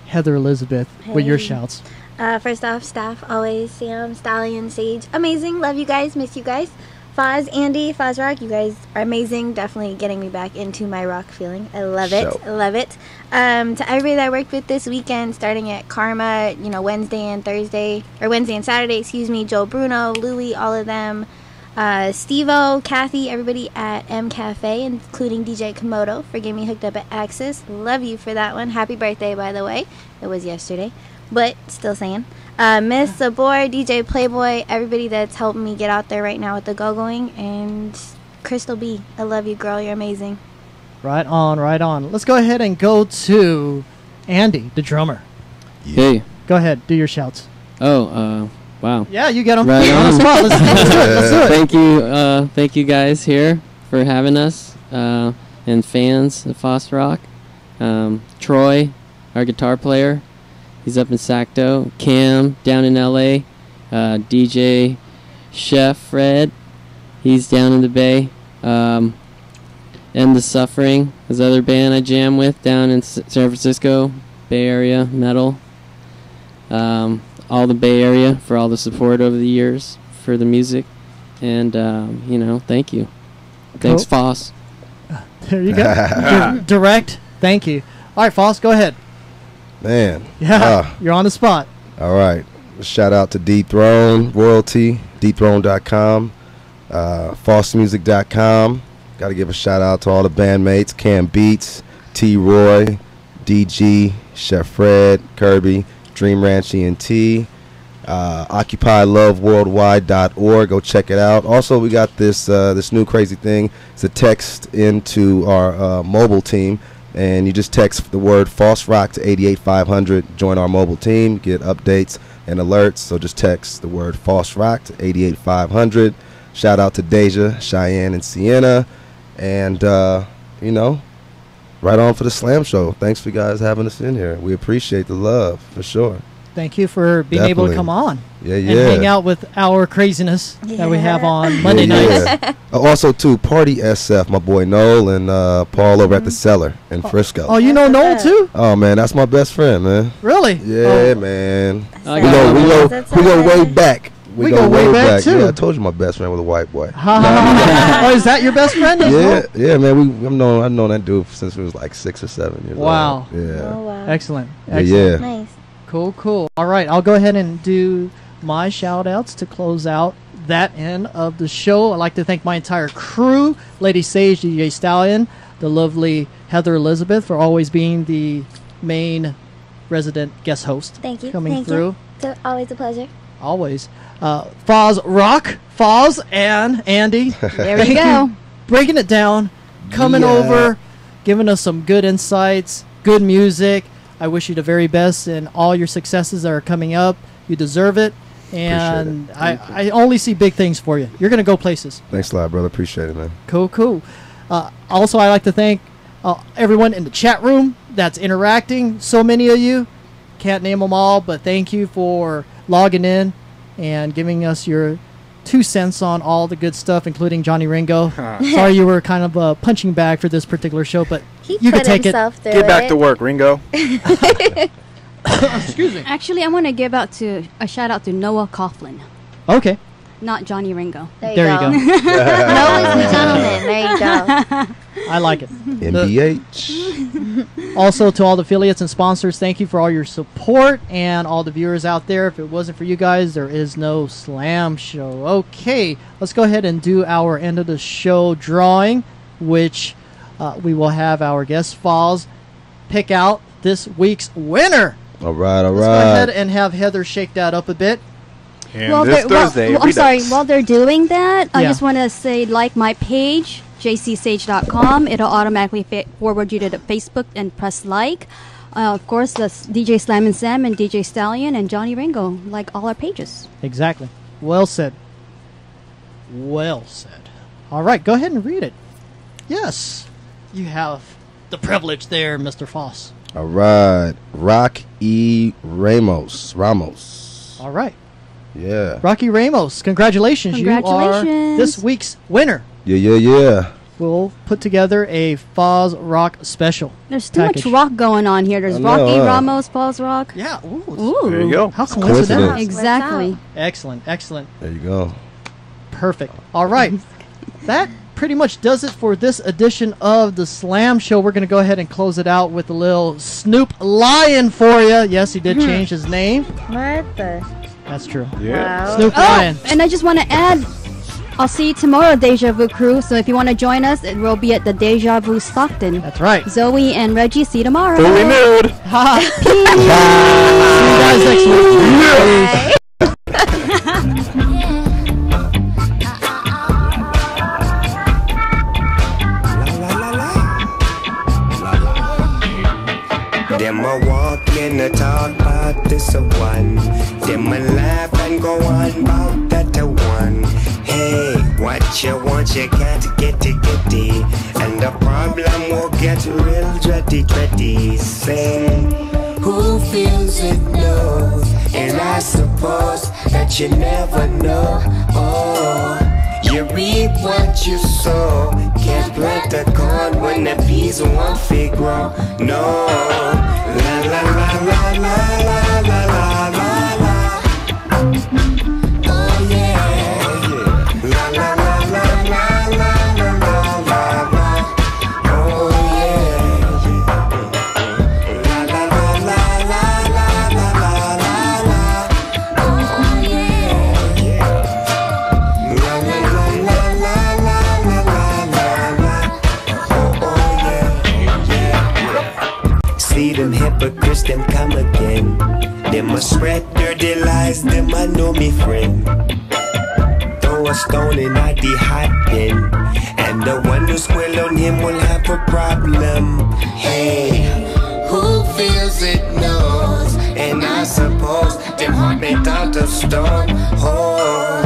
Heather Elizabeth with your shouts. First off, staff, always, Sam, Stallion, Sage, amazing. Love you guys. Miss you guys. Foz, Andy, Foz Rock, you guys are amazing. Definitely getting me back into my rock feeling. I love it. So. I love it. To everybody that I worked with this weekend, starting at Karma, Wednesday and Saturday, Joe Bruno, Louie, all of them. Steve-O, Kathy, everybody at M Cafe, including DJ Komodo for getting me hooked up at Axis. Love you for that one. Happy birthday, by the way. It was yesterday, but still saying. Miss Sabor, DJ Playboy, everybody that's helping me get out there right now with the go-going, and Crystal B. I love you, girl. You're amazing. Right on. Let's go ahead and go to Andy, the drummer. Hey. Go ahead, do your shouts. Oh, wow. Yeah, you get them. Right on on. the spot. Let's do it. Thank you guys here for having us, and fans of Foz Rock. Troy, our guitar player, he's up in Sacto. Cam down in LA. DJ Chef Fred, he's down in the Bay. End the Suffering, his other band I jam with down in San Francisco Bay Area, metal. all the Bay Area for all the support over the years for the music. And, thank you. Thanks, Cool. Foss. There you go. Direct. Thank you. All right, Foss, go ahead. Man. Yeah, you're on the spot. All right. Shout out to D-Throne Royalty, dthrone.com, fossmusic.com. Got to give a shout out to all the bandmates, Cam Beats, T-Roy, DG, Chef Fred, Kirby, Dream Ranch ENT, OccupyLoveWorldwide.org. Go check it out. Also, we got this new crazy thing. It's a text into our mobile team, and you just text the word False Rock to 88500. Join our mobile team, get updates and alerts. So just text the word False Rock to 88500. Shout out to Deja, Cheyenne, and Sienna. And, right on for the Slam Show. Thanks for you guys having us in here. We appreciate the love, for sure. Thank you for being able to Definitely. come on. Yeah. And hang out with our craziness that we have on Monday nights. Also, too, Party SF, my boy Noel and Paul over at the Cellar in Frisco. Oh, you know Noel too? Oh, man, that's my best friend, man. Really? Yeah, man. I We got it. go way back. We go way back, too. Yeah, I told you my best friend was a white boy. Oh, is that your best friend as well? Yeah, man. I've known that dude since we was like 6 or 7 years Wow. old. Yeah. Excellent. Yeah, Excellent. yeah. Nice. Cool. All right, I'll go ahead and do my shout outs to close out that end of the show. I'd like to thank my entire crew, Lady Sage, DJ Stallion, the lovely Heather Elizabeth for always being the main resident guest host. Thank you. Coming Thank through. You. It's always a pleasure. Always. Foz Rock, Foz and Andy. There we go. Breaking it down, coming Yeah. over, giving us some good insights, good music. I wish you the very best in all your successes that are coming up. You deserve it. And I only see big things for you. You're going to go places. Thanks a lot, brother. Appreciate it, man. Cool. Also, I'd like to thank everyone in the chat room that's interacting. So many of you. Can't name them all, but thank you for logging in and giving us your 2 cents on all the good stuff, including Johnny Ringo. Sorry you were kind of a punching bag for this particular show, but you put could take himself it. through Get back to work, Ringo. Excuse me. Actually, I want to give a shout out to Noah Coughlin, Okay. not Johnny Ringo. There you go. Noah's a gentleman. There you go. I like it. MBH. Also, to all the affiliates and sponsors, thank you for all your support and all the viewers out there. If it wasn't for you guys, there is no Slam Show. Okay, let's go ahead and do our end of the show drawing, which we will have our guest Foz pick out this week's winner. All right. Let's go ahead and have Heather shake that up a bit. And Well, this they're- well, Thursday, well, I'm sorry. Redux. While they're doing that, I Yeah. just want to say like my page, jcsage.com. It'll automatically forward you to the Facebook and press like. Of course, that's DJ Slam and Sam and DJ Stallion and Johnny Ringo, like all our pages. Exactly. Well said. Well said. All right, go ahead and read it. Yes, you have the privilege there, Mr. Foss. All right. Rock E. Ramos. All right. Yeah. Rocky Ramos, congratulations. You are Congratulations. this week's winner. Yeah. We'll put together a Foz Rock special. There's too package. much rock going on here. There's I know, Rocky, huh? Ramos, Falls Rock. Yeah. Ooh. There you go. How Coincidence. coincidental. Exactly. Excellent. There you go. Perfect. All right. That pretty much does it for this edition of the Slam Show. We're going to go ahead and close it out with a little Snoop Lion for you. Yes, he did change his name. What the? That's true. Yeah. Wow. Snoop Lion. And I just want to add, I'll see you tomorrow, Deja Vu crew. So if you want to join us, it will be at the Deja Vu Stockton. That's right. Zoe and Reggie, see you tomorrow. Fully nude. Ha. Peace. See you guys next week. Them a walk in the talk about this a one. Them a laugh and go on about that a one. Hey, what you want, you can't get it. And the problem will get real dready. Sing, who feels it knows. And I suppose that you never know. Oh, you reap what you sow. Can't plant a corn when the peas won't fit grow. No, la la la la la la la la la. watch them come again. Them a spread dirty lies, them I know me friend. Throw a stone in at the hot bin, and the one who squill on him will have a problem. Hey, who feels it knows, and I suppose them heart made out of stone. Oh,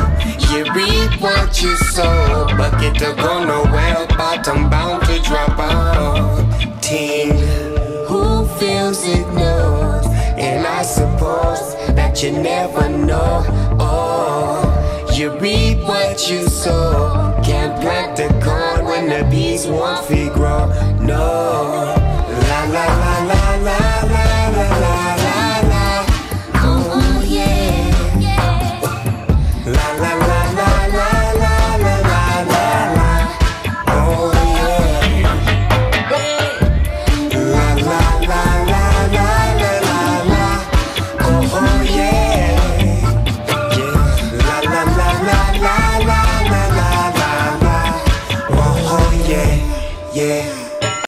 you reap what you sow, bucket to go nowhere, bottom bound to drop out. Teen, who feels it knows, and I suppose that you never know. Oh, you reap what you sow, can't plant the corn when the bees won't feed grow. No.